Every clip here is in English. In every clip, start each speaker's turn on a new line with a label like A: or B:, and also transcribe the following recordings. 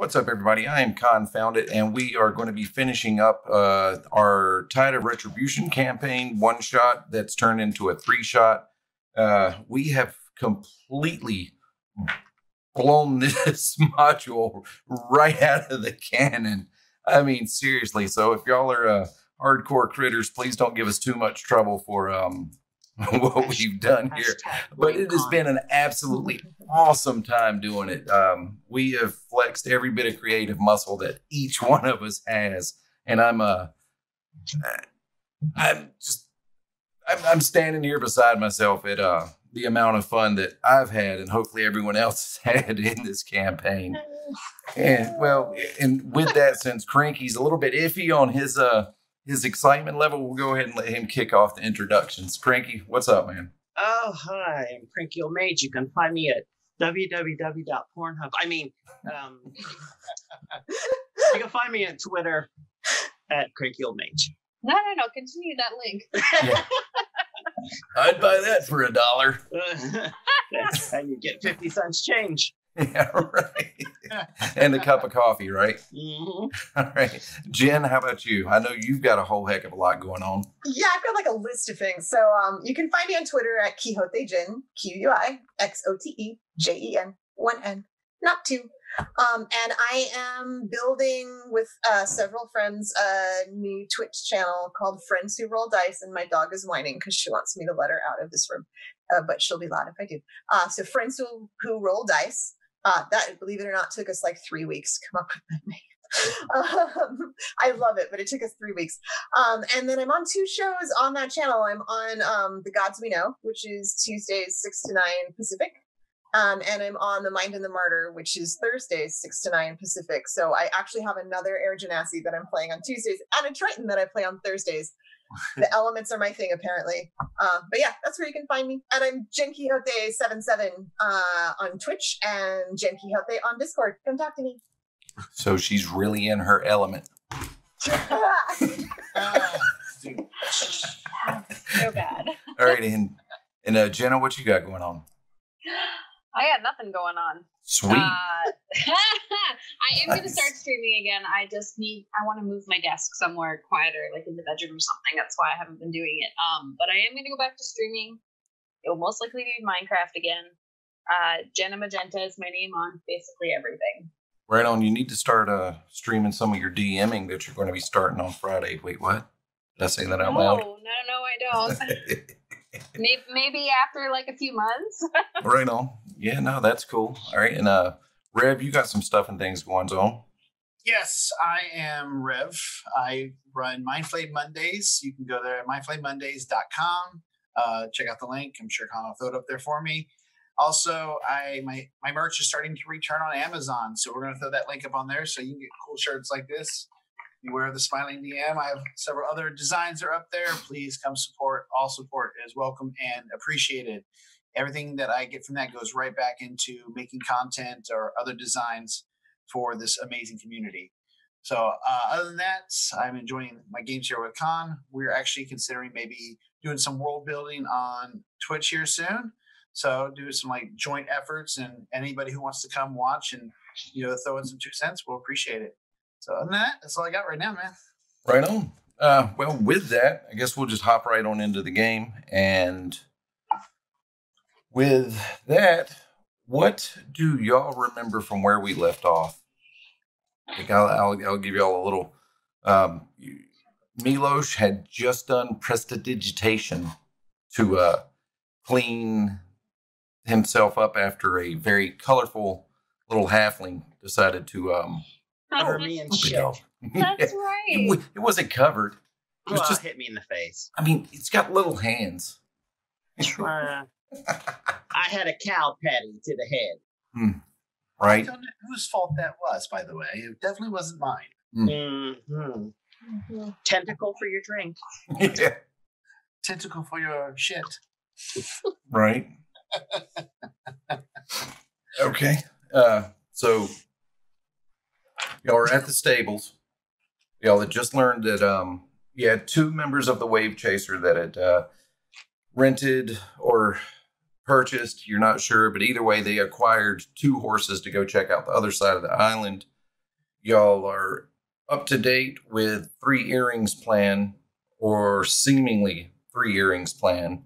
A: What's up, everybody? I am Confounded, and we are going to be finishing up our Tide of Retribution campaign one-shot that's turned into a three-shot. We have completely blown this module right out of the canon. I mean, seriously. So if y'all are hardcore critters, please don't give us too much trouble for what we've done here. But it has been an absolutely awesome time doing it. We have flexed every bit of creative muscle that each one of us has, and I'm standing here beside myself at the amount of fun that I've had, and hopefully everyone else has had in this campaign. And well, and with that, since Cranky's a little bit iffy on his excitement level, we'll go ahead and let him kick off the introductions. Cranky, what's up, man?
B: Oh, hi, I'm CrankyOldMage. You can find me at www.pornhub. You can find me on Twitter at CrankyOldMage.
C: No. Continue that link.
A: Yeah. I'd buy that for $1.
B: And you get 50 cents change.
A: Yeah, right. And a cup of coffee, right?
B: Mm-hmm.
A: All right. Jen, how about you? I know you've got a whole heck of a lot going on.
D: Yeah, I've got like a list of things. So you can find me on Twitter at Quixote Jen, QUIXOTEJEN, 1 N, not 2. And I am building with several friends a new Twitch channel called Friends Who Roll Dice, and my dog is whining because she wants me to let her out of this room. But she'll be loud if I do. So Friends Who Roll Dice. That, believe it or not, took us like 3 weeks to come up with that name. I love it, but it took us 3 weeks. And then I'm on 2 shows on that channel. I'm on The Gods We Know, which is Tuesdays 6 to 9 Pacific. And I'm on The Mind and the Martyr, which is Thursdays 6 to 9 Pacific. So I actually have another Air Genasi that I'm playing on Tuesdays and a Triton that I play on Thursdays. The elements are my thing, apparently. But yeah, that's where you can find me. And I'm Jen Quixote77 on Twitch and Jen Quixote on Discord. Come talk to me.
A: So she's really in her element.
C: So bad.
A: All right, and Jenna, what you got going on?
C: I got nothing going on.
A: Sweet.
C: I am going to start streaming again. I want to move my desk somewhere quieter, like in the bedroom or something. That's why I haven't been doing it. But I am going to go back to streaming. It will most likely be Minecraft again. Jenna Magenta is my name on basically everything.
A: Right on. You need to start streaming some of your DMing that you're going to be starting on Friday. Wait, what? Did I say that out loud?
C: No, I don't. Maybe after like a few months.
A: Right on. Yeah, no, that's cool. All right. And Rev, you got some stuff and things going on.
E: Yes, I am Rev. I run Mindflame Mondays. You can go there at mindflamemondays.com. Check out the link. I'm sure Con will throw it up there for me. Also, my merch is starting to return on Amazon, so we're going to throw that link up on there so you can get cool shirts like this. Beware the Smiling DM. I have several other designs that are up there. Please come support. All support is welcome and appreciated. Everything that I get from that goes right back into making content or other designs for this amazing community. So other than that, I'm enjoying my games here with Con. We're actually considering maybe doing some world building on Twitch here soon. So do some like joint efforts, and anybody who wants to come watch and throw in some 2 cents, we'll appreciate it. So other than that, that's all I got right now, man.
A: Right on. Well, with that, I guess we'll just hop right on into the game. And with that, what do y'all remember from where we left off? I think I'll give y'all a little. Milos had just done prestidigitation to clean himself up after a very colorful little halfling decided to
B: cover me in shit.
C: That's right.
A: It wasn't covered. It was just
B: hit me in the face.
A: I mean, it's got little hands.
B: I had a cow patty to the head.
A: Right.
E: I don't know whose fault that was, by the way. It definitely wasn't mine.
B: Mm-hmm. Mm-hmm. Tentacle for your drink.
A: Yeah.
E: Tentacle for your shit.
A: Right. Okay. So y'all are at the stables. Y'all had just learned that you had 2 members of the Wave Chaser that had rented or purchased. You're not sure, but either way, they acquired 2 horses to go check out the other side of the island. y'all are up to date with 3 earrings plan, or seemingly 3 earrings plan.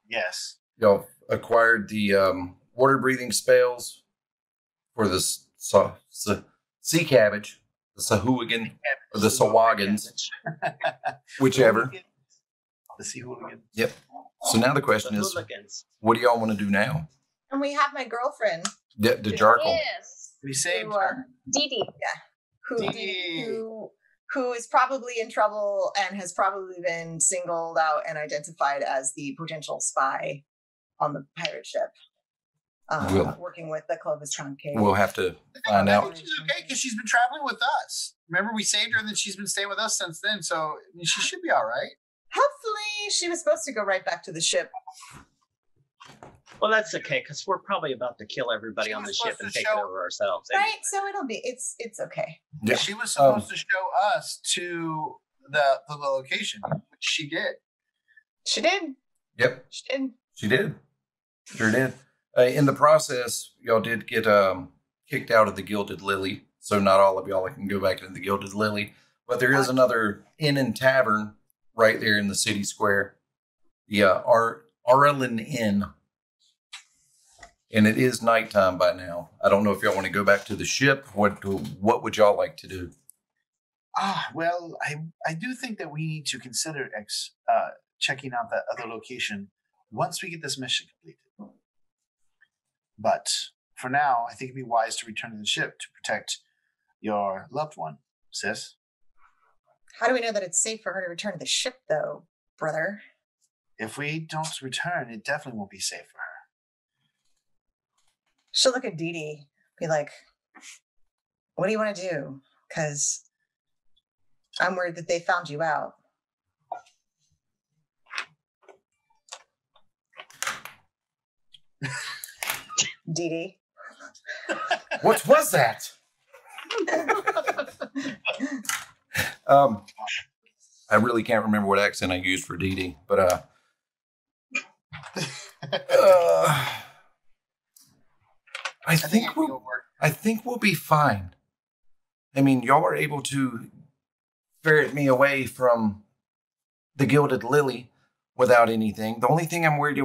E: Yes.
A: Y'all acquired the water breathing spells for the sea cabbage, the Sahuagin, or the Sawagans, whichever.
E: The sea hooligan.
A: Yep. So now the question is, what do y'all want to do now?
D: And we have my girlfriend.
A: The Jarkle.
C: Yes.
E: We saved
D: Who,
E: her.
C: Dee Dee.
D: Who is probably in trouble and has probably been singled out and identified as the potential spy on the pirate ship. Working with the Clovis Concave.
A: We'll have to find out.
E: She's okay because she's been traveling with us. Remember, we saved her and then she's been staying with us since then. So I mean, she should be all right.
D: Hopefully, she was supposed to go right back to the ship.
B: Well, that's okay because we're probably about to kill everybody on the ship and take it over ourselves.
D: Right,
B: anyway.
D: so it's okay.
A: Yeah.
E: She was supposed to show us to the location, which she did.
D: She did.
A: Yep.
D: She did.
A: She did. Sure did. In the process, y'all did get kicked out of the Gilded Lily, so not all of y'all can go back into the Gilded Lily. But there is another inn and tavern right there in the city square, the Arlen Inn, and it is nighttime by now. I don't know if y'all want to go back to the ship. What would y'all like to do?
E: Well, I do think that we need to consider checking out that other location once we get this mission completed. But for now, I think it'd be wise to return to the ship to protect your loved one, sis.
D: How do we know that it's safe for her to return to the ship, though, brother?
E: If we don't return, it definitely won't be safe for her.
D: She'll look at Dee Dee, be like, what do you want to do? Because I'm worried that they found you out. Dee Dee.
A: What was that? I really can't remember what accent I used for Dee Dee, but I think we'll be fine. I mean, y'all are able to ferret me away from the Gilded Lily without anything. The only thing I'm worried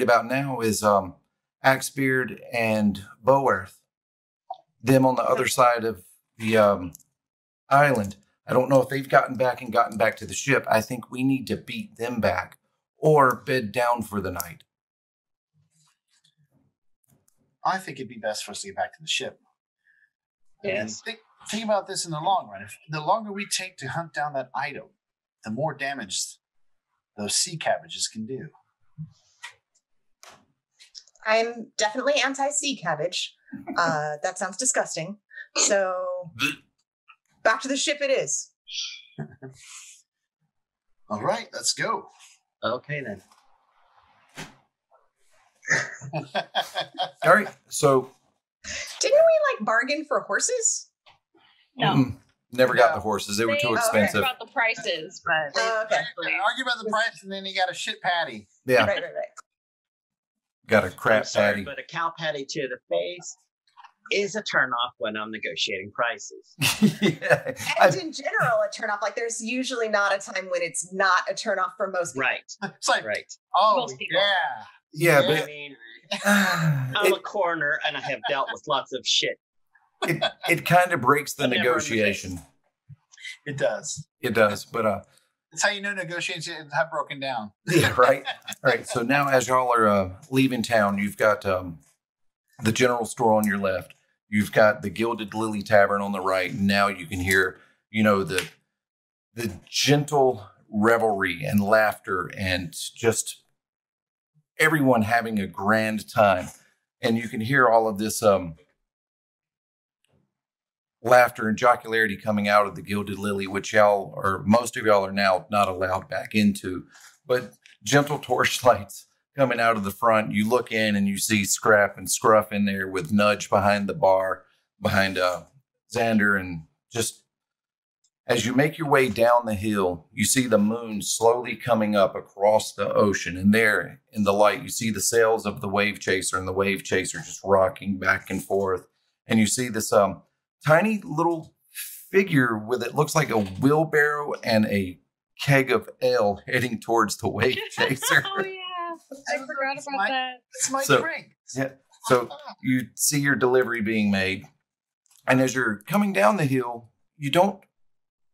A: about now is Axebeard and Boworth. Them on the other side of the island. I don't know if they've gotten back to the ship. I think we need to beat them back or bed down for the night.
E: I think it'd be best for us to get back to the ship.
B: Yes.
E: Think about this in the long run. If the longer we take to hunt down that item, the more damage those sea cabbages can do.
D: I'm definitely anti-sea cabbage. That sounds disgusting. So back to the ship it is.
E: All right, let's go.
B: Okay, then.
A: All right, so
D: Didn't we like bargain for horses?
C: No.
A: Never got the horses. They were too expensive.
C: About the prices, but
D: Okay.
E: Argue about the price, and then you got a shit patty.
A: Yeah,
D: Right.
A: got a crap
B: I'm sorry,
A: patty.
B: but a cow patty to the face is a turnoff when I'm negotiating prices.
A: Yeah.
D: And in general, a turnoff. Like there's usually not a time when it's not a turnoff for most people.
B: Right.
E: It's like,
B: Right.
E: oh,
C: Most people.
A: Yeah,
B: I
A: but
B: mean, I'm a coroner and I have dealt with lots of shit.
A: it kind of breaks the
B: Never
A: negotiation.
E: it does.
A: It does, but
E: That's how you know negotiations have broken down.
A: yeah, right. All right. So now, as y'all are leaving town, you've got the general store on your left. You've got the Gilded Lily Tavern on the right. And now you can hear, the gentle revelry and laughter and just everyone having a grand time. And you can hear all of this laughter and jocularity coming out of the Gilded Lily, which most of y'all are now not allowed back into. But gentle torchlights coming out of the front. You look in and you see Scrap and Scruff in there with Nudge behind the bar, behind Xander. And just as you make your way down the hill, you see the moon slowly coming up across the ocean. And there in the light, you see the sails of the Wave Chaser and the Wave Chaser just rocking back and forth and you see this tiny little figure with it looks like a wheelbarrow and a keg of ale heading towards the wave chaser.
C: Oh yeah, I forgot about that.
E: It's my
A: So-
E: drink.
A: Yeah. So you see your delivery being made, and as you're coming down the hill, you don't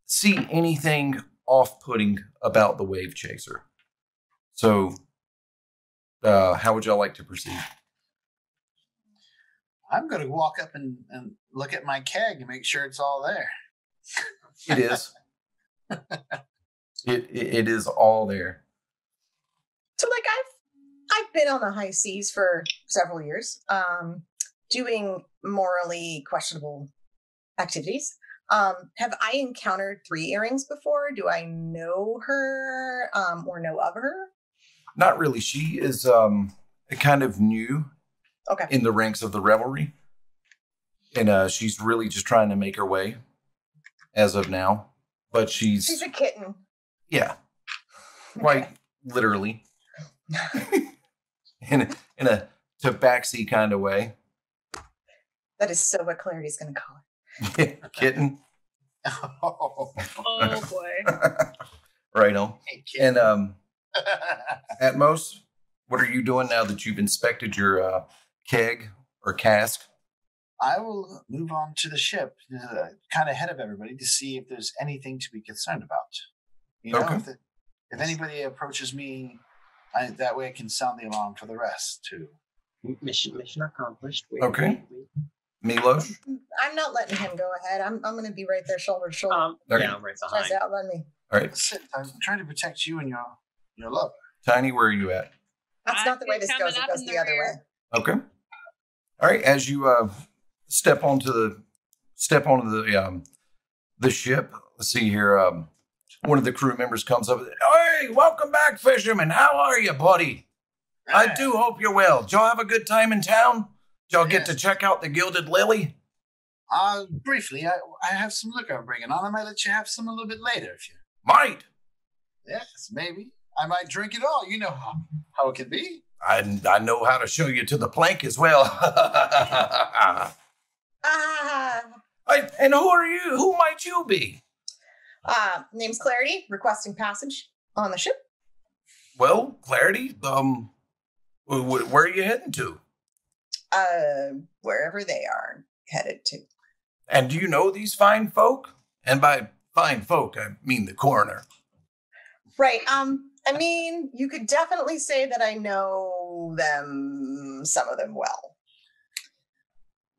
A: see anything off-putting about the wave chaser. So, how would y'all like to proceed?
E: I'm going to walk up and look at my keg and make sure it's all there.
A: It is. It is all there.
D: So like I've been on the high seas for several years, doing morally questionable activities. Have I encountered 3 earrings before? Do I know her or know of her?
A: Not really. She is kind of new
D: Okay.
A: in the ranks of the revelry, and she's really just trying to make her way as of now. But
D: She's a kitten.
A: yeah, quite literally. in a tabaxi kind of way.
D: That is so what Clarity's going to call it.
A: Kitten.
E: Oh,
C: Oh boy.
A: Right on.
E: hey, kid.
A: And at most, what are you doing now that you've inspected your keg or cask?
E: I will move on to the ship, kind of ahead of everybody, to see if there's anything to be concerned about. You know,
A: Okay.
E: if anybody approaches me, that way I can sound the alarm for the rest too.
B: Mission accomplished.
A: Okay. Milos?
D: I'm not letting him go ahead. I'm going to be right there, shoulder to shoulder.
A: Okay.
B: Yeah, I'm right
D: Tries
B: behind.
D: to outrun me.
A: All right.
E: Sit. I'm trying to protect you and your lover.
A: Tiny, where are you at?
D: That's not the way this goes. It goes the other way.
A: Okay. All right. As you step onto the ship, let's see here. One of the crew members comes up. Hey, welcome back, fisherman. How are you, buddy? I do hope you're well. Did y'all have a good time in town? Did y'all get to check out the Gilded Lily?
E: Briefly, I have some liquor I'm bringing on. I might let you have some a little bit later if you.
A: Might.
E: Yes, maybe. I might drink it all. You know how it can be.
A: I know how to show you to the plank as well. And who are you? Who might you be?
D: Name's Clarity, requesting passage on the ship.
A: Well, Clarity, where are you heading to?
D: Wherever they are headed to.
A: And do you know these fine folk? And by fine folk, I mean the coroner.
D: Right. I mean, you could definitely say that I know them, some of them well.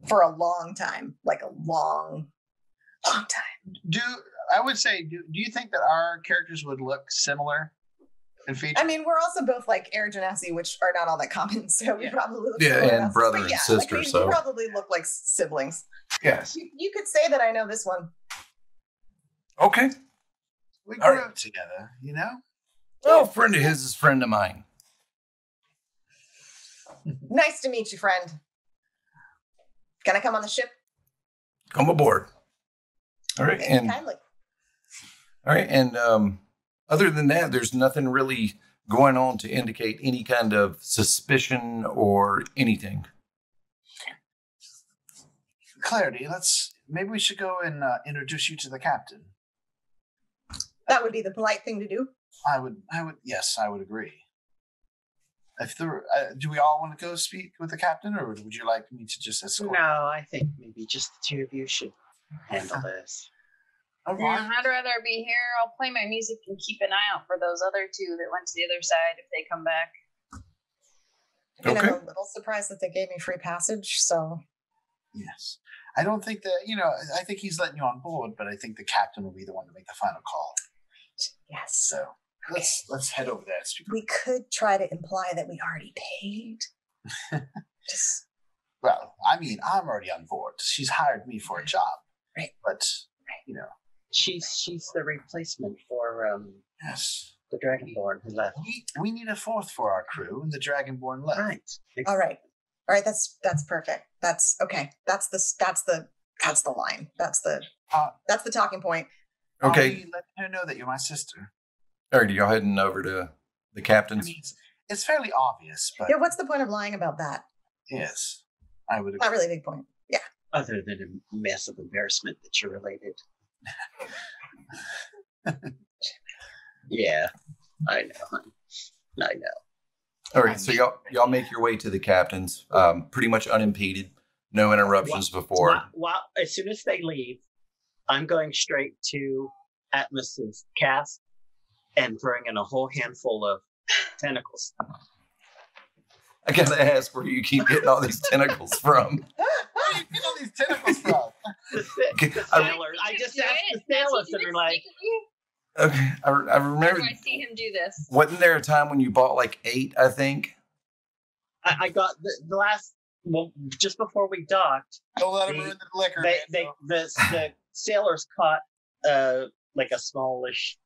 D: For a long time. Like a long time.
E: Do you think that our characters would look similar in feature?
D: I mean, we're also both like Air Genasi, which are not all that common, so we probably look similar
A: and
D: enough.
A: brother
D: But
A: and
D: yeah,
A: sister,
D: like
A: so
D: we probably look like siblings.
A: yes.
D: You could say that I know this one.
A: Okay.
E: We
A: All
E: grew
A: right.
E: up together, you know?
A: Well, a friend of his is a friend of mine.
D: Nice to meet you, friend. Can I come on the ship?
A: Come aboard. All right,
D: Thank you
A: and
D: kindly.
A: Other than that, there's nothing really going on to indicate any kind of suspicion or anything.
E: Clarity, maybe we should go and introduce you to the captain.
D: That would be the polite thing to do.
E: Yes, I would agree. If do we all want to go speak with the captain, or would you like me to just escort?
B: No, I think maybe just the 2 of you should handle this.
E: All right.
C: I'd rather be here. I'll play my music and keep an eye out for those other 2 that went to the other side if they come back.
D: And
A: Okay.
D: I'm a little surprised that they gave me free passage, so
E: Yes. I don't think that, I think he's letting you on board, but I think the captain will be the one to make the final call.
D: yes.
E: So let's head over there and speak.
D: We could try to imply that we already paid. Just
E: Well, I mean, I'm already on board. She's hired me for a job.
D: Right.
E: But,
B: She's the replacement for
E: yes.
B: the Dragonborn who left.
E: We need a 4th for our crew, and the Dragonborn left.
B: Right.
D: all right. All right, that's perfect. That's okay. That's the line. That's the talking point.
A: Okay.
E: I'll be letting her know that you're my sister.
A: All right, y'all heading over to the
E: I
A: captain's?
E: mean, it's fairly obvious, but
D: Yeah, what's the point of lying about that?
E: yes, I would agree.
D: Not really a big point. Yeah.
B: Other than a mess of embarrassment that you're related. Yeah, I know, hon. I know.
A: All right, so y'all make your way to the captains, pretty much unimpeded, no interruptions before.
B: Well, as soon as they leave, I'm going straight to Atmos's cast and throwing in a whole handful of tentacles.
A: I gotta ask where you keep getting all these tentacles from.
E: Where do you get all these tentacles from?
B: The sailors. I just asked the sailors, and they're like,
A: Okay, I remember.
C: Do I see him do this?
A: Wasn't there a time when you bought like 8? I think.
B: I got the last. Well, just before we docked,
E: Don't let them ruin the liquor.
B: the sailors caught like a smallish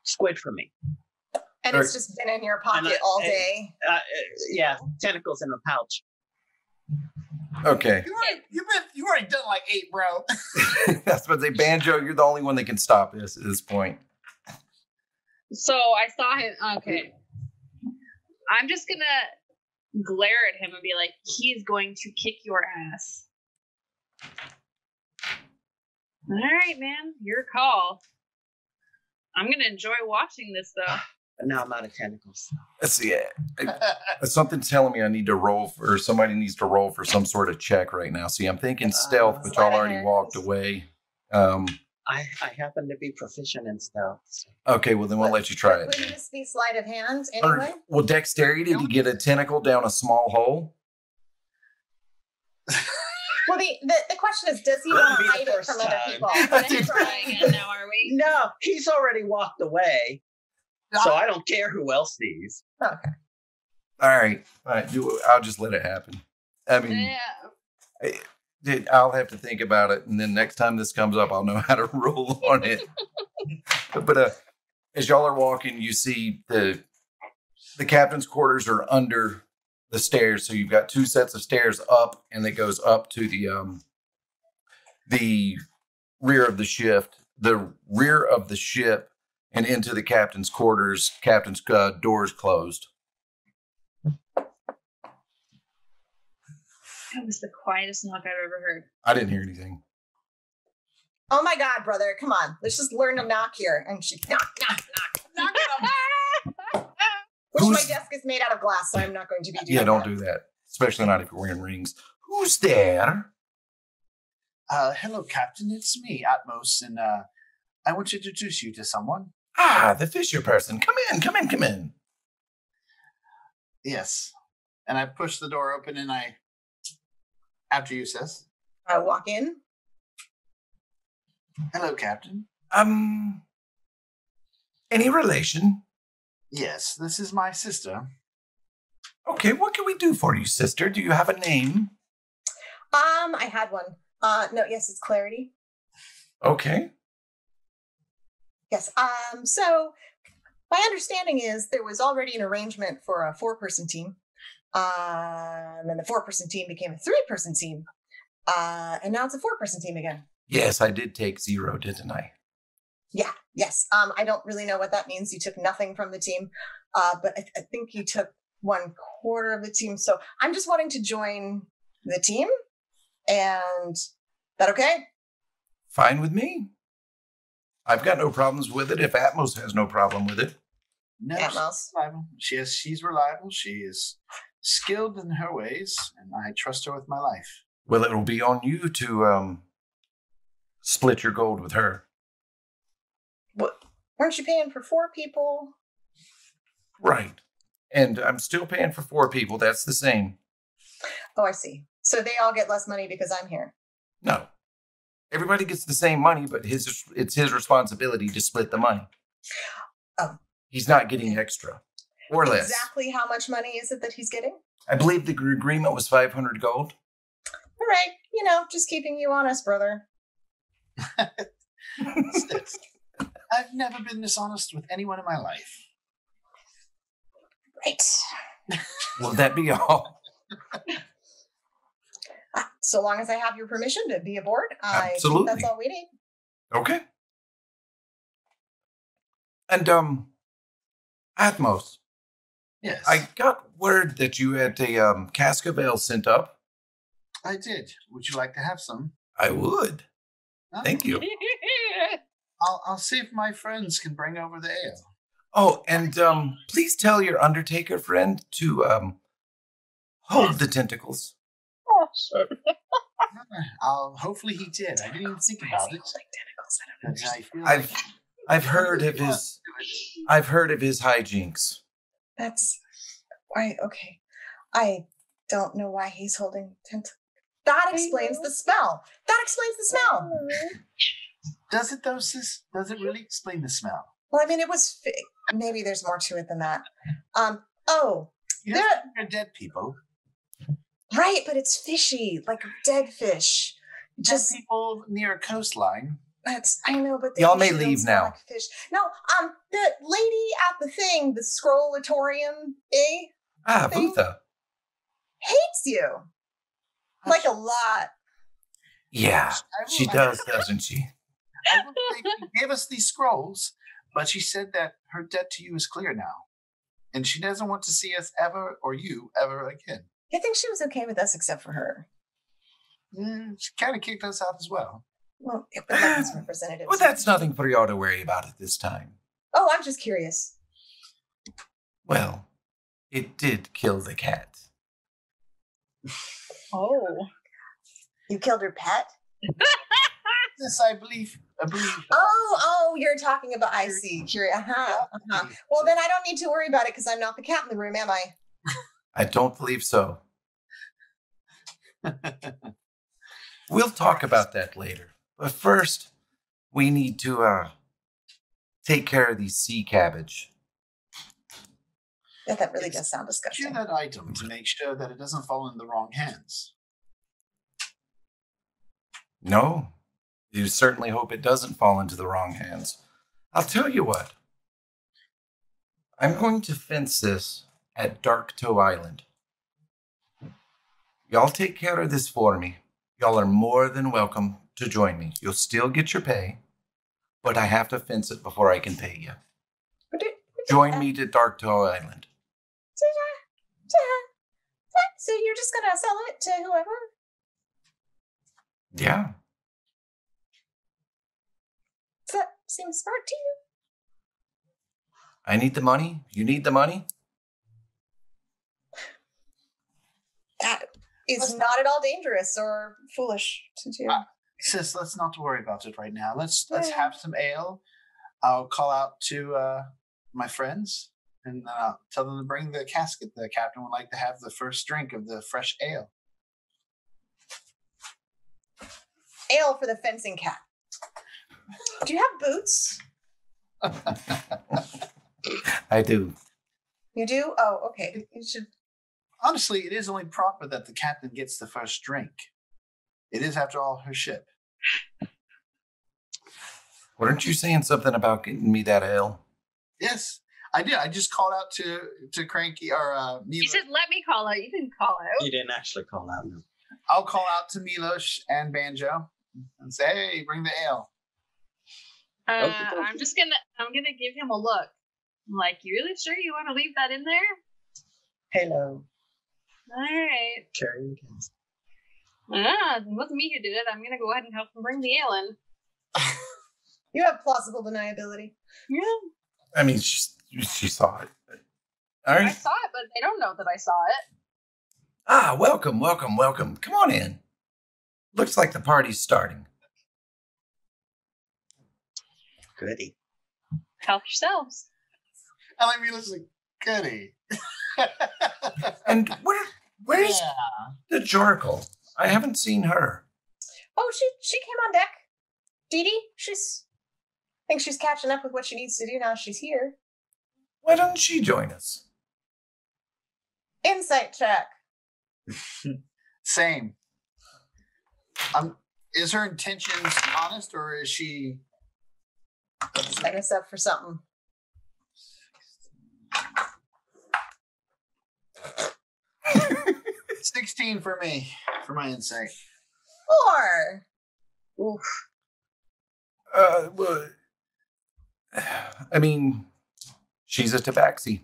B: squid for me.
D: And it's just been in your pocket all day.
B: Yeah, tentacles in a pouch.
A: Okay.
E: You already done like 8, bro.
A: That's what they Banjo. You're the only one that can stop this at this point.
C: So I saw him. Okay. I'm just going to glare at him and be like, he's going to kick your ass. All right, man. Your call. I'm going to enjoy watching this, though.
B: But now I'm out of tentacles.
A: Let's see. Something's telling me I need to roll or somebody needs to roll for some sort of check right now. See, I'm thinking stealth, but y'all already walked away.
B: I happen to be proficient in stealth. So.
A: Okay, well then we'll let you try it.
D: Wouldn't this be sleight of hand anyway?
A: Well, dexterity to get a tentacle down a small hole.
D: Well, the question is, does he want to hide it from other people?
C: Let's try again now, are we?
B: No, he's already walked away. So I don't care who else sees.
D: Okay.
A: All right. I'll just let it happen. I mean, I'll have to think about it, and then next time this comes up, I'll know how to roll on it. But as y'all are walking, you see the captain's quarters are under the stairs, so you've got 2 sets of stairs up, and it goes up to the rear of the ship. The rear of the ship. And into the captain's quarters, captain's doors closed.
C: That was the quietest knock I've ever heard.
A: I didn't hear anything.
D: Oh my God, brother. Come on. Let's just learn to knock here. And she knock. Which my desk is made out of glass, so I'm not going to be doing that.
A: Don't do that. Especially not if you're wearing rings. Who's there?
E: Hello, Captain. It's me, Atmos, and I want to introduce you to someone.
A: Ah, the Fisher person. Come in.
E: Yes. And I push the door open and after you, sis.
D: I walk in.
E: Hello, Captain.
A: Any relation?
E: Yes, this is my sister.
A: Okay, what can we do for you, sister? Do you have a name?
D: I had one. No, yes, it's Clarity.
A: Okay.
D: Yes. So my understanding is there was already an arrangement for a 4-person team. And then the 4-person team became a 3-person team. And now it's a 4-person team again.
A: Yes, I did take 0, didn't I?
D: Yeah. Yes. I don't really know what that means. You took nothing from the team. But I think you took 1/4 of the team. So I'm just wanting to join the team. And is that okay?
A: Fine with me. I've got no problems with it if Atmos has no problem with it.
E: No,
D: Atmos.
E: She's reliable. She is skilled in her ways, and I trust her with my life.
A: Well, it'll be on you to split your gold with her.
D: What? Weren't you paying for 4 people?
A: Right. And I'm still paying for 4 people. That's the same.
D: Oh, I see. So they all get less money because I'm here.
A: No. Everybody gets the same money, but it's his responsibility to split the money.
D: Oh.
A: He's not getting extra or less.
D: Exactly how much money is it that he's getting?
A: I believe the agreement was 500 gold.
D: All right. Just keeping you honest, brother.
E: I've never been dishonest with anyone in my life.
D: Right.
A: Will that be all?
D: So long as I have your permission to be aboard, I
A: Absolutely.
D: think that's all we need.
A: Okay. And, Atmos.
E: Yes.
A: I got word that you had a cask of ale sent up.
E: I did. Would you like to have some?
A: I would. Thank you.
E: I'll see if my friends can bring over the ale.
A: Oh, and please tell your Undertaker friend to hold the tentacles.
C: Oh shit.
E: Hopefully he did. I didn't even think about it. I've heard of his hijinks.
D: That's why. Okay, I don't know why he's holding tentacles. That explains the smell. That explains the smell.
E: Does it though, sis? Does it really explain the smell?
D: Well, I mean, it was. Maybe there's more to it than that.
E: They're dead people.
D: Right, but it's fishy, like dead fish.
E: Just people near a coastline.
D: I know, but
A: y'all may leave now.
D: Like fish. No, the lady at the thing, the Scrollatorium, thing,
A: Vutha
D: hates you like a lot.
A: Yeah, she does, doesn't she?
E: I will say she gave us these scrolls, but she said that her debt to you is clear now, and she doesn't want to see us ever or you ever again.
D: I think she was okay with us except for her.
E: She kind of kicked us out as well.
D: Well, but Heaven's representative.
A: Well, that's nothing for y'all to worry about at this time.
D: Oh, I'm just curious.
A: Well, it did kill the cat.
C: Oh.
D: You killed her pet?
E: Yes, I believe.
D: Oh, you're talking about, I see. Curious. Well, then I don't need to worry about it because I'm not the cat in the room, am I?
A: I don't believe so. We'll talk about that later. But first, we need to take care of these sea cabbage.
D: Yeah, that really does sound disgusting.
E: Secure that item to make sure that it doesn't fall in the wrong hands.
A: No, you certainly hope it doesn't fall into the wrong hands. I'll tell you what. I'm going to fence this at Dark Toe Island. Y'all take care of this for me. Y'all are more than welcome to join me. You'll still get your pay, but I have to fence it before I can pay you. Join me to Dark Toe Island.
D: So you're just going to sell it to whoever?
A: Yeah.
D: Does that seem smart to you?
A: I need the money. You need the money?
D: That is not at all dangerous or foolish to do.
E: Sis, let's not worry about it right now. Let's have some ale. I'll call out to my friends and tell them to bring the casket. The captain would like to have the first drink of the fresh ale.
D: Ale for the fencing cat. Do you have boots?
A: I do.
D: You do? Oh, okay. You should.
E: Honestly, it is only proper that the captain gets the first drink. It is, after all, her ship.
A: Weren't you saying something about getting me that ale?
E: Yes, I did. I just called out to Cranky or Milos.
C: You said, let me call out. You didn't call out.
B: You didn't actually call out, no.
E: I'll call out to Milos and Banjo and say, hey, bring the ale.
C: I'm gonna give him a look. I'm like, you really sure you want to leave that in there?
B: Hello.
C: All right.
B: Carrying the cast.
C: It wasn't me who did it. I'm gonna go ahead and help him bring the ale in.
D: You have plausible deniability.
C: Yeah.
A: I mean, she saw it. All right.
C: I saw it, but they don't know that I saw it.
A: Ah, welcome. Come on in. Looks like the party's starting.
B: Goody.
C: Help yourselves.
E: I like Milos like, goody.
A: And where's the Jorkle? I haven't seen her.
D: Oh, she came on deck. Dee Dee, I think she's catching up with what she needs to do now she's here.
A: Why doesn't she join us?
D: Insight check.
E: Same. Is her intentions honest, or is she
D: Setting us up for something.
E: $16 for me, for my insight.
D: 4. Oof.
A: Well, I mean, she's a tabaxi.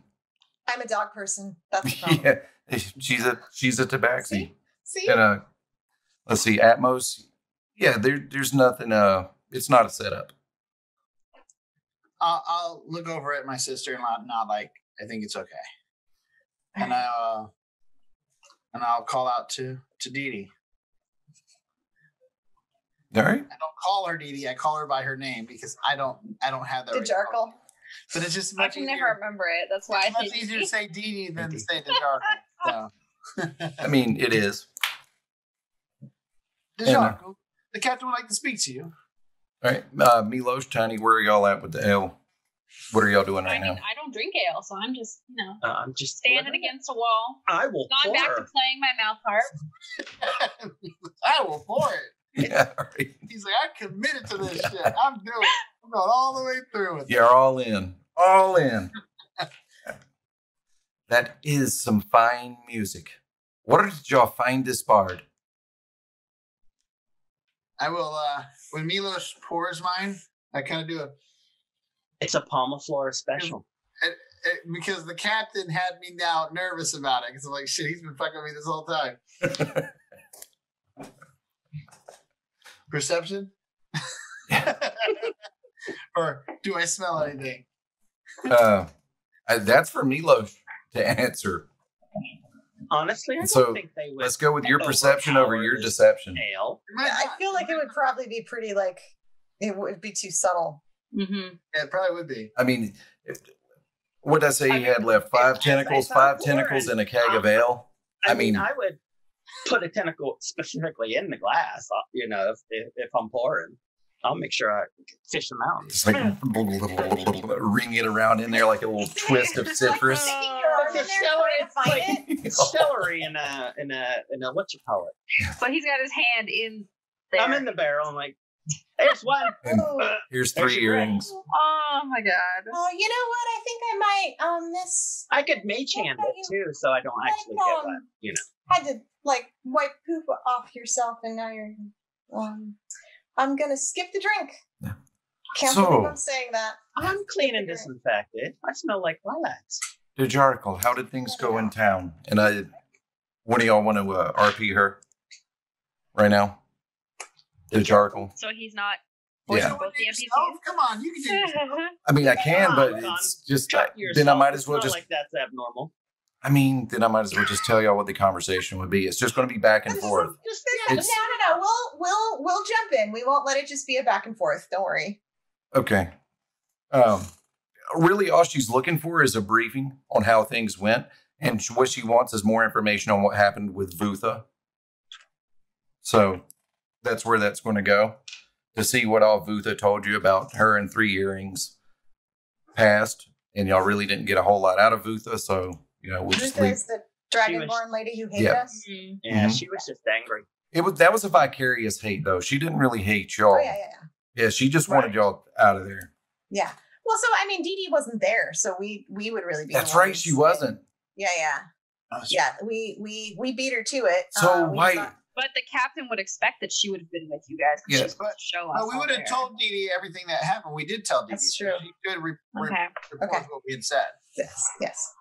D: I'm a dog person. That's the problem.
A: Yeah, she's a tabaxi.
D: See?
A: And Let's see, Atmos. Yeah, there's nothing. It's not a setup.
E: I'll look over at my sister and not like I think it's okay, and I'll call out to Dee Dee.
A: All right.
E: I don't call her Dee Dee. I call her by her name because I don't have that.
D: Dejarkle.
E: But it's just
C: I
E: much
C: can
E: easier.
C: never remember it. That's why
E: It's much easier to say Dee Dee than to say Dejarkle. So.
A: I mean, it is.
E: Dejarkle, the captain would like to speak to you.
A: All right, Milos, Tiny, where are y'all at with the ale? What are y'all doing right now?
C: I don't drink ale, so I'm just,
B: I'm just
C: standing against a wall.
B: I will
C: Gone
B: pour.
C: back to playing my mouth harp.
E: I will pour it.
A: Yeah, all right.
E: He's like, I committed to this shit. I'm doing it. I'm going all the way through with it.
A: You're all in. All in. That is some fine music. Where did y'all find this bard?
E: I will, when Milos pours mine, I kind of do
B: It's a Palma Flora special.
E: because the captain had me now nervous about it. Because I'm like, shit, he's been fucking with me this whole time. Perception? Or do I smell anything?
A: That's for Milos to answer.
B: Honestly, I don't
A: So,
B: think they would.
A: Let's go with your perception over your
B: overpower this
A: deception.
B: Ale.
E: It might
D: I
E: not.
D: feel like it would probably be pretty like it would be too subtle.
C: Mm-hmm.
E: Yeah, it probably would be.
A: I mean, what did I say he had left? Five tentacles, and a keg of ale. I mean,
B: I would put a tentacle specifically in the glass. If I'm pouring, I'll make sure I fish them out.
A: just like ring it around in there like a little twist of citrus.
D: Sticking your arm in there trying to find it.
B: Celery in a what you call it?
C: So he's got his hand in there.
B: I'm in the barrel. I'm like, there's one.
A: And
D: Oh.
A: here's
B: There's
A: 3
B: your
A: earrings.
C: Oh my god.
D: Oh, you know what? I think I might this
B: I could mage hand it too, so I don't actually get one.
D: had to like wipe poop off yourself and now you're I'm gonna skip the drink.
A: Yeah.
D: Can't
A: So-
D: believe I'm saying that.
B: I'm clean and disinfected. I smell like lilacs.
A: Dejarkle, how did things go in town? And what do y'all want to RP her right now? Dejarkle.
C: So he's not
A: Yeah.
C: forcing both the
E: Oh,
C: NPCs?
E: come on, you can do this.
A: I mean, I can, but
B: Come on,
A: it's just
B: Cut
A: then I might
B: yourself.
A: as well
B: It's not
A: just.
B: like that's abnormal.
A: I mean, then I might as well just tell y'all what the conversation would be. It's just going to be back and forth.
D: No,
A: It's-
D: no. We'll jump in. We won't let it just be a back and forth. Don't worry.
A: Okay. Really, all she's looking for is a briefing on how things went, and what she wants is more information on what happened with Vutha. So that's where that's going to go, to see what all Vutha told you about her and 3 earrings past, and y'all really didn't get a whole lot out of Vutha, so we'll just
D: Vutha
A: leave.
D: is the dragonborn lady who hated
A: Yeah.
D: us.
C: Mhm.
B: Yeah,
A: Mhm.
B: she was just angry.
A: That was a vicarious hate, though. She didn't really hate y'all.
D: Oh yeah.
A: Yeah, she just wanted
B: Right.
A: y'all out of there.
D: Yeah. Well, so I mean, Dee Dee wasn't there, so we would really be.
A: That's
D: the
A: right,
D: ones
A: she
D: that-
A: wasn't.
D: Yeah. We beat her to it.
A: So
D: We
A: why?
D: thought-
C: But the captain would expect that she would have been with you guys because
A: Yeah.
C: she's supposed to show us.
E: No, we
C: all
E: would have
C: there.
E: told Dee Dee everything that happened. We did tell Dee Dee.
D: That's
E: so
D: true.
E: She could report
C: Okay.
D: Okay.
E: what we had said.
D: Yes.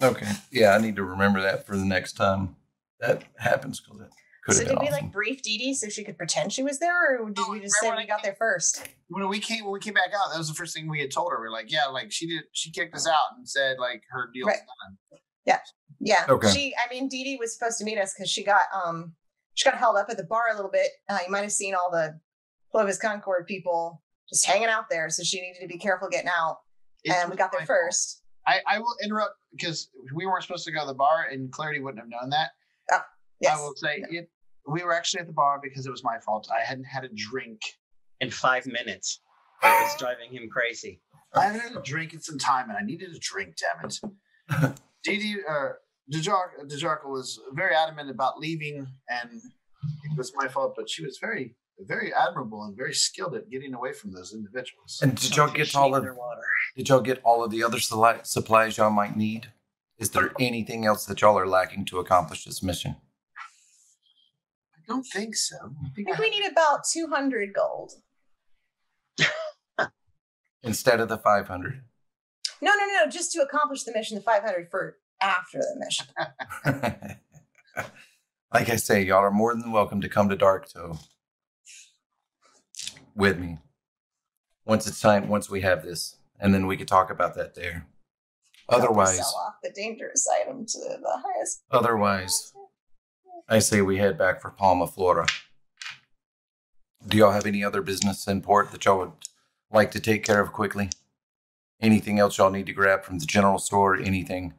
A: Okay. Yeah, I need to remember that for the next time that happens, because it could
D: So
A: have
D: did
A: been
D: we
A: awesome.
D: like brief Dee Dee so she could pretend she was there, or did
E: No,
D: we just say
E: remember
D: we got there first?
E: When we came back out, that was the first thing we had told her. We're like, yeah, like she kicked us out and said like her deal's
D: Right.
E: done.
D: Yeah.
A: Okay.
D: Dee Dee was supposed to meet us because she got held up at the bar a little bit. You might have seen all the Clovis Concord people just hanging out there, so she needed to be careful getting out. And we got there
E: my fault.
D: first.
E: I will interrupt because we weren't supposed to go to the bar, and Clarity wouldn't have known that.
D: Yes.
E: I will say we were actually at the bar because it was my fault. I hadn't had a drink.
B: In 5 minutes, it was driving him crazy.
E: I haven't had a drink in some time, and I needed a drink. Damn it. Dee Dee, Dejarkle was very adamant about leaving, and it was my fault. But she was very, very admirable and very skilled at getting away from those individuals.
A: And did y'all get all of
B: Underwater.
A: the other supplies y'all might need? Is there anything else that y'all are lacking to accomplish this mission?
E: I don't think so.
D: I think we need about 200 gold.
A: Instead of the 500.
D: No, just to accomplish the mission, the 500 for after the mission.
A: Like I say, y'all are more than welcome to come to Dark Toe with me. Once it's time, once we have this, and then we could talk about that there. Otherwise,
D: sell off the dangerous item to the highest.
A: Otherwise, I say we head back for Palma Flora. Do y'all have any other business in port that y'all would like to take care of quickly? Anything else y'all need to grab from the general store? Anything?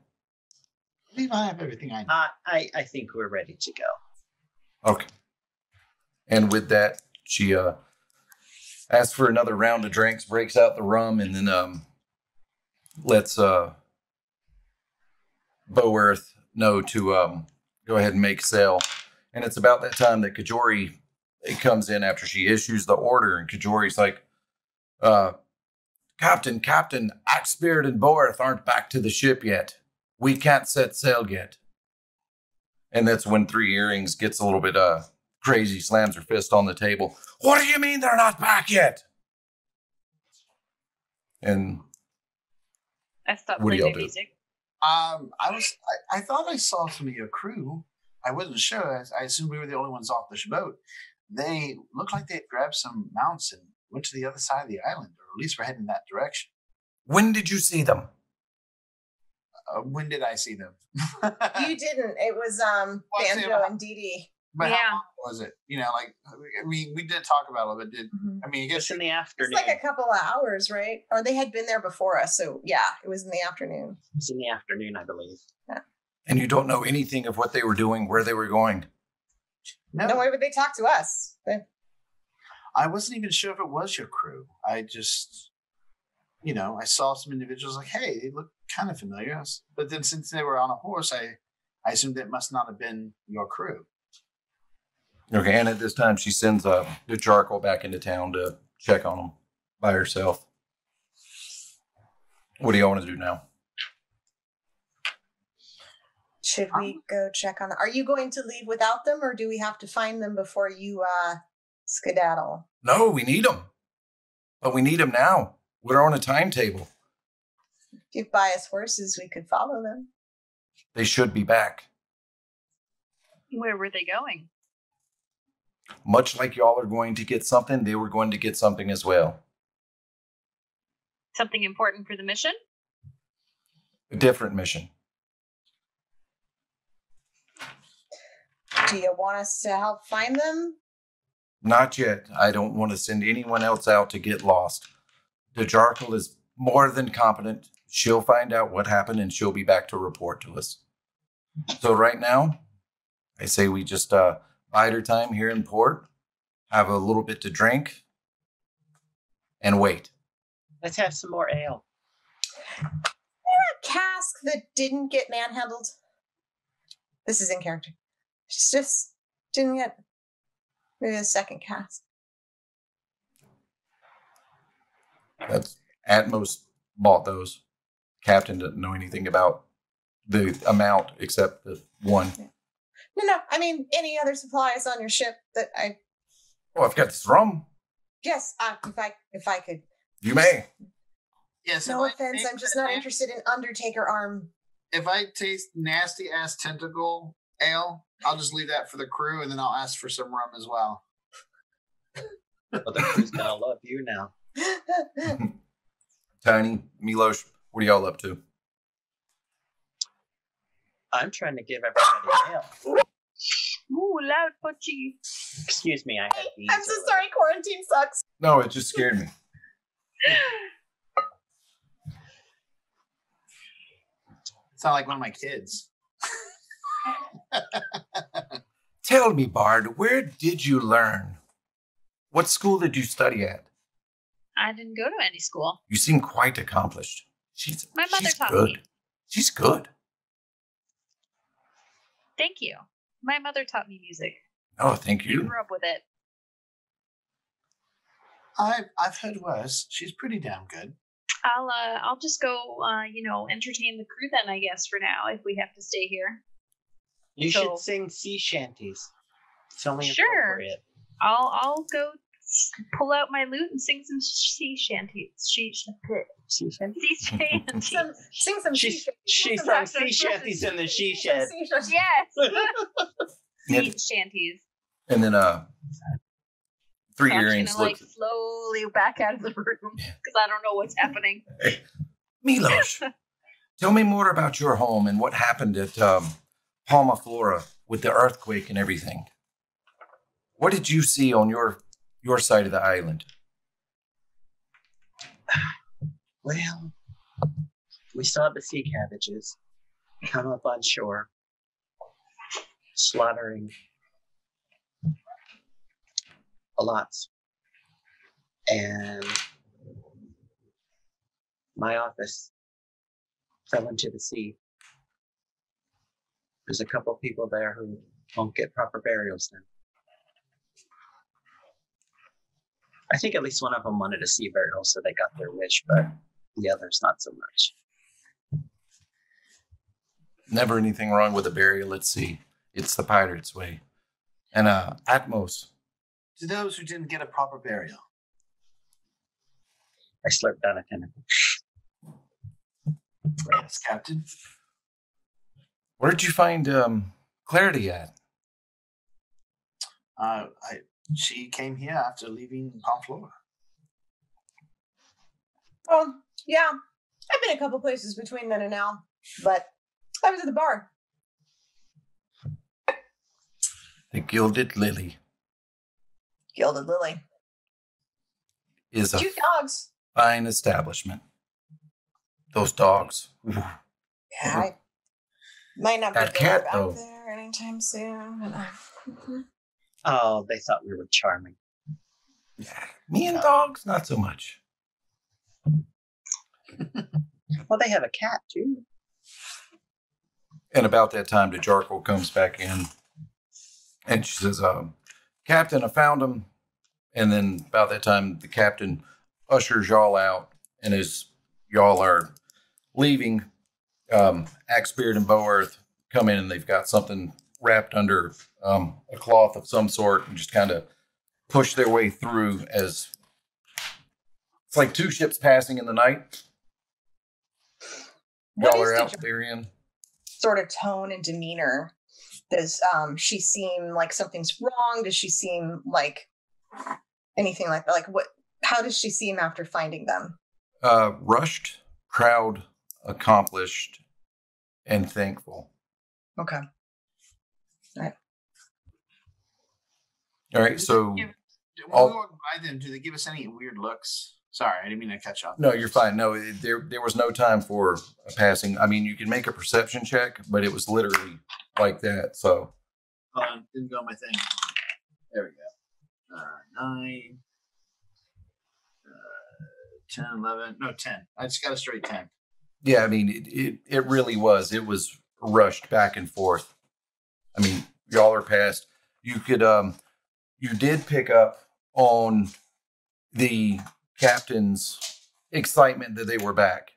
E: I believe I have everything I need.
B: I think we're ready to go.
A: Okay. And with that, she asks for another round of drinks, breaks out the rum, and then lets Boworth know to go ahead and make sail. And it's about that time that Kajori comes in after she issues the order, and Kajori's like, Captain, Axebeard and Boworth aren't back to the ship yet. We can't set sail yet. And that's when Three Earrings gets a little bit crazy, slams her fist on the table. What do you mean they're not back yet? And
C: I stopped
A: what do
C: playing
A: y'all
C: the
A: do?
C: music.
E: I thought I saw some of your crew. I wasn't sure. I assumed we were the only ones off the boat. They looked like they'd grabbed some mounts and went to the other side of the island, or at least we're heading that direction.
A: When did you see them?
E: When did I see them?
D: You didn't. It was Banjo and Dee Dee.
E: But
C: Yeah.
E: how long was it? You know, like, I mean, we did talk about it, but I mean, I guess
B: It's in the
D: It's
B: afternoon.
D: like a couple of hours, right? Or they had been there before us, so yeah, it was in the afternoon.
B: It's in the afternoon, I believe.
A: And you don't know anything of what they were doing, where they were going?
E: no,
D: No, why would they talk to us?
E: I wasn't even sure if it was your crew. I just, you know, I saw some individuals like, hey, they look kind of familiar. But then since they were on a horse, I assumed it must not have been your crew.
A: Okay, and at this time, she sends the charcoal back into town to check on them by herself. What do y'all want to do now?
D: Should we go check on them? Are you going to leave without them, or do we have to find them before you skedaddle?
A: No, we need them. But we need them now. We're on a timetable.
D: If you buy us horses, we could follow them.
A: They should be back.
C: Where were they going?
A: Much like y'all are going to get something, they were going to get something as well.
C: Something important for the mission?
A: A different mission.
D: Do you want us to help find them?
A: Not yet. I don't want to send anyone else out to get lost. The Jarkle is more than competent. She'll find out what happened and she'll be back to report to us. So right now, I say we just bide her time here in port, have a little bit to drink, and wait.
B: Let's have some more ale.
D: A cask that didn't get manhandled. This is in character. It's just didn't get maybe a second cask.
A: That's Atmos bought those. Captain didn't know anything about the amount except the one.
D: No. I mean, any other supplies on your ship that I?
A: Oh, I've got this rum.
D: Yes, if I could.
A: You may.
E: Yes.
D: No offense, I'm just not interested in Undertaker arm.
E: If I taste nasty ass tentacle ale, I'll just leave that for the crew, and then I'll ask for some rum as well.
B: Well, the crew's gonna love you now.
A: Tiny, Milos, what are y'all up to?
B: I'm trying to give everybody ale.
C: Ooh, loud punchy.
B: Excuse me, I had these.
D: I'm so
B: earlier.
D: sorry, quarantine sucks.
A: No, it just scared me.
E: It's not like one of my kids.
A: Tell me, Bard, where did you learn? What school did you study at?
C: I didn't go to any school.
A: You seem quite accomplished.
C: My mother
A: she's
C: taught
A: good.
C: me.
A: She's good.
C: Thank you. My mother taught me music.
A: Oh, thank
C: I
A: you.
C: grew up with it.
E: I've heard worse. She's pretty damn good.
C: I'll just go entertain the crew then, I guess, for now, if we have to stay here.
B: You
C: So-
B: should sing sea shanties. It's only
C: Sure.
B: appropriate.
C: I'll go pull out my lute and sing some sea shanties. Sea shanties.
B: Sea shanties?
C: Sea shanties.
D: Sing some
B: She
D: sea
B: she
C: Some
B: sang
C: some
B: sea shanties in the she shed.
C: Yes. Sea shanties.
A: And then three
C: So I'm
A: earrings.
C: just gonna slowly back out of the room because I don't know what's happening.
A: Milos, tell me more about your home and what happened at Palma Flora with the earthquake and everything. What did you see on your side of the island?
B: Well, we saw the sea cabbages come up on shore, slaughtering a lot. And my office fell into the sea. There's a couple of people there who won't get proper burials now. I think at least one of them wanted a sea burial, so they got their wish, but the others not so much.
A: Never anything wrong with a burial. Let's see. It's the pirate's way. And Atmos.
E: To those who didn't get a proper burial.
B: I slurped down a tentacle.
E: Yes, Captain.
A: Where did you find Clarity at?
E: She came here after leaving Palma Flora.
D: Oh, yeah. I've been a couple places between then and now, but I was at the bar.
A: The Gilded Lily
D: Gilded Lily.
A: is a
D: Cute dogs.
A: fine establishment. Those dogs. Ooh.
D: Yeah, I might not be
A: That
D: going
A: cat,
D: back
A: though.
D: there anytime soon. But,
B: Oh, they thought we were charming.
A: Me and dogs, not so much.
B: Well, they have a cat too.
A: And about that time, the Jarkle comes back in. And she says, Captain, I found him. And then about that time, the captain ushers y'all out. And as y'all are leaving, Axebeard and Boearth come in and they've got something wrapped under a cloth of some sort and just kind of push their way through as it's like two ships passing in the night.
D: What
A: Y'all
D: is
A: are
D: the
A: out there in.
D: sort of tone and demeanor? Does she seem like something's wrong? Does she seem like anything like that? Like what? How does she seem after finding them?
A: Rushed, proud, accomplished, and thankful.
D: Okay.
A: All right, so
E: When
A: all-
E: we walk by them, do they give us any weird looks? Sorry, I didn't mean to cut you off.
A: no, you're fine. No, there was no time for a passing. I mean, you can make a perception check, but it was literally like that. So
E: Hold on, didn't go on my thing. There we go. 9, 10, 11. No, 10. I just got a straight 10.
A: yeah, I mean, it really was. It was rushed back and forth. I mean, y'all are past. You could you did pick up on the captain's excitement that they were back.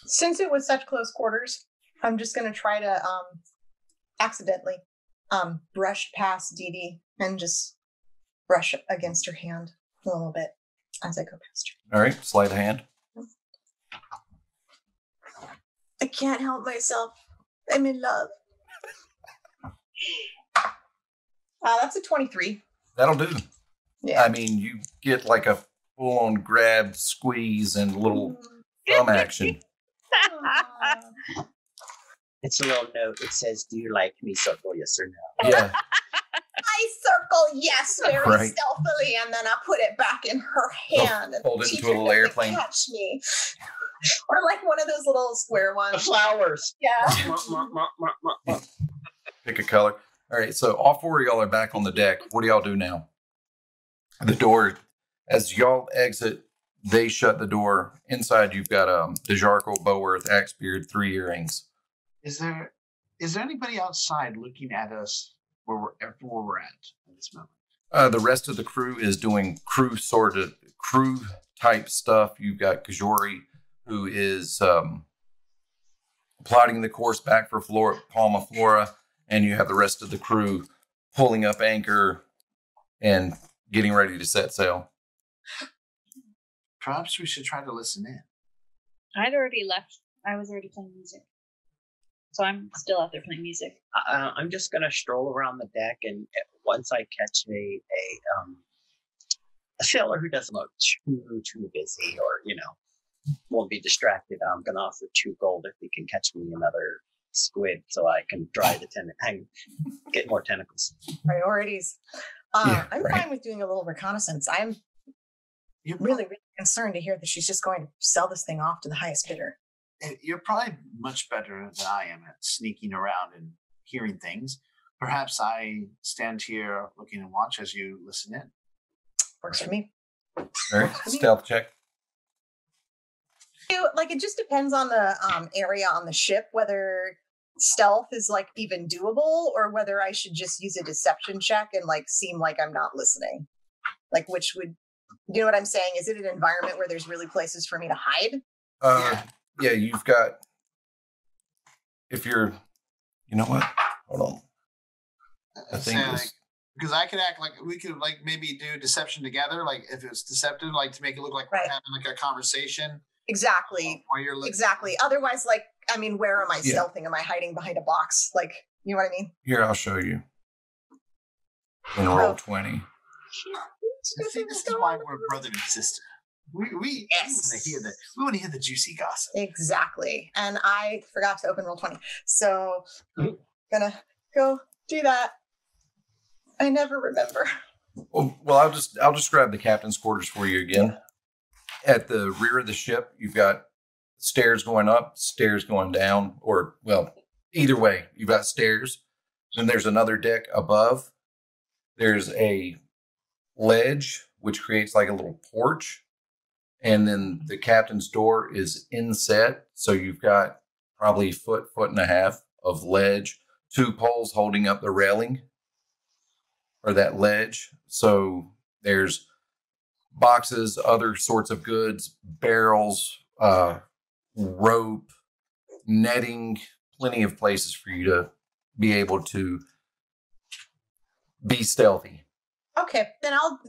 D: Since it was such close quarters, I'm just going to try to accidentally brush past Dee Dee and just brush against her hand a little bit as I go past her.
A: All right, sleight of hand.
D: I can't help myself. I'm in love. That's a 23.
A: That'll do.
D: Yeah.
A: I mean, you get like a full-on grab, squeeze, and little thumb action.
B: It's a little note. It says, "Do you like me?" Circle yes or no.
A: Yeah.
D: I circle yes very
A: Right.
D: stealthily, and then I put it back in her hand. and
A: fold it
D: teach
A: into a
D: her
A: little
D: doesn't
A: airplane.
D: Catch me. Or like one of those little square
B: The
D: ones.
B: flowers.
D: Yeah.
A: Pick a color. All right, so all four of y'all are back on the deck. What do y'all do now? The door, as y'all exit, they shut the door. Inside, you've got Dejarkle, Boearth, Axebeard, 3 earrings.
E: Is there anybody outside looking at us where we're at this moment?
A: The rest of the crew is doing crew type stuff. You've got Kajori, who is plotting the course back for Palma Flora, and you have the rest of the crew pulling up anchor and getting ready to set sail.
E: Perhaps we should try to listen in.
C: I'd already left. I was already playing music. So I'm still out there playing music.
B: I'm just gonna stroll around the deck, and once I catch a sailor who doesn't look too busy, or won't be distracted, I'm gonna offer 2 gold if he can catch me another squid, so I can dry the and get more tentacles.
D: Priorities. I'm fine with doing a little reconnaissance. I'm really concerned to hear that she's just going to sell this thing off to the highest bidder.
E: You're probably much better than I am at sneaking around and hearing things. Perhaps I stand here looking and watch as you listen in.
D: Works for me.
A: All right, stealth check.
D: Like, it just depends on the area on the ship, whether stealth is like even doable, or whether I should just use a deception check and like seem like I'm not listening. Like, which would, you know what I'm saying? Is it an environment where there's really places for me to hide?
A: Yeah, you've got, if you're, you know what? Hold on. I think
E: because I could act like we could like maybe do deception together. Like if it's deceptive, like to make it look like we're having like a conversation.
D: Exactly.
E: While you're listening.
D: Exactly. Otherwise, like, I mean, where am I stealthing? Am I hiding behind a box? Like, you know what I mean?
A: Here, I'll show you. In roll 20.
E: See, this is why we're brother and sister. We want to hear the juicy gossip.
D: Exactly. And I forgot to open roll 20. So I'm gonna go do that. I never remember.
A: Well, I'll describe the captain's quarters for you again. At the rear of the ship, you've got stairs going up, stairs going down, or, well, either way, you've got stairs. Then there's another deck above. There's a ledge, which creates like a little porch. And then the captain's door is inset. So you've got probably foot and a half of ledge, 2 poles holding up the railing or that ledge. So there's boxes, other sorts of goods, barrels, rope, netting, plenty of places for you to be able to be stealthy.
D: Okay, then I'll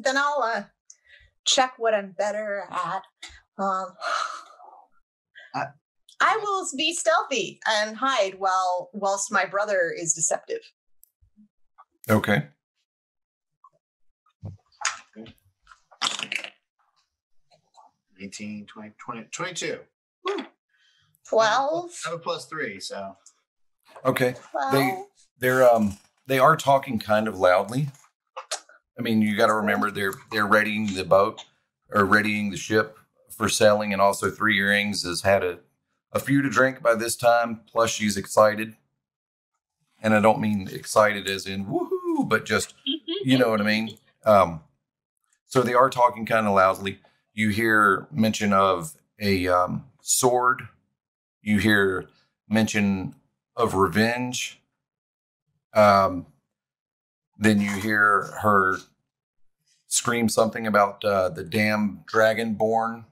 D: check what I'm better at. I will be stealthy and hide whilst my brother is deceptive.
A: Okay.
E: 18, 20, 22.
D: 12.
E: I have a +3, so.
A: Okay.
D: 12.
A: They are talking kind of loudly. I mean, you got to remember they're readying the boat or readying the ship for sailing, and also 3 Earrings has had a few to drink by this time. Plus, she's excited, and I don't mean excited as in woohoo, but just you know what I mean. So they are talking kind of loudly. You hear mention of a sword. You hear mention of revenge. Then you hear her scream something about the damn dragonborn.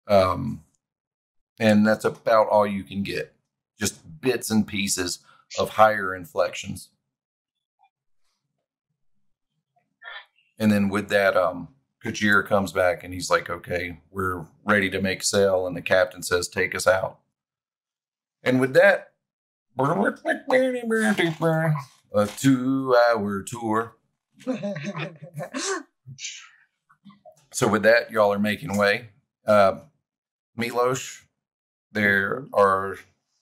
A: And that's about all you can get. Just bits and pieces of higher inflections. And then with that, Kajir comes back and he's like, okay, we're ready to make sail. And the captain says, take us out. And with that, a 2-hour tour. So with that, y'all are making way. Milos, there are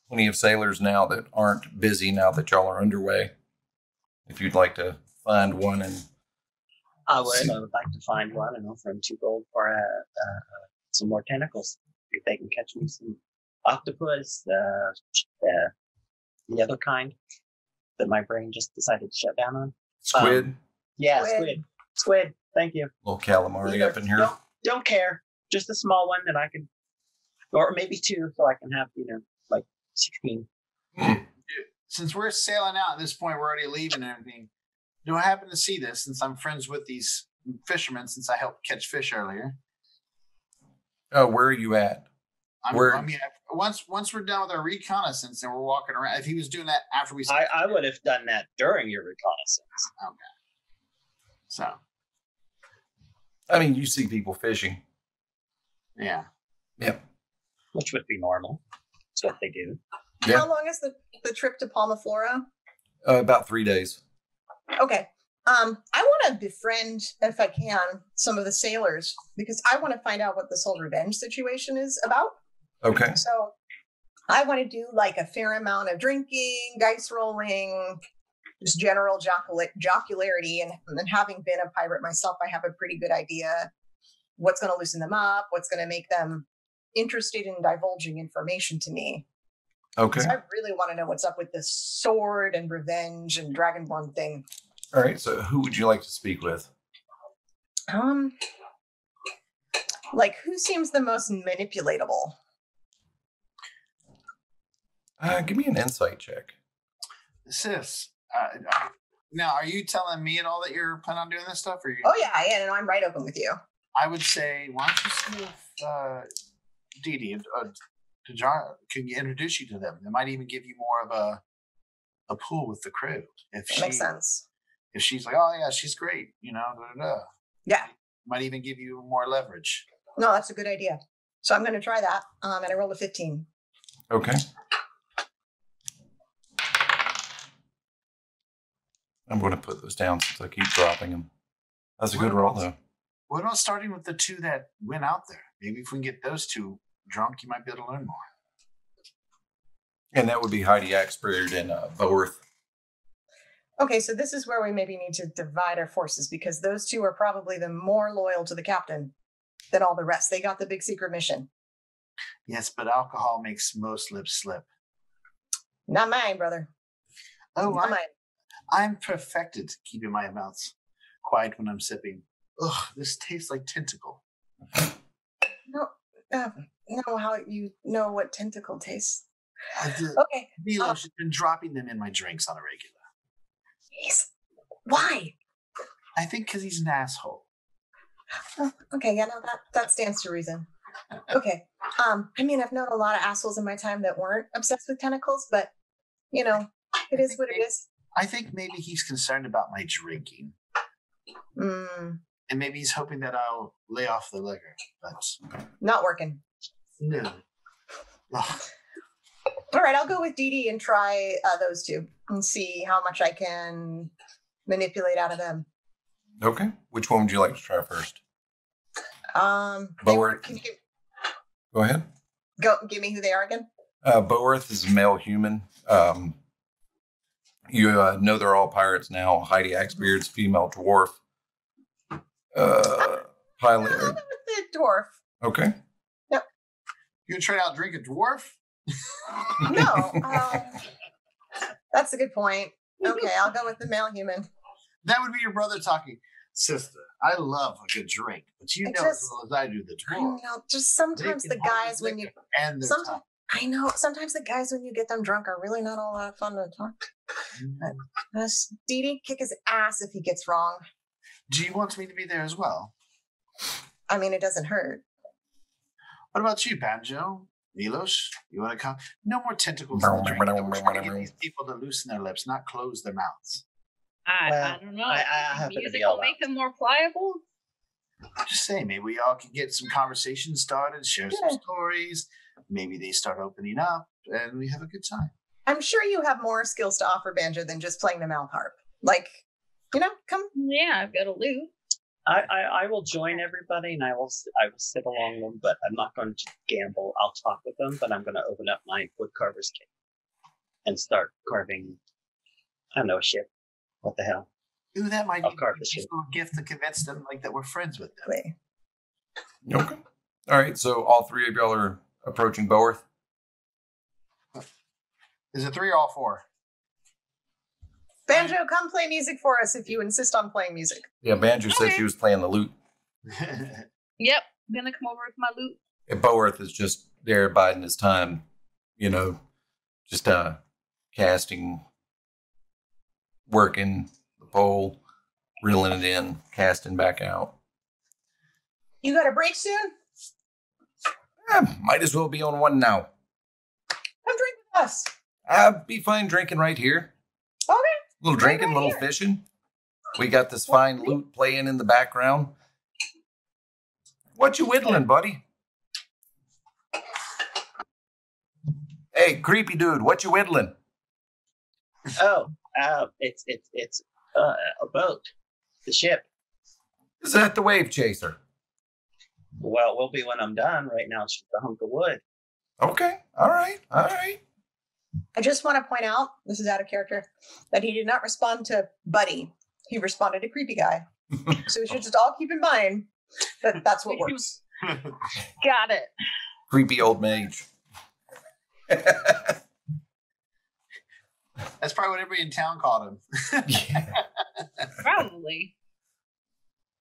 A: plenty of sailors now that aren't busy now that y'all are underway. If you'd like to find one and
B: I would like to find one and offer him 2 gold for some more tentacles. If they can catch me some octopus, the other kind that my brain just decided to shut down on.
A: squid,
B: Squid. Thank you.
A: little calamari up in here.
B: Don't care. Just a small one that I can, or maybe 2, so I can have like 16.
E: Since we're sailing out at this point, we're already leaving and everything. Do I happen to see this since I'm friends with these fishermen since I helped catch fish earlier?
A: Oh, where are you at?
E: Once we're done with our reconnaissance and we're walking around, if he was doing that after we...
B: I would have done that during your reconnaissance.
E: Okay. So.
A: I mean, you see people fishing.
E: Yeah.
A: Yep.
B: Which would be normal. That's what they do.
A: Yeah.
D: How long is the trip to Palma Flora?
A: About 3 days.
D: Okay. I want to befriend, if I can, some of the sailors because I want to find out what this whole revenge situation is about.
A: Okay.
D: So I want to do like a fair amount of drinking, dice rolling, just general jocularity. And having been a pirate myself, I have a pretty good idea what's going to loosen them up, what's going to make them interested in divulging information to me.
A: Okay.
D: So I really want to know what's up with this sword and revenge and dragonborn thing.
A: All right. So who would you like to speak with?
D: Like who seems the most manipulatable?
A: Give me an insight check.
E: Sis, now are you telling me at all that you're planning on doing this stuff? Or
D: Oh yeah, no, I'm right open with you.
E: I would say, why don't you see if Dee Dee can introduce you to them? They might even give you more of a pool with the crew. If
D: That makes sense.
E: If she's like, oh yeah, she's great,
D: Yeah.
E: Might even give you more leverage.
D: No, that's a good idea. So I'm going to try that. And I rolled a 15.
A: Okay. I'm going to put those down since I keep dropping them. That's a good roll, though.
E: What about starting with the two that went out there? Maybe if we can get those two drunk, you might be able to learn more.
A: And that would be Heidi Axford and Boworth.
D: Okay, so this is where we maybe need to divide our forces because those two are probably the more loyal to the captain than all the rest. They got the big secret mission.
E: Yes, but alcohol makes most lips slip.
D: Not mine, brother.
E: Oh,
D: Not mine.
E: I'm perfected keeping my mouth quiet when I'm sipping. Ugh, this tastes like tentacle.
D: No, how you know what tentacle tastes.
E: Okay. Milos has been dropping them in my drinks on a regular.
D: Why?
E: I think because he's an asshole.
D: Oh, okay, yeah, no, that stands to reason. Okay. I mean, I've known a lot of assholes in my time that weren't obsessed with tentacles, but it is what it is.
E: I think maybe he's concerned about my drinking.
D: Mm.
E: And maybe he's hoping that I'll lay off the liquor. But
D: not working.
E: No.
D: Ugh. All right, I'll go with Dee Dee and try those two and see how much I can manipulate out of them.
A: Okay. Which one would you like to try first? Boworth. Go ahead.
D: Give me who they are again.
A: Boworth is a male human. You know they're all pirates now. Heidi Axbeard's female dwarf. Pilot.
D: The dwarf.
A: Okay.
D: Yep.
E: You gonna try out drink a dwarf?
D: No. That's a good point. Okay, I'll go with the male human.
E: That would be your brother talking. Sister, I love a good drink, but as well as I do the dwarf.
D: I know. Just sometimes the guys when you sometimes the guys when you get them drunk are really not all that fun to talk. Dee Dee kick his ass if he gets wrong.
E: Do you want me to be there as well?
D: I mean, it doesn't hurt.
E: What about you, Banjo? Milos, you want to come? No more tentacles in the drink. We're trying to get these people to loosen their lips, not close their mouths.
C: I don't know.
B: I happen to
C: Music
B: be
C: will
B: all
C: make them more pliable.
E: Just saying, maybe we all can get some conversations started, share some stories. Maybe they start opening up, and we have a good time.
D: I'm sure you have more skills to offer, Banjo, than just playing the mouth harp. Like, come.
C: Yeah, I've got a lute.
B: I will join everybody and I will sit along them, but I'm not going to gamble. I'll talk with them, but I'm going to open up my wood carver's kit and start carving. I don't know, a ship. What the hell?
E: Ooh, that might be
B: carve
E: a
B: the ship.
E: useful gift to convince them that we're friends with them.
D: Wait.
A: Okay. All right. So all three of y'all are approaching Boworth.
E: Is it 3 or all 4?
D: Banjo, come play music for us if you insist on playing music.
A: Yeah, Banjo said she was playing the lute.
C: Yep, I'm gonna come over with my lute.
A: And Boworth is just there biding his time, just casting, working the pole, reeling it in, casting back out.
D: You got a break soon?
A: Might as well be on one now.
D: Come drink with us.
A: I'd be fine drinking right here.
D: Okay.
A: Little drinking, little fishing. We got this fine lute playing in the background. What you whittling, buddy? Hey, creepy dude, what you whittling?
B: Oh, it's a boat, the ship.
A: Is that the wave chaser?
B: Well, it will be when I'm done. Right now, it's just a hunk of wood.
A: Okay. All right. All right.
D: I just want to point out, this is out of character, that he did not respond to Buddy. He responded to Creepy Guy. So we should just all keep in mind that that's what works.
C: Got it.
A: Creepy old mage.
E: That's probably what everybody in town called him.
A: Yeah.
C: Probably.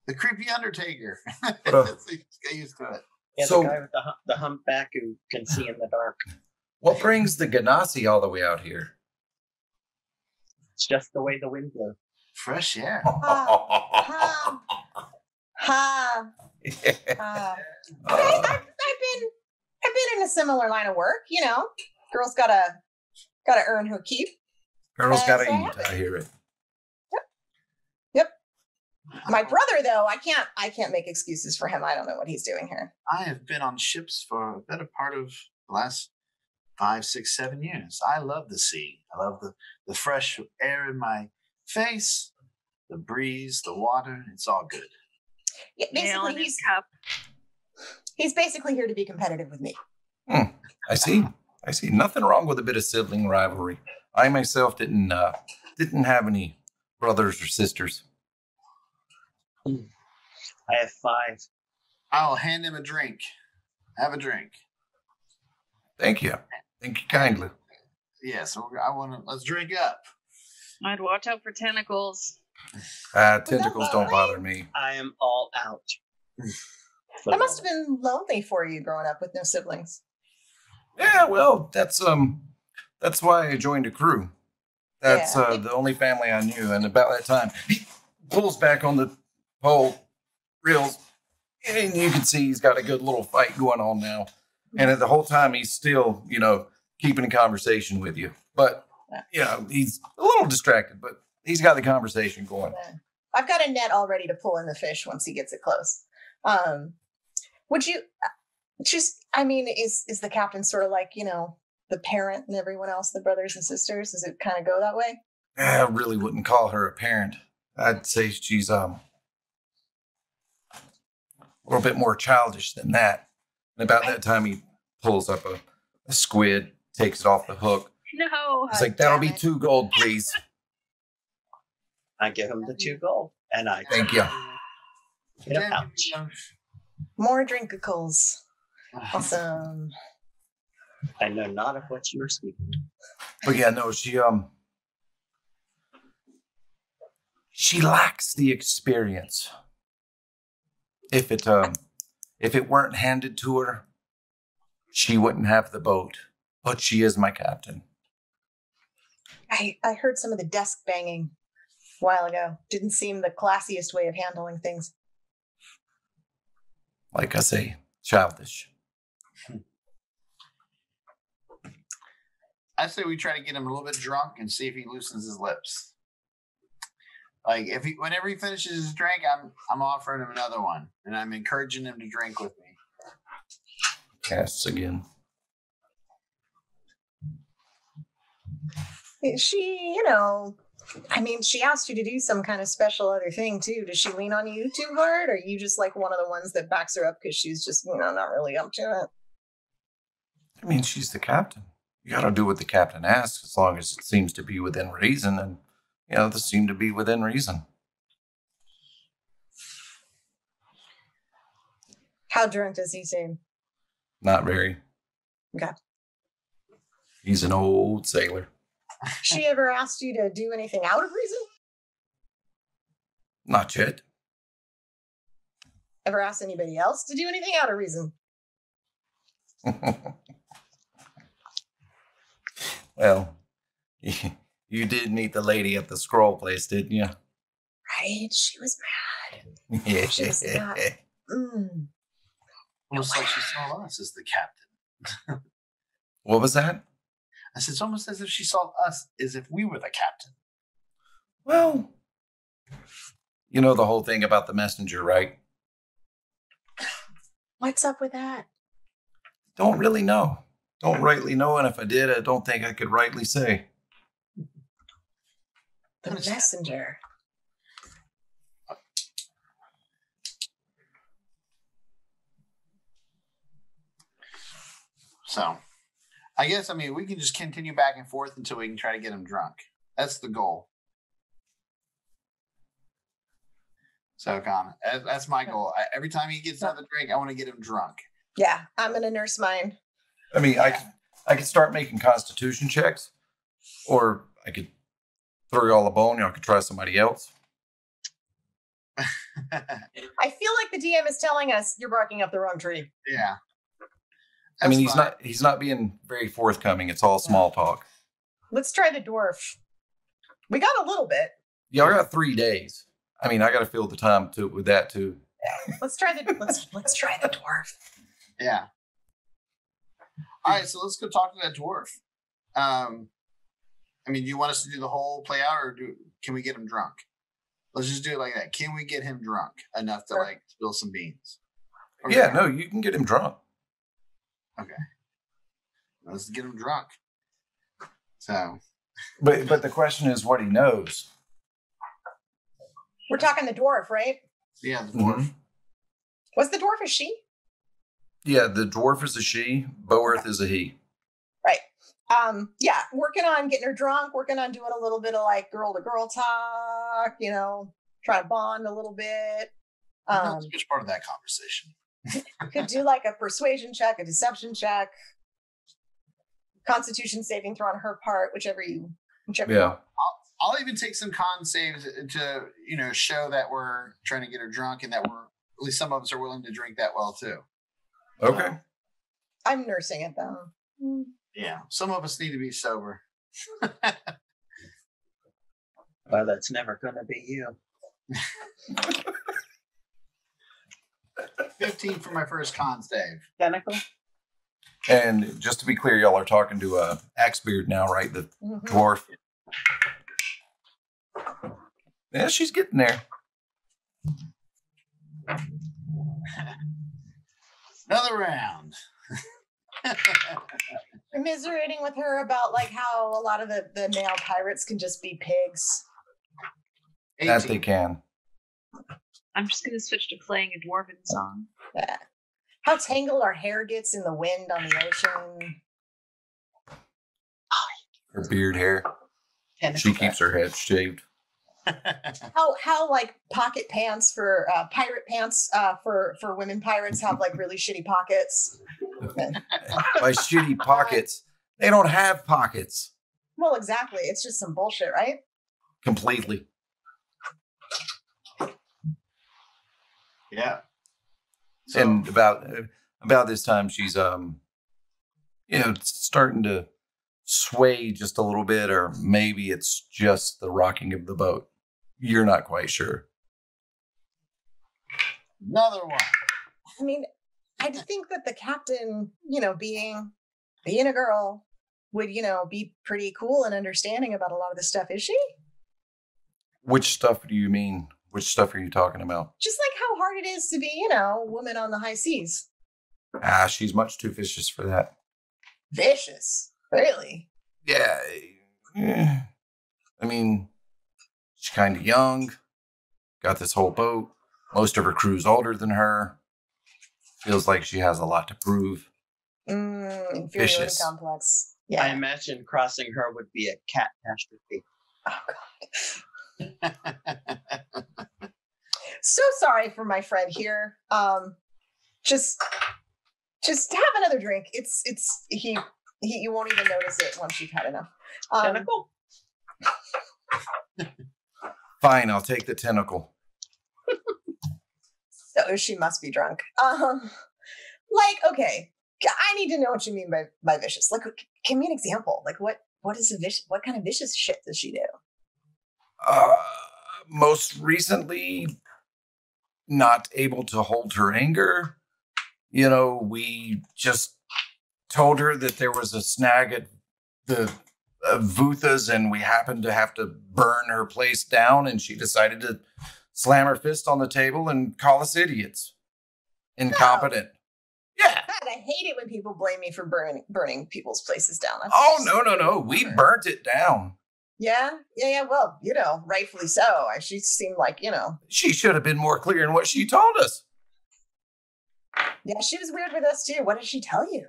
E: The creepy Undertaker.
A: What
E: Get used to it.
B: Yeah,
A: So-
B: the guy with the humpback who can see in the dark.
A: What brings the Ganassi all the way out here?
B: It's just the way the wind blows.
E: Fresh air.
D: Ha. Ha. I've been in a similar line of work, you know. Girl's gotta earn her keep.
A: Girls gotta
D: So-
A: eat. I hear it.
D: Yep. My brother, though, I can't make excuses for him. I don't know what he's doing here.
E: I have been on ships for a better part of the last 5, 6, 7 years. I love the sea. I love the fresh air in my face, the breeze, the water. It's all good.
D: Yeah,
C: Nail
D: basically,
C: in his cup.
D: he's basically here to be competitive with me.
A: I see. Nothing wrong with a bit of sibling rivalry. I myself didn't have any brothers or sisters.
B: I have 5.
E: I'll hand him a drink. Have a drink.
A: Thank you. Thank you kindly.
E: Yeah, so let's drink up.
C: I'd watch out for tentacles.
A: Tentacles don't bother me.
B: I am all out.
D: That must have been lonely for you growing up with no siblings.
A: Yeah, well, that's why I joined a crew. That's
D: Yeah.
A: the only family I knew, and about that time, he pulls back on the pole, reels, and you can see he's got a good little fight going on now. And the whole time he's still, keeping a conversation with you. But he's a little distracted, but he's got the conversation going.
D: I've got a net all ready to pull in the fish once he gets it close. Would you just, is the captain sort of like, the parent and everyone else, the brothers and sisters? Does it kind of go that way?
A: I really wouldn't call her a parent. I'd say she's a little bit more childish than that. And about that time, he pulls up a squid, takes it off the hook.
C: No.
A: He's like, that'll
D: damn
A: be
D: it.
A: 2 gold, please.
B: I give him the 2 gold, and I
A: Thank you.
B: get a pouch.
D: More drinkacles. Awesome.
B: I know not of what you were speaking.
A: But yeah, no, she lacks the experience. If it weren't handed to her, she wouldn't have the boat. But she is my captain.
D: I heard some of the desk banging a while ago. Didn't seem the classiest way of handling things.
A: Like I say, childish.
E: I say we try to get him a little bit drunk and see if he loosens his lips. Like whenever he finishes his drink, I'm offering him another one, and I'm encouraging him to drink with me.
A: Casts again.
D: She, she asked you to do some kind of special other thing too. Does she lean on you too hard? Or are you just like one of the ones that backs her up because she's just, not really up to it?
A: She's the captain. You got to do what the captain asks, as long as it seems to be within reason. And, this seemed to be within reason.
D: How drunk does he seem?
A: Not very.
D: Okay.
A: He's an old sailor.
D: She ever asked you to do anything out of reason?
A: Not yet.
D: Ever asked anybody else to do anything out of reason?
A: Well, you did meet the lady at the scroll place, didn't you?
D: Right? She was mad.
A: Yeah.
D: She was not.
E: Almost like she saw us as the captain.
A: What was that?
E: I said, it's almost as if she saw us as if we were the captain.
A: Well, you know the whole thing about the messenger, right?
D: What's up with that?
A: Don't really know. Don't rightly know, and if I did, I don't think I could rightly say.
D: The messenger.
E: So, I guess, I mean, we can just continue back and forth until we can try to get him drunk. That's the goal. So, Con, that's my goal. Every time he gets another drink, I want to get him drunk.
D: Yeah, I'm going to nurse mine.
A: I mean, I could start making constitution checks, or I could throw you all a bone. I could try somebody else.
D: I feel like the DM is telling us you're barking up the wrong tree.
E: Yeah.
A: I mean, he's not being very forthcoming. It's all small talk.
D: Let's try the dwarf. We got a little bit.
A: Yeah, I got 3 days. I mean, I got to fill the time with that too.
D: Let's try the dwarf.
E: Yeah. All right, so let's go talk to that dwarf. I mean, do you want us to do the whole play out, or can we get him drunk? Let's just do it like that. Can we get him drunk enough to like spill some beans?
A: Yeah, no, you can get him drunk.
E: Okay. Let's get him drunk. So.
A: But the question is what he knows.
D: We're talking the dwarf, right?
E: Yeah, the dwarf.
A: Mm-hmm.
D: Was the dwarf a she?
A: Yeah, the dwarf is a she. Boerth is a he.
D: Right. Yeah, working on getting her drunk, working on doing a little bit of like girl to girl talk, you know, trying to bond a little bit.
E: Not too much part of that conversation.
D: Could do like a persuasion check, a deception check, constitution saving throw on her part, whichever.
A: Yeah.
E: I'll even take some con saves to, you know, show that we're trying to get her drunk and that we're, at least some of us are willing to drink that well too.
A: Okay.
D: I'm nursing it though.
E: Yeah. Some of us need to be sober.
B: Well, that's never going to be you.
E: 15 for my first con save.
B: Tentacle?
A: And just to be clear, y'all are talking to Axebeard now, right? The dwarf. Yeah, she's getting there.
E: Another round.
D: Commiserating with her about like how a lot of the male pirates can just be pigs.
E: 18.
A: That they can.
C: I'm just going to switch to playing a dwarven song.
D: Yeah. How tangled our hair gets in the wind on the ocean.
A: Her beard hair. She keeps her head shaved.
D: How like pocket pants for pirate pants for women pirates have like really shitty pockets.
A: By shitty pockets, they don't have pockets.
D: Well, exactly. It's just some bullshit, right?
A: Completely.
E: Yeah. So,
A: and about this time, she's starting to sway just a little bit, or maybe it's just the rocking of the boat. You're not quite sure.
E: Another one.
D: I mean, I think that the captain, you know, being a girl, would, you know, be pretty cool and understanding about a lot of this stuff. Is she?
A: Which stuff do you mean? Which stuff are you talking about?
D: Just like how hard it is to be, you know, a woman on the high seas.
A: She's much too vicious for that.
D: Vicious? Really?
A: Yeah. I mean, she's kind of young. Got this whole boat. Most of her crew's older than her. Feels like she has a lot to prove.
D: Inferiority
A: Vicious.
D: complex.
B: I
D: Yeah.
B: imagine crossing her would be a catastrophe.
D: Oh, God. So sorry for my friend here. Just have another drink. You won't even notice it once you've had enough.
B: Tentacle?
A: Fine, I'll take the tentacle.
D: So she must be drunk. Okay, I need to know what you mean by vicious. Like, give me an example. Like, what is a vicious? What kind of vicious shit does she do?
A: Most recently, not able to hold her anger. You know, we just told her that there was a snag at the Vutha's, and we happened to have to burn her place down, and she decided to slam her fist on the table and call us idiots. Incompetent. Yeah.
D: That I hate it when people blame me for burning people's places down. That's
A: Oh,
D: just-
A: no. We burnt it down.
D: Yeah. Well, rightfully so. She seemed like,
A: She should have been more clear in what she told us.
D: Yeah, she was weird with us too. What did she tell you?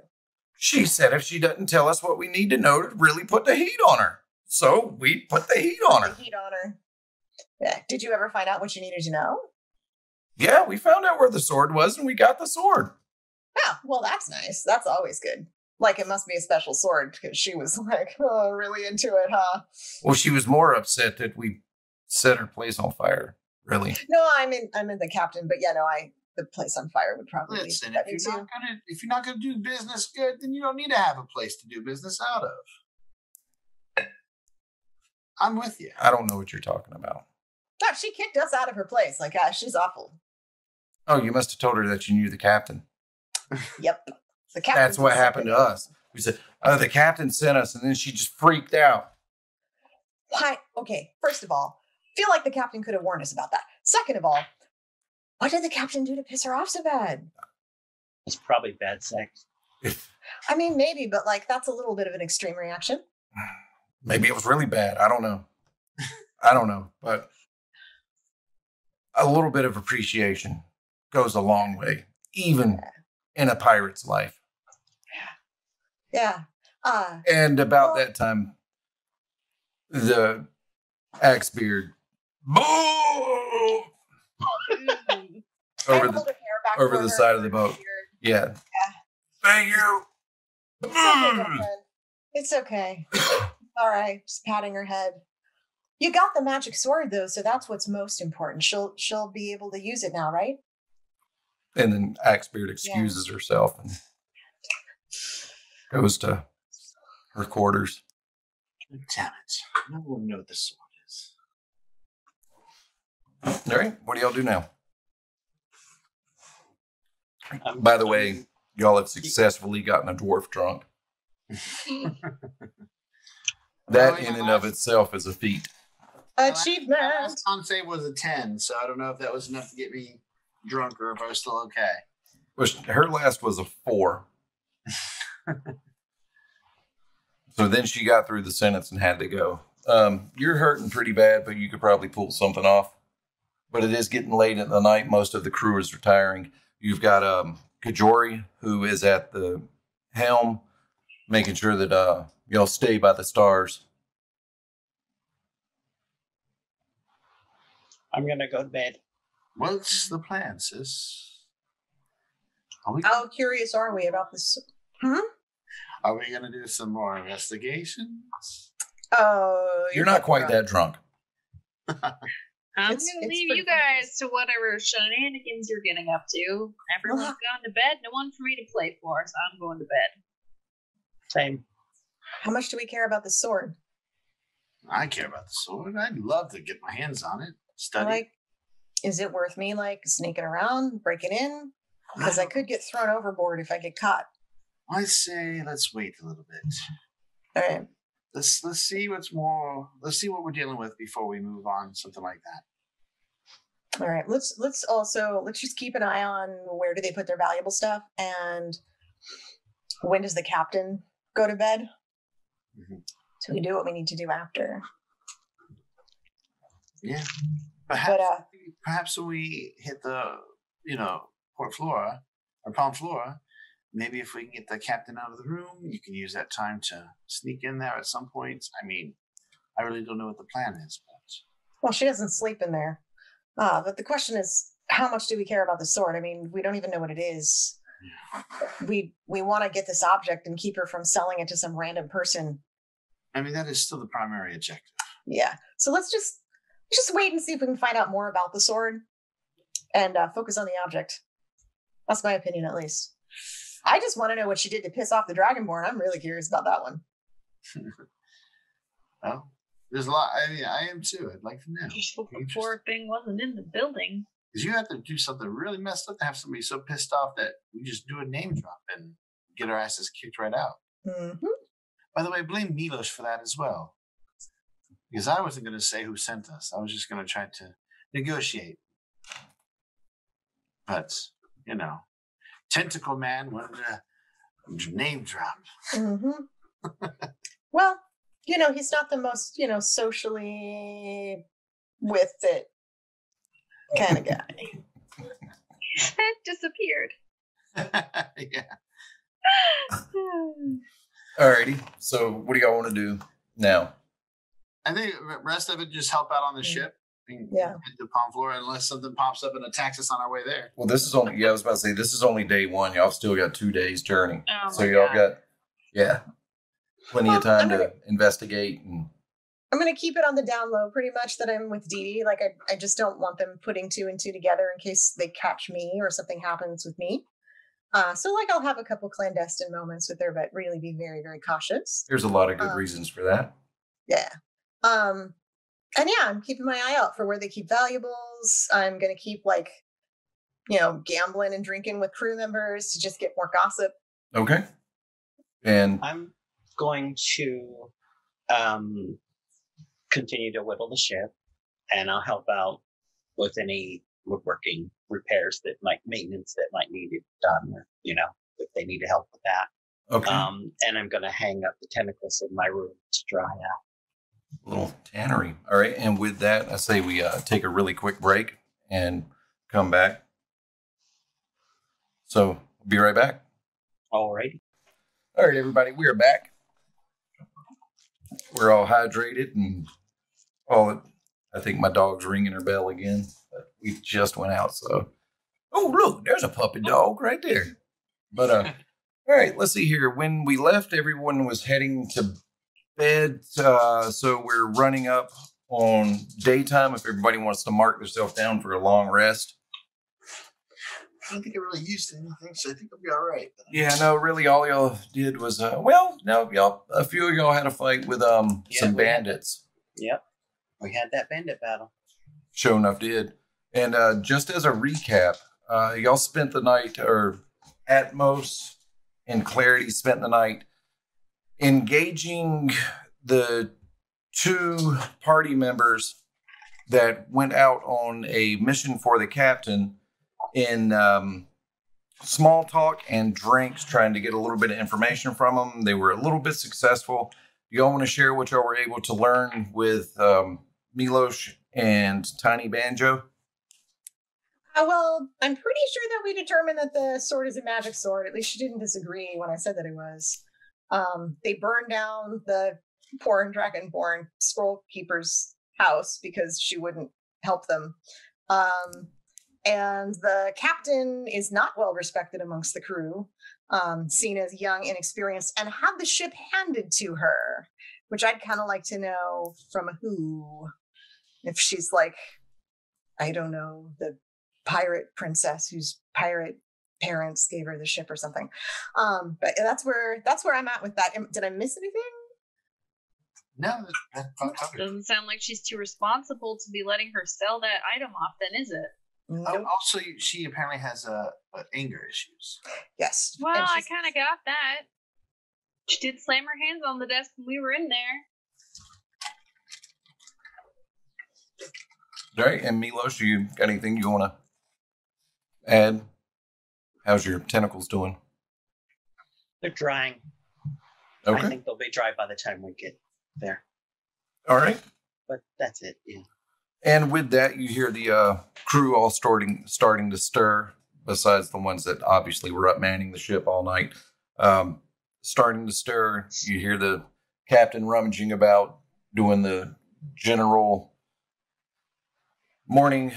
A: She said if she doesn't tell us what we need to know to really put the heat on her. So we put the heat on her.
D: The heat on her. Yeah. Did you ever find out what you needed to know?
A: Yeah, we found out where the sword was and we got the sword.
D: Oh, well, that's nice. That's always good. Like, it must be a special sword because she was like, oh, really into it, huh?
A: Well, she was more upset that we set her place on fire. Really?
D: No, I'm in the captain, but the place on fire would probably.
E: Listen, if you're not gonna do business good, then you don't need to have a place to do business out of. I'm with you.
A: I don't know what you're talking about.
D: No, she kicked us out of her place. Like, she's awful.
A: Oh, you must have told her that you knew the captain.
D: Yep. The captain.
A: That's what happened to us. We said, the captain sent us, and then she just freaked out.
D: Why? Okay, first of all, feel like the captain could have warned us about that. Second of all, what did the captain do to piss her off so bad?
B: It's probably bad sex.
D: I mean, maybe, but that's a little bit of an extreme reaction.
A: Maybe it was really bad. I don't know. But a little bit of appreciation goes a long way, even in a pirate's life.
D: Yeah.
A: And about that time, the Axebeard, boom, over the side of the boat. Yeah. Thank you.
D: It's okay, girlfriend. It's okay. All right, just patting her head. You got the magic sword though, so that's what's most important. She'll be able to use it now, right?
A: And then Axebeard excuses herself and goes to her quarters.
E: Damn it. No one knows what the sword is.
A: All right, what do y'all do now? By the way, y'all have successfully gotten a dwarf drunk. That in and of itself is a feat.
D: Achievement.
E: My last con save was a 10, so I don't know if that was enough to get me drunk or if I was still okay.
A: Well, her last was a 4. So then she got through the sentence and had to go. You're hurting pretty bad, but you could probably pull something off. But it is getting late at the night. Most of the crew is retiring. You've got Kajori, who is at the helm, making sure that y'all stay by the stars.
B: I'm gonna go to bed.
E: What's the plan, sis?
D: How curious are we about this?
E: Are we gonna do some more investigations?
D: Oh,
A: You're not quite that drunk.
C: I'm
D: It's
C: gonna leave
D: pretty
C: you guys to whatever shenanigans you're getting up to. Everyone's gone to bed. No one for me to play for, so I'm going to bed.
B: Same.
D: How much do we care about the sword?
E: I care about the sword. I'd love to get my hands on it. Study.
D: Is it worth me sneaking around, breaking in? Because I could get thrown overboard if I get caught.
E: I say let's wait a little bit.
D: All right.
E: Let's see what's more. Let's see what we're dealing with before we move on. Something like that.
D: All right. Let's just keep an eye on where do they put their valuable stuff and when does the captain go to bed?
E: Mm-hmm.
D: So we do what we need to do after.
E: Yeah. Perhaps when we hit the Port Flora or Palma Flora, maybe if we can get the captain out of the room, you can use that time to sneak in there at some point. I mean, I really don't know what the plan is, but
D: well, she doesn't sleep in there. But the question is, how much do we care about the sword? I mean, we don't even know what it is. Yeah. We want to get this object and keep her from selling it to some random person.
E: I mean, that is still the primary objective.
D: Yeah. So let's just wait and see if we can find out more about the sword and focus on the object. That's my opinion, at least. I just want to know what she did to piss off the Dragonborn. I'm really curious about that one.
E: Well, there's a lot. I mean, I am too. I'd like to know.
C: Just hope the poor thing wasn't in the building.
E: Because you have to do something really messed up to have somebody so pissed off that we just do a name drop and get our asses kicked right out.
D: Mm-hmm.
E: By the way, blame Milos for that as well. Because I wasn't going to say who sent us. I was just going to try to negotiate. But, Tentacle Man wanted to Name drop.
D: Well, he's not the most, socially with it kind of guy.
C: Disappeared.
E: Yeah.
A: Alrighty. So what do y'all want to do now?
E: I think the rest of it just help out on the ship. And
D: Yeah.
E: Hit the Palma Flora unless something pops up and attacks us on our way there.
A: Well, this is only, I was about to say, this is only day one. Y'all still got 2 days journey.
C: Oh
A: So
C: my
A: y'all
C: God.
A: got, plenty of time to investigate. And
D: I'm going to keep it on the down low pretty much that I'm with Dee Dee. Like, I just don't want them putting 2 and 2 together in case they catch me or something happens with me. So, like, I'll have a couple clandestine moments with her, but really be very, very cautious.
A: there's a lot of good reasons for that.
D: Yeah. And yeah, I'm keeping my eye out for where they keep valuables. I'm going to keep, like, gambling and drinking with crew members to just get more gossip.
A: Okay. And
B: I'm going to continue to whittle the ship, and I'll help out with any woodworking repairs maintenance that might need it done, or, if they need help with that.
A: okay.
B: And I'm going to hang up the tentacles in my room to dry out.
A: Little tannery. All right. And with that, I say we take a really quick break and come back. So we'll be right back.
B: All right.
A: All right, everybody, we are back. We're all hydrated and all that. I think my dog's ringing her bell again. But we just went out, so. Oh, look, there's a puppy dog right there. But, all right, let's see here. When we left, everyone was heading to bed. So we're running up on daytime if everybody wants to mark themselves down for a long rest.
E: I don't think I really used anything, so I think I'll be all right.
A: Yeah, no, really, all y'all did was, a few of y'all had a fight with some bandits.
B: Yep. We had that bandit battle.
A: Sure enough did. And just as a recap, y'all spent the night, or Atmos and Clarity spent the night engaging the 2 party members that went out on a mission for the captain in small talk and drinks, trying to get a little bit of information from them. They were a little bit successful. Do y'all want to share what y'all were able to learn with Milos and Tiny Banjo?
D: Well, I'm pretty sure that we determined that the sword is a magic sword. At least she didn't disagree when I said that it was. They burned down the poor and dragonborn scroll keeper's house because she wouldn't help them. And the captain is not well respected amongst the crew, seen as young, inexperienced, and had the ship handed to her, which I'd kind of like to know from who. If she's like, I don't know, the pirate princess whose pirate parents gave her the ship or something. But that's where I'm at with that. Did I miss anything?
E: No, that
C: Doesn't sound like she's too responsible to be letting her sell that item off, then, is it?
D: Nope.
E: Also, she apparently has anger issues.
D: Yes.
C: Well,
D: And
C: I
D: she's-
C: kind of got that. She did slam her hands on the desk when we were in there.
A: All right, and Milos, you got anything you want to add? How's your tentacles doing?
B: They're drying.
A: Okay.
B: I think they'll be dry by the time we get there.
A: All right.
B: But that's it. Yeah.
A: And with that, you hear the crew all starting to stir, besides the ones that obviously were up manning the ship all night. Starting to stir. You hear the captain rummaging about, doing the general morning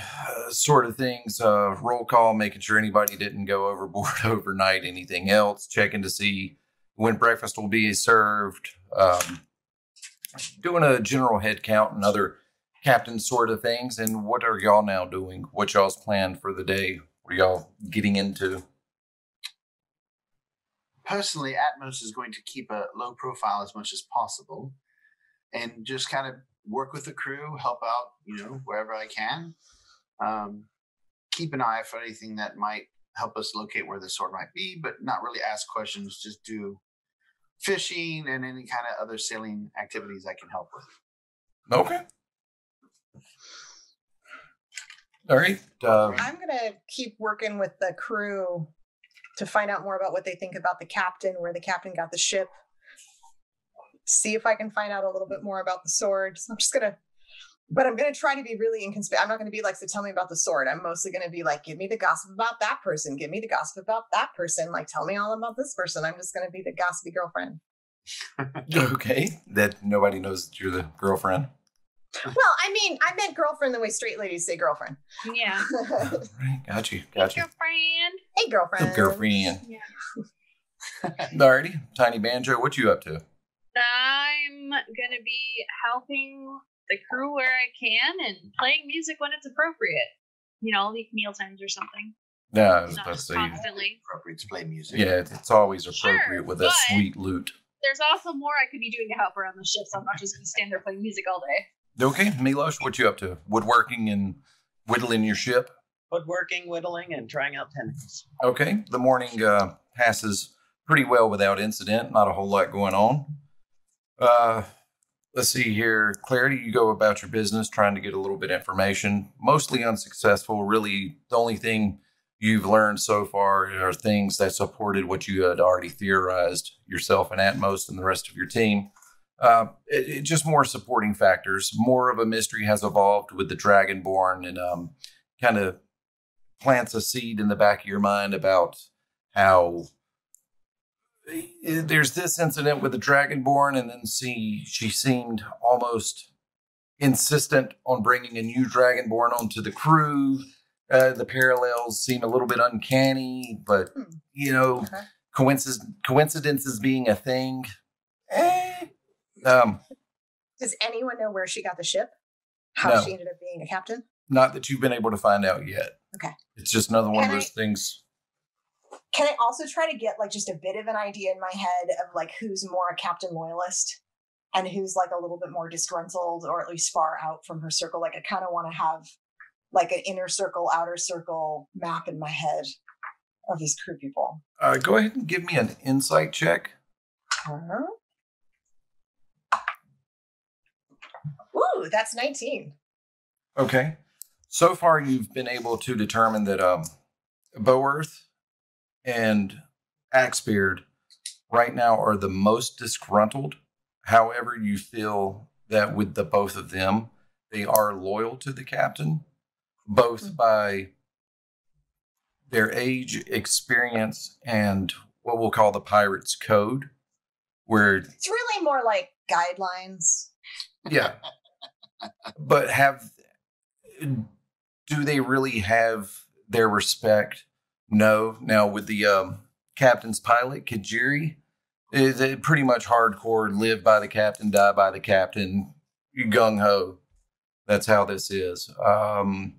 A: sort of things, roll call, making sure anybody didn't go overboard overnight, anything else, checking to see when breakfast will be served, doing a general head count and other captain sort of things. And what are y'all now doing? What y'all's planned for the day? What are y'all getting into?
E: Personally, Atmos is going to keep a low profile as much as possible and just kind of work with the crew, help out, wherever I can. Keep an eye for anything that might help us locate where the sword might be, but not really ask questions. Just do fishing and any kind of other sailing activities I can help with.
A: Okay. All right.
D: I'm going to keep working with the crew to find out more about what they think about the captain, where the captain got the ship. See if I can find out a little bit more about the sword. So I'm gonna try to be really inconspicuous. I'm not gonna be like, so tell me about the sword. I'm mostly gonna be like, give me the gossip about that person. Give me the gossip about that person. Like, tell me all about this person. I'm just gonna be the gossipy girlfriend.
A: Okay, that nobody knows that you're the girlfriend.
D: Well, I mean, I meant girlfriend the way straight ladies say girlfriend.
C: Yeah.
A: Right, got you.
C: Girlfriend.
D: Hey, girlfriend.
A: Girlfriend.
C: Yeah.
A: Alrighty, Tiny Banjo, what you up to?
C: I'm gonna be helping the crew where I can and playing music when it's appropriate. You know, like meal times or something.
A: Yeah, I was
C: Not
A: about to
C: just
A: say.
C: constantly.
E: Appropriate to play music.
A: Yeah, it's always appropriate
C: Sure,
A: with a
C: but-
A: sweet loot.
C: There's also more I could be doing to help around the ship, so I'm not just gonna stand there playing music all day.
A: Okay, Milos, what you up to? Woodworking and whittling your ship?
B: Woodworking, whittling, and trying out tennis.
A: Okay, the morning passes pretty well without incident. Not a whole lot going on. Let's see here. Clarity, you go about your business trying to get a little bit of information. Mostly unsuccessful. Really, the only thing you've learned so far are things that supported what you had already theorized yourself and Atmos and the rest of your team. It just more supporting factors. More of a mystery has evolved with the Dragonborn and kind of plants a seed in the back of your mind about how there's this incident with the Dragonborn, and then she seemed almost insistent on bringing a new Dragonborn onto the crew. The parallels seem a little bit uncanny, but you know, coincidences being a thing.
D: Does anyone know where she got the ship? How
A: No.
D: she ended up being a captain?
A: Not that you've been able to find out yet.
D: Okay.
A: It's just another one of
D: Can
A: those things.
D: Can I also try to get like just a bit of an idea in my head of like who's more a captain loyalist and who's like a little bit more disgruntled or at least far out from her circle? Like I kind of want to have like an inner circle, outer circle map in my head of these crew people.
A: Go ahead and give me an insight check.
D: Ooh, that's 19.
A: Okay. So far, you've been able to determine that Boworth and Axebeard right now are the most disgruntled. However, you feel that with the both of them, they are loyal to the captain, both by their age, experience, and what we'll call the pirate's code, where
D: It's really more like guidelines.
A: yeah. But do they really have their respect? No. Now with the captain's pilot, Kajiri, is it pretty much hardcore, live by the captain, die by the captain, gung-ho. That's how this is. And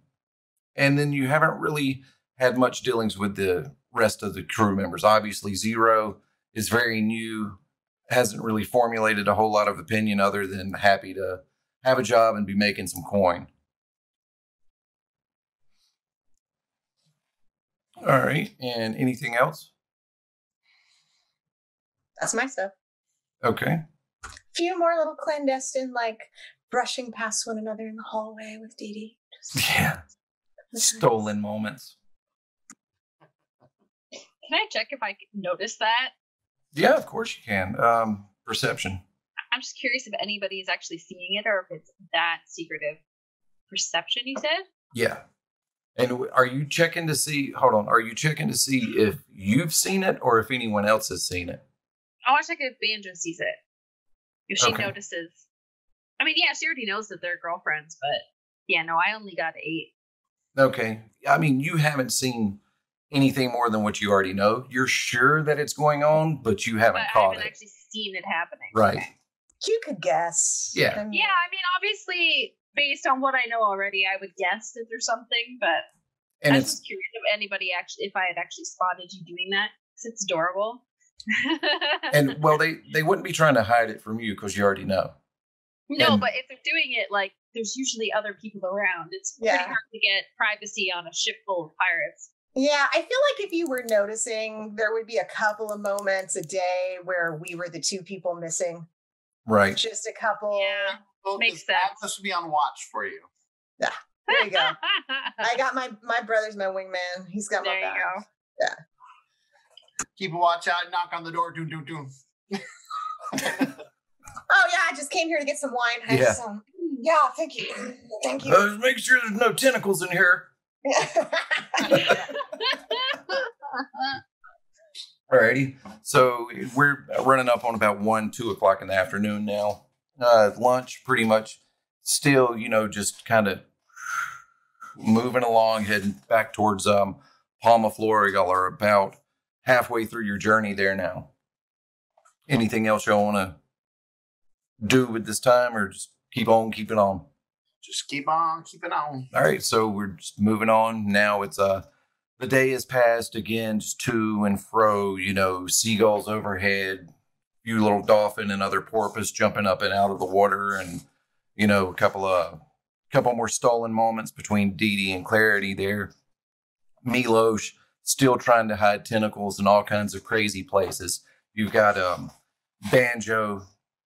A: then you haven't really had much dealings with the rest of the crew members. Obviously, Zero is very new, hasn't really formulated a whole lot of opinion other than happy to have a job and be making some coin. All right. And anything else?
D: That's my stuff.
A: Okay.
D: Few more little clandestine, like brushing past one another in the hallway with Dee Dee.
A: Yeah. Stolen moments.
C: Can I check if I notice that?
A: Yeah, of course you can. Perception.
C: I'm just curious if anybody is actually seeing it or if it's that secretive. Perception, you said?
A: Yeah. And are you checking to see, hold on, are you checking to see if you've seen it or if anyone else has seen it?
C: I want to check if Banjo sees it. If she
A: Okay.
C: notices. I mean, yeah, she already knows that they're girlfriends, but yeah, no, I only got 8.
A: Okay. I mean, you haven't seen anything more than what you already know. You're sure that it's going on, but you haven't
C: But I
A: caught
C: haven't
A: it.
C: actually seen it happening.
A: Right.
C: Okay.
D: You could guess.
A: Yeah.
D: I mean,
C: Yeah, I mean, obviously, based on what I know already, I would guess that there's something, but
A: And
C: I was
A: it's
C: just curious if anybody actually, if I had actually spotted you doing that, because it's adorable.
A: and well, they wouldn't be trying to hide it from you because you already know.
C: No,
A: and-
C: but if they're doing it, like, there's usually other people around. It's
D: Yeah.
C: pretty hard to get privacy on a ship full of pirates.
D: Yeah, I feel like if you were noticing, there would be a couple of moments a day where we were the two people missing.
A: Right.
D: Just a couple.
C: Yeah.
E: Well,
C: Makes
E: this
C: sense.
E: Atlas will be on watch for you.
D: There you go. I got my brother's my wingman. He's got my
C: There you
D: back.
C: go.
E: Keep a watch out. Knock on the door. Doom, doom, doom.
D: Oh yeah, I just came here to get some wine.
A: Yeah.
D: Yeah, thank you. Thank you.
A: Just make sure there's no tentacles in here. Alrighty. So we're running up on about 1, 2 o'clock in the afternoon now. Lunch pretty much still, just kind of moving along, heading back towards Palma Flora. Y'all are about halfway through your journey there now. Anything else y'all want to do with this time, or just keep on keeping on?
E: Just keep on keeping on.
A: All right, so we're just moving on. Now it's the day has passed again, just to and fro, seagulls overhead, few little dolphin and other porpoise jumping up and out of the water, and a couple more stolen moments between Dee Dee and Clarity there. Milosh still trying to hide tentacles in all kinds of crazy places. You've got Banjo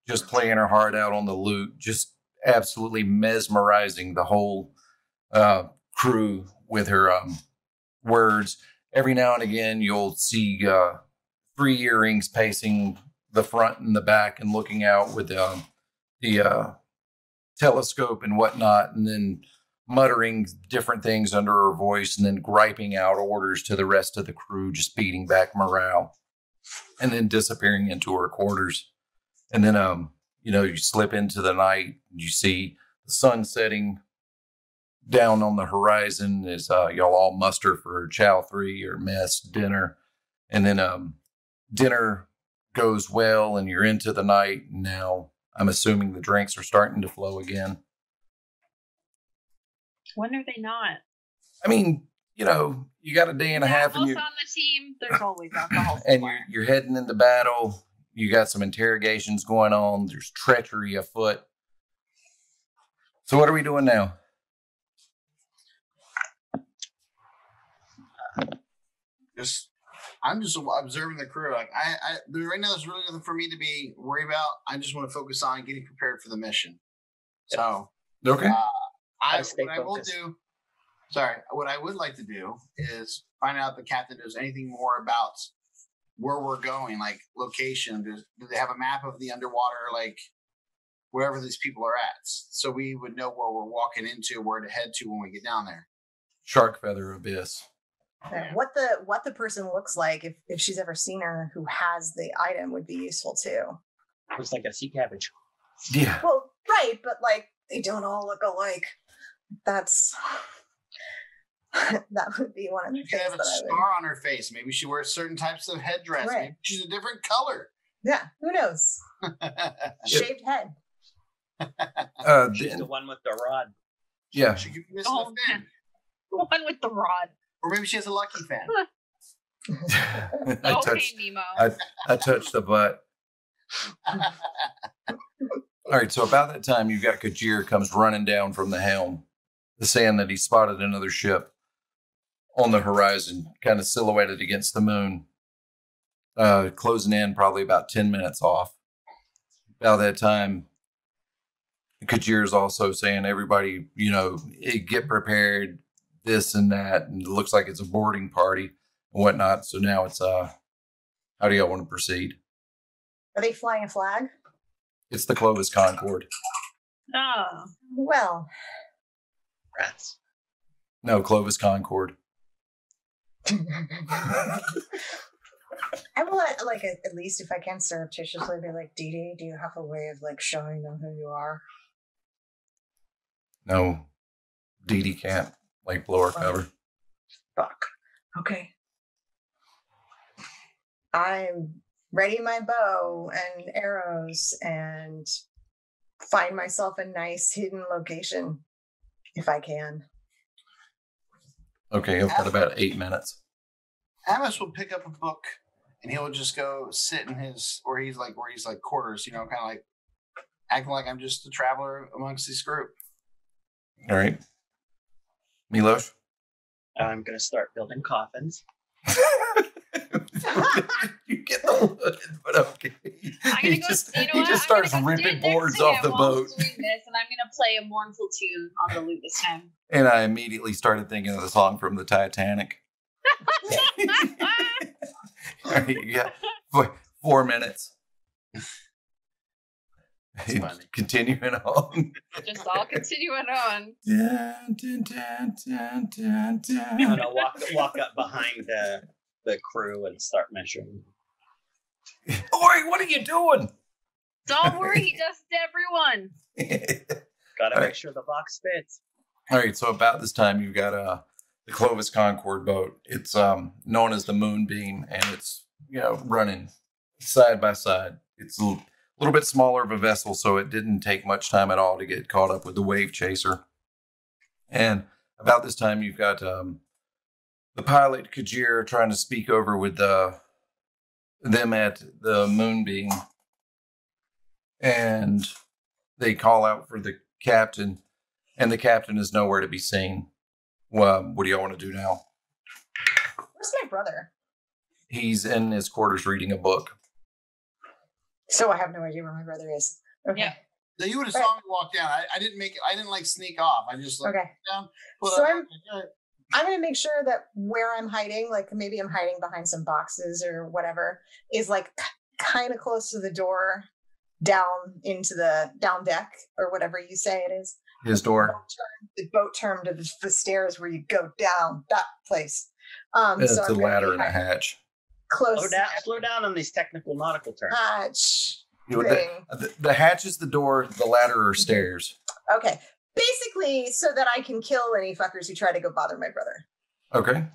A: just playing her heart out on the lute, just absolutely mesmerizing the whole crew with her words. Every now and again, you'll see 3 earrings pacing the front and the back and looking out with the telescope and whatnot, and then muttering different things under her voice, and then griping out orders to the rest of the crew, just beating back morale, and then disappearing into her quarters. And then, you slip into the night, you see the sun setting down on the horizon as y'all all muster for Chow 3 or mess dinner. And then dinner goes well and you're into the night. Now I'm assuming the drinks are starting to flow again.
C: When are they not?
A: I mean, you got a day and a half, and
C: on the team. There's always alcohol.
A: And you're heading into battle. You got some interrogations going on. There's treachery afoot. So what are we doing now?
E: I'm just observing the crew. Like right now, there's really nothing for me to be worried about. I just want to focus on getting prepared for the mission. So
A: okay.
E: What I would like to do is find out if the captain knows anything more about where we're going, like location. Do they have a map of the underwater, like wherever these people are at, so we would know where we're walking into, where to head to when we get down there?
A: Shark Feather Abyss.
D: What the person looks like, if she's ever seen her, who has the item, would be useful too.
B: Looks like a sea cabbage.
A: Yeah.
D: Well, right, but like they don't all look alike. That would be one of the
E: things. She could have a star on her face. Maybe she wears certain types of headdress.
D: Right.
E: Maybe she's a different color.
D: Yeah, who knows? Shaved head.
B: She's the one with the rod.
A: Yeah.
E: She could be missing a fin.
C: The one with the rod.
E: Or maybe she has a lucky fan.
C: Nemo.
A: I touched the butt. All right, so about that time, you've got Kajir comes running down from the helm, saying that he spotted another ship on the horizon, kind of silhouetted against the moon, closing in probably about 10 minutes off. About that time, Kajir is also saying, everybody, get prepared, this and that, and it looks like it's a boarding party and whatnot. So now it's, how do y'all want to proceed?
D: Are they flying a flag?
A: It's the Clovis Concord.
C: Oh.
D: Well.
B: Rats.
A: No, Clovis Concord.
D: I want, like, at least if I can surreptitiously be like, Dee Dee, do you have a way of, like, showing them who you are?
A: No. Dee Dee can't, like, blow her cover.
D: Fuck. Okay. I'm ready my bow and arrows and find myself a nice hidden location if I can.
A: Okay, I've got about 8 minutes.
E: Amos will pick up a book and he'll just go sit in his, where he's like quarters, kind of like acting like I'm just a traveler amongst this group.
A: All right. Milosh?
B: I'm going to start building coffins.
A: You get the hood, but okay. He just starts ripping boards off the boat.
C: Doing this, and I'm going to play a mournful tune on the lute this time.
A: And I immediately started thinking of the song from the Titanic. Yeah, 4 minutes.
E: That's funny.
A: Continuing on.
C: Just all continuing on.
B: I'm gonna walk up behind the crew and start measuring.
A: Oi, what are you doing?
C: Don't worry, he does it to everyone.
B: Gotta
A: All
B: make
A: right.
B: sure the box fits.
A: All right, so about this time you've got the Clovis Concord boat. It's known as the Moonbeam, and it's running side by side. It's a little bit smaller of a vessel, so it didn't take much time at all to get caught up with the Wave Chaser. And about this time you've got the pilot Kajir trying to speak over with them at the Moonbeam, and they call out for the captain, and the captain is nowhere to be seen. Well, what do y'all want to do now?
D: Where's my brother?
A: He's in his quarters reading a book.
D: So I have no idea where my brother is. Okay.
C: Yeah.
E: So you would have saw me walk down. I didn't make it. I didn't like sneak off. I just looked
D: Okay.
E: down.
D: So I'm going to make sure that where I'm hiding, like maybe I'm hiding behind some boxes or whatever, is like kind of close to the door, down into the down deck or whatever you say it is.
A: His door.
D: The boat term to the stairs where you go down, that place.
A: It's
D: so
A: a
D: I'm gonna
A: ladder
D: be
A: and a
D: hiding
A: hatch.
D: close.
B: Slow down on these technical nautical terms.
D: Hatch
A: The,
D: thing.
A: the hatch is the door, the ladder are stairs.
D: Okay. Basically, so that I can kill any fuckers who try to go bother my brother.
A: Okay.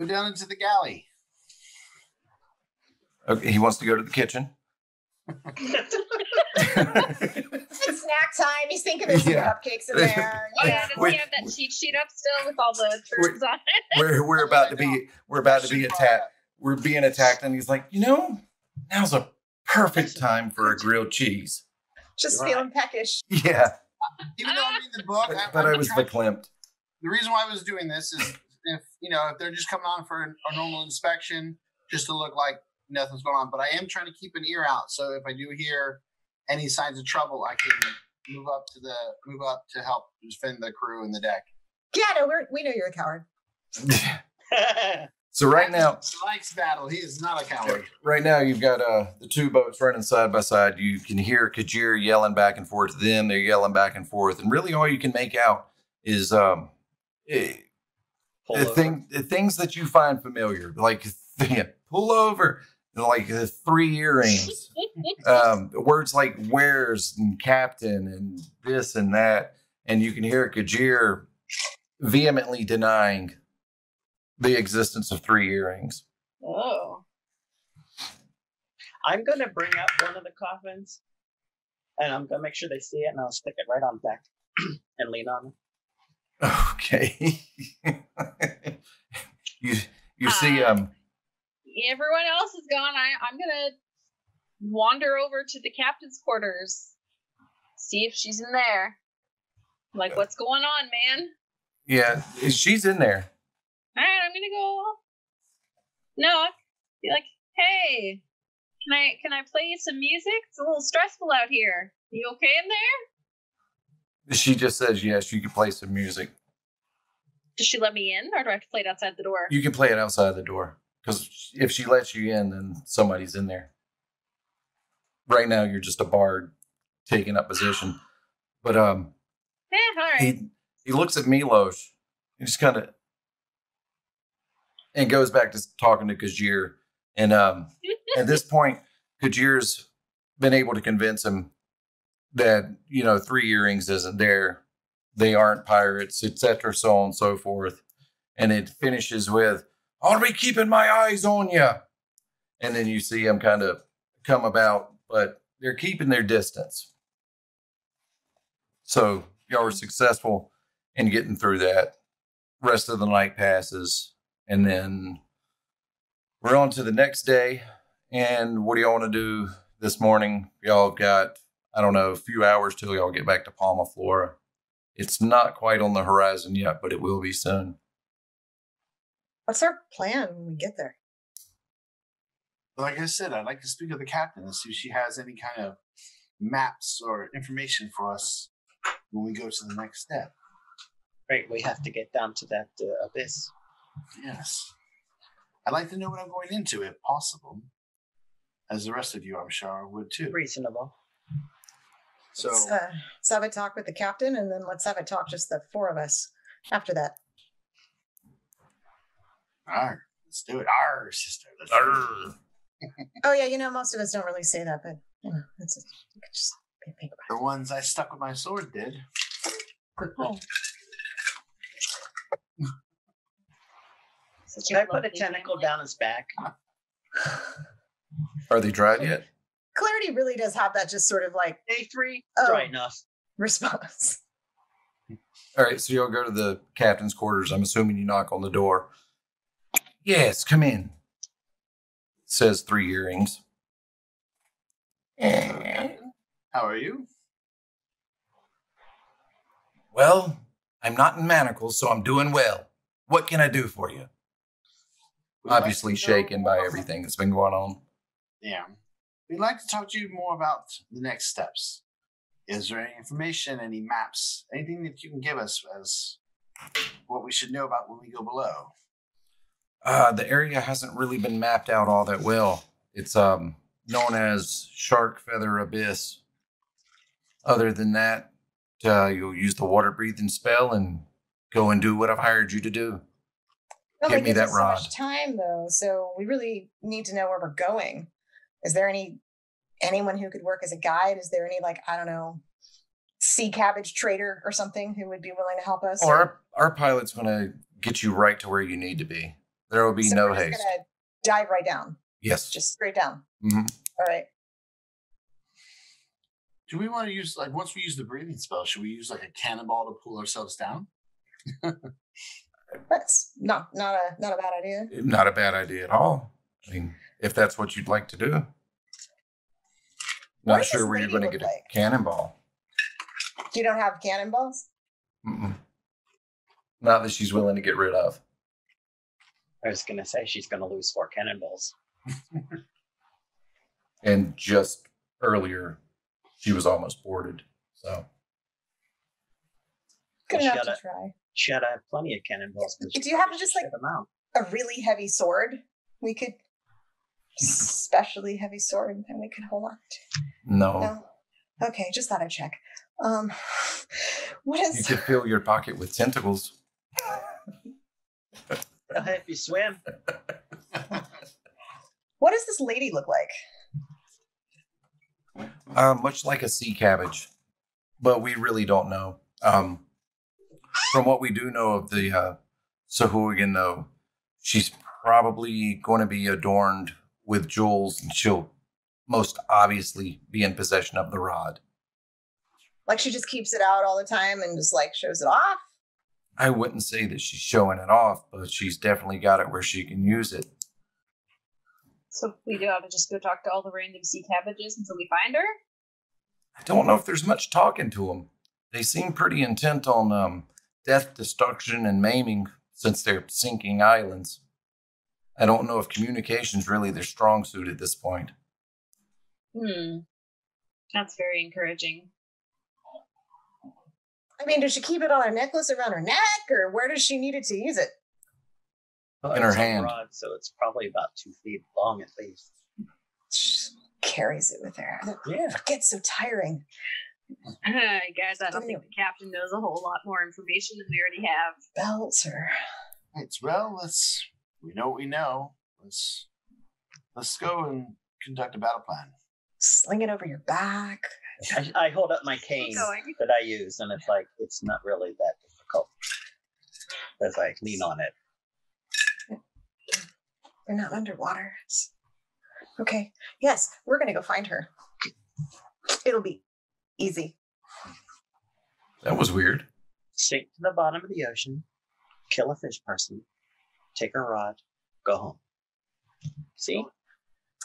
E: Go down into the galley.
A: Okay. He wants to go to the kitchen.
D: It's snack time. He's thinking there's some
A: Yeah.
D: cupcakes in there.
C: Oh yeah,
D: Yeah.
C: does he have that cheat sheet up still with all the terms on it?
A: We're about to be attacked. We're being attacked, and he's like, now's a perfect time for a grilled cheese.
D: Just
B: Right.
D: feeling peckish.
A: Yeah,
E: Even though I'm reading the book,
A: but I was verklempt.
E: The reason why I was doing this is if they're just coming on for a normal inspection, just to look like nothing's going on. But I am trying to keep an ear out, so if I do hear any signs of trouble, I can move up to help defend the crew and the deck.
D: Yeah, no, we know you're a coward.
A: So right now,
E: He likes battle. He is not a coward.
A: right now you've got the two boats running side by side. You can hear Kajir yelling back and forth to them. They're yelling back and forth, and really all you can make out is the things that you find familiar, like pull over, like the 3 earrings, words like "where's" and "captain" and this and that, and you can hear Kajir vehemently denying the existence of 3 earrings.
C: Oh.
B: I'm gonna bring up one of the coffins, and I'm gonna make sure they see it, and I'll stick it right on deck and lean on it.
A: Okay. you see
C: Everyone else is gone. I'm gonna wander over to the captain's quarters, see if she's in there. Like, what's going on, man?
A: yeah, she's in there.
C: All right, I'm gonna go knock. Be like, hey, can I play you some music? It's a little stressful out here. You okay in there?
A: She just says yes, you can play some music.
C: Does she let me in, or do I have to play it outside the door?
A: You can play it outside the door. Because if she lets you in, then somebody's in there. Right now, you're just a bard taking up position. But
C: Yeah, all right.
A: he looks at Milos. He just kind of and goes back to talking to Kajir. And at this point, Kajir's been able to convince him that 3 earrings isn't there. They aren't pirates, etc., so on and so forth. And it finishes with, "I'll be keeping my eyes on you." And then you see them kind of come about, but they're keeping their distance. So y'all were successful in getting through that. Rest of the night passes, and then we're on to the next day. And what do y'all want to do this morning? Y'all got, I don't know, a few hours till y'all get back to Palma Flora. It's not quite on the horizon yet, but it will be soon.
D: What's our plan when we get there?
E: Like I said, I'd like to speak to the captain and see if she has any kind of maps or information for us when we go to the next step.
B: Right, we have to get down to that abyss.
E: Yes. I'd like to know what I'm going into, if possible. As the rest of you, I'm sure, would too.
B: Reasonable.
E: So,
D: let's have a talk with the captain, and then let's have a talk, just the four of us, after that.
E: arr, let's do it. Arr, sister. Let's do it.
D: Oh, yeah, most of us don't really say that, but, you could just think about
E: The ones I stuck with my sword did.
D: it.
B: Should I put a tentacle down his back?
A: Are they dried yet?
D: Clarity really does have that just sort of like
B: Day 3,
D: Oh.
B: dry enough.
D: response.
A: All right, so you'll go to the captain's quarters. I'm assuming you knock on the door. Yes, come in. Says 3 earrings.
E: How are you?
A: Well, I'm not in manacles, so I'm doing well. What can I do for you?
E: We'd like
A: Obviously
E: to know
A: shaken by
E: more-
A: everything that's been going on.
E: Yeah. We'd like to talk to you more about the next steps. Is there any information, any maps, anything that you can give us as what we should know about when we go below?
A: The area hasn't really been mapped out all that well. It's known as Shark Feather Abyss. Other than that, you'll use the water breathing spell and go and do what I've hired you to do.
D: Well,
A: Give
D: that
A: me
D: gives
A: that
D: us so
A: rod.
D: much time, though, so we really need to know where we're going. Is there anyone who could work as a guide? Is there any, I don't know, sea cabbage trader or something who would be willing to help us?
A: Or our pilot's going to get you right to where you need to be. There will be
D: So
A: no
D: we're just
A: haste.
D: gonna dive right down,
A: Yes.
D: just straight down.
A: Mhm.
D: All right.
E: Do we want to use, once we use the breathing spell, should we use a cannonball to pull ourselves down?
D: That's not a bad idea.
A: Not a bad idea at all. I mean, if that's what you'd like to do.
D: What
A: Not
D: does
A: sure
D: this
A: where you're
D: lady
A: going to
D: look
A: get a
D: like?
A: cannonball.
D: You don't have cannonballs?
A: Mm-mm. Not that she's willing to get rid of.
B: I was going to say she's going to lose 4 cannonballs.
A: And just earlier, she was almost boarded. So
D: Good
B: Well,
D: enough
B: she
D: to try.
B: She had to have plenty of cannonballs.
D: Do you have just,
B: them out.
D: A really heavy sword? We could, especially heavy sword, and we could hold on to.
A: no.
D: No? Okay, just thought I'd check. What
A: You
D: is...
A: could fill your pocket with tentacles.
B: If you swim.
D: What does this lady look like?
A: Much like a sea cabbage, but we really don't know. From what we do know of the Sahuagin, though, she's probably going to be adorned with jewels, and she'll most obviously be in possession of the rod.
D: Like she just keeps it out all the time and just shows it off?
A: I wouldn't say that she's showing it off, but she's definitely got it where she can use it.
C: So we do have to just go talk to all the random sea cabbages until we find her?
A: I don't know if there's much talking to them. They seem pretty intent on death, destruction, and maiming since they're sinking islands. I don't know if communication's really their strong suit at this point.
C: That's very encouraging.
D: I mean, does she keep it on her necklace around her neck, or where does she need it to use it?
B: Well,
A: In her
B: it's a
A: hand.
B: rod, so it's probably about 2 feet long at least.
D: She carries it with her.
B: Yeah.
D: It gets so tiring.
C: Guys, I don't think the captain knows a whole lot more information than we already have.
D: Belts her.
E: Right, well, we know what we know. Let's go and conduct a battle plan.
D: Sling it over your back.
B: I hold up my cane
C: going.
B: that I use, and it's not really that difficult as I lean on it.
D: They're not underwater. Okay. Yes, we're going to go find her. It'll be easy.
A: That was weird.
B: Sink to the bottom of the ocean, kill a fish person, take her rod, go home. See?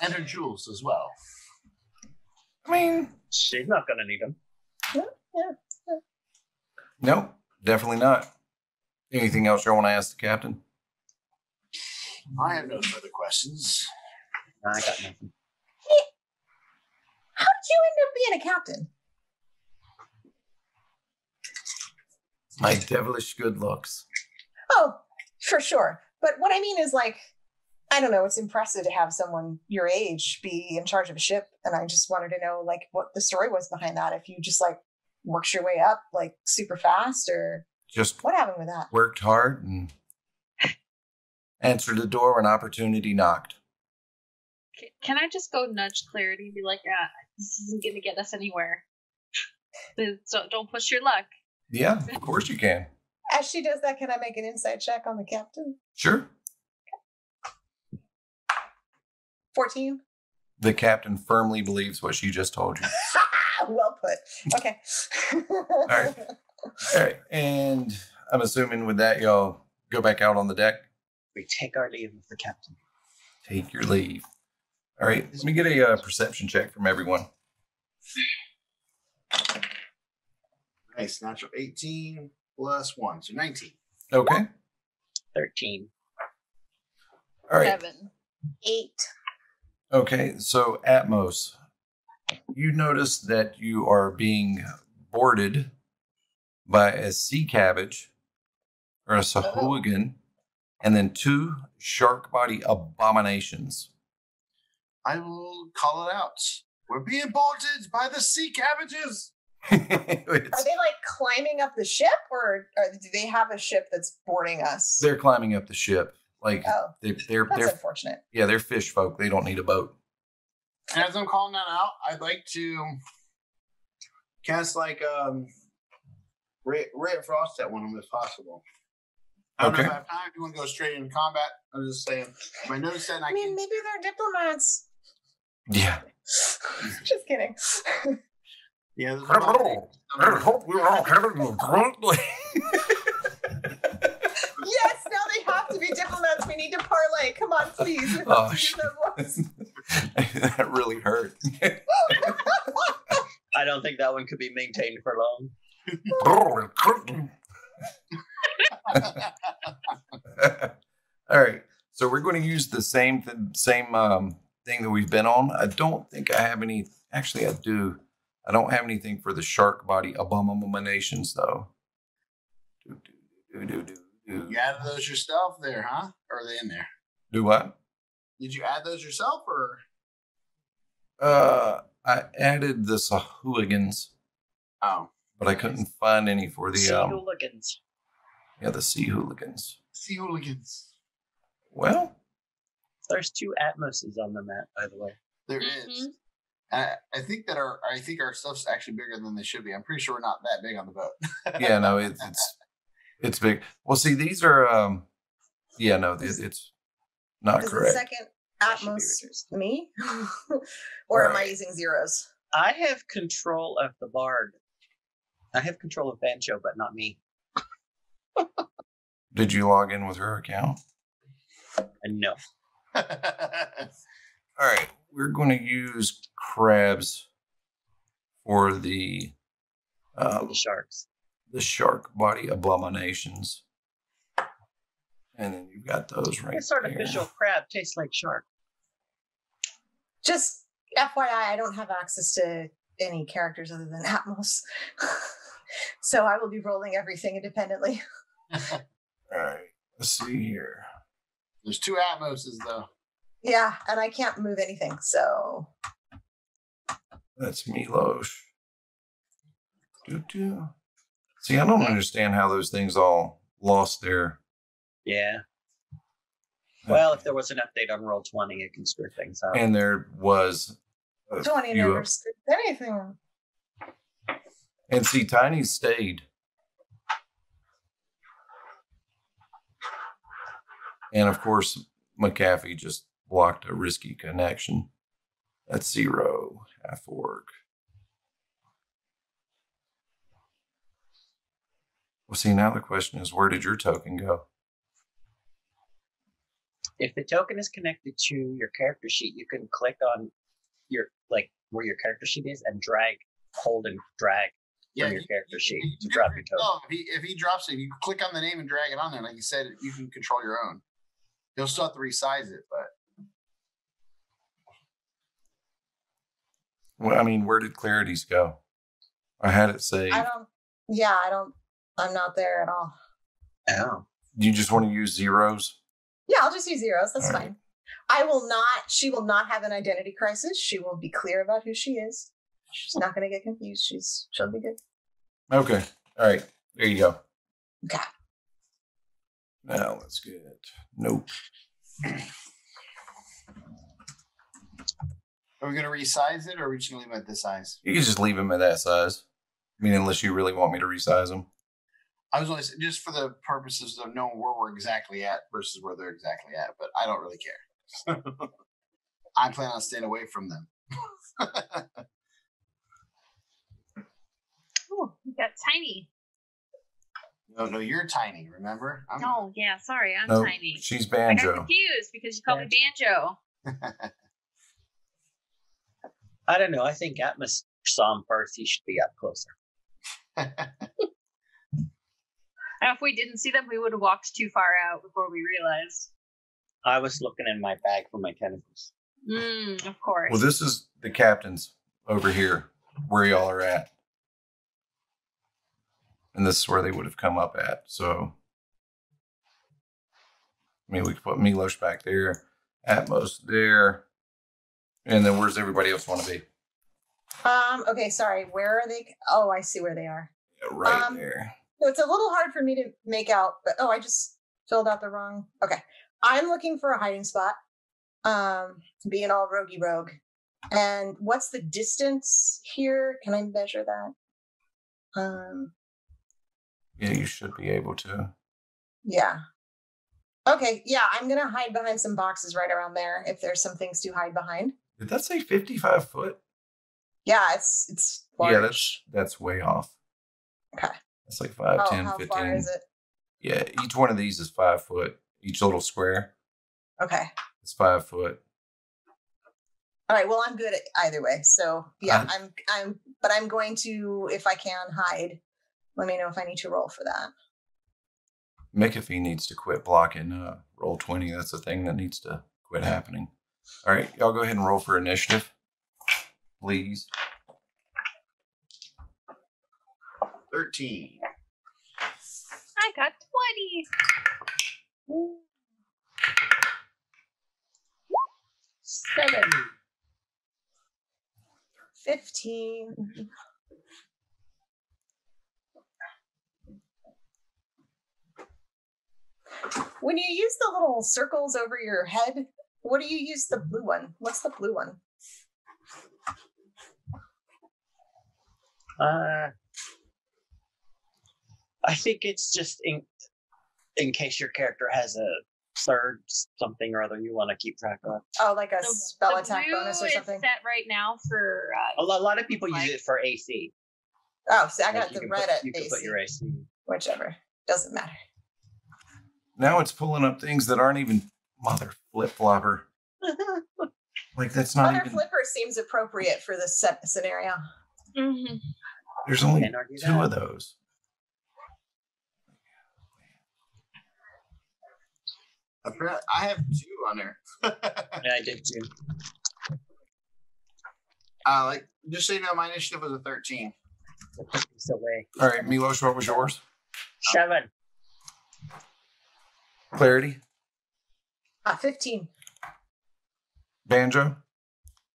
E: And her jewels as well.
A: I mean,
B: She's not going to need them.
D: Yeah.
A: no, definitely not. Anything else you want to ask the captain?
E: I have no further questions.
B: I got nothing.
D: How did you end up being a captain?
A: My devilish good looks.
D: Oh, for sure. But what I mean is I don't know. It's impressive to have someone your age be in charge of a ship. And I just wanted to know like what the story was behind that. If you just like worked your way up like super fast or
A: Just
D: what happened with that?
A: worked hard and answered the door when opportunity knocked.
C: Can I just go nudge Clarity and be like, this isn't going to get us anywhere. So don't push your luck.
A: Yeah, of course you can.
D: As she does that, can I make an insight check on the captain?
A: Sure.
D: 14.
A: The captain firmly believes what she just told you.
D: Well put. Okay.
A: All right. All right. And I'm assuming with that, y'all go back out on the deck.
B: We take our leave of the captain.
A: Take your leave. All right. Let me get a perception check from everyone.
E: Nice. Natural 18 plus 1. So 19.
A: Okay.
B: 13.
A: All right.
C: 7.
D: 8.
A: Okay. So, Atmos, you notice that you are being boarded by a sea cabbage or a sahuagin and then 2 shark body abominations.
E: I will call it out. We're being boarded by the sea cabbages.
D: Are they like climbing up the ship or do they have a ship that's boarding us?
A: They're climbing up the ship. Like
D: that's
A: they're
D: unfortunate.
A: yeah, they're fish folk. They don't need a boat.
E: And as I'm calling that out, I'd like to cast like ray of frost at one of them if possible. I don't know if I have time. If you want to go straight into combat, I'm just saying. My nose said
D: I mean, maybe they're diplomats.
A: Yeah.
D: Just kidding.
E: Yeah.
A: I hope we're all having a grunt.
D: Yes, now they have to be diplomats. We need to parlay. Come on, please.
A: Oh, shit. That really hurt.
B: I don't think that one could be maintained for long.
A: All right. So we're going to use the same thing that we've been on. I don't think I have any. Actually, I do. I don't have anything for the shark body abominations, though.
E: You added those yourself there, huh? Or are they in there?
A: Do what?
E: Did you add those yourself, or?
A: I added the sahuagins.
E: Oh.
A: But I couldn't find any for the
B: Sea hooligans.
A: Yeah, the sea hooligans.
E: Sea hooligans.
A: Well,
B: there's 2 Atmoses on the map, by the way.
E: There is. I think our stuff's actually bigger than they should be. I'm pretty sure we're not that big on the boat.
A: Yeah, no, it's big. Well, see, these are yeah, no, it's not correct.
D: The second Atmos me, or am I using zeros?
B: I have control of the bard. I have control of Banjo, but not me.
A: Did you log in with her account?
B: No.
A: All right, we're going to use crabs for the
B: sharks.
A: The shark body abominations. And then you've got those right
B: This artificial crab tastes like shark.
D: Just FYI, I don't have access to any characters other than Atmos. So I will be rolling everything independently.
A: All right, let's see here.
E: There's 2 Atmoses, though.
D: Yeah, and I can't move anything, so.
A: That's Milosh. See, I don't understand how those things all lost their...
B: Yeah. Well, if there was an update on Roll20, it can screw things up.
A: And there was...
D: 20 never screwed anything.
A: And see, Tiny stayed. And of course, McAfee just blocked a risky connection. That's 0, half orc. Well, see, now the question is, where did your token go?
B: If the token is connected to your character sheet, you can click on your where your character sheet is and hold and drag from your character sheet to drop your token.
E: No, if he drops it, you click on the name and drag it on there. Like you said, you can control your own. You'll still have to resize it, but.
A: Well, I mean, where did Clarity's go? I had it saved.
D: I'm not there at all.
B: Oh.
A: You just want to use zeros?
D: Yeah, I'll just use zeros. That's fine. She will not have an identity crisis. She will be clear about who she is. She's not going to get confused. She'll be good.
A: Okay. All right. There you go.
D: Okay.
A: Now let's get nope.
E: Are we going to resize it, or are we just going to leave it at this size?
A: You can just leave them at that size. I mean, unless you really want me to resize them.
E: I was only just for the purposes of knowing where we're exactly at versus where they're exactly at, but I don't really care. I plan on staying away from them.
C: Oh, you got tiny.
E: No, you're tiny. Remember?
C: Oh, yeah. Sorry, I'm
A: Nope,
C: tiny.
A: she's
C: I
A: Banjo.
C: got confused because you called me Banjo.
B: I don't know. I think Atmos saw him first. He should be up closer.
C: If we didn't see them, we would have walked too far out before we realized.
B: I was looking in my bag for my tentacles.
C: Of course.
A: Well, this is the captain's over here, where y'all are at. And this is where they would have come up at. So, I mean, we could put Milos back there, Atmos there. And then where's everybody else want to be?
D: Okay, sorry. Where are they? Oh, I see where they are.
A: Yeah, right there.
D: So it's a little hard for me to make out, but I just filled out the wrong. Okay. I'm looking for a hiding spot. Being all roguey rogue. And what's the distance here? Can I measure that?
A: Yeah, you should be able to.
D: Yeah. Okay, yeah, I'm gonna hide behind some boxes right around there if there's some things to hide behind.
A: Did that say 55 foot?
D: Yeah, it's large.
A: Yeah, that's way off.
D: Okay.
A: That's like 5, 10,
D: how
A: 15.
D: far is it?
A: Yeah, each one of these is 5 foot. Each little square.
D: Okay.
A: It's 5 foot.
D: All right. Well, I'm good at either way. So yeah, I'm going to, if I can hide, let me know if I need to roll for that.
A: McAfee needs to quit blocking roll 20. That's the thing that needs to quit happening. All right, y'all go ahead and roll for initiative, please.
E: 13.
C: I got 20.
B: 7.
D: 15. When you use the little circles over your head, what do you use the blue one? What's the blue one?
B: I think it's just in case your character has a third something or other you want to keep track of.
D: Oh, like a spell attack bonus or something?
C: Is set right now for...
B: a lot of people use it for AC.
D: Oh, so I got
B: You
D: the
B: can
D: red
B: put-
D: at
B: You can
D: AC.
B: put your AC.
D: Whichever. Doesn't matter.
A: Now it's pulling up things that aren't even mother flip-flopper. Like, that's not
D: Mother
A: even...
D: Flipper seems appropriate for this scenario.
C: Mm-hmm.
A: There's only
B: Can't argue
A: 2
B: that.
A: of those.
E: I have 2 on there.
B: Yeah, I did too.
E: Just so you know, my initiative was a 13.
B: It's away.
A: All right, Milos, what was yours?
B: 7.
A: Clarity?
D: 15.
A: Banjo?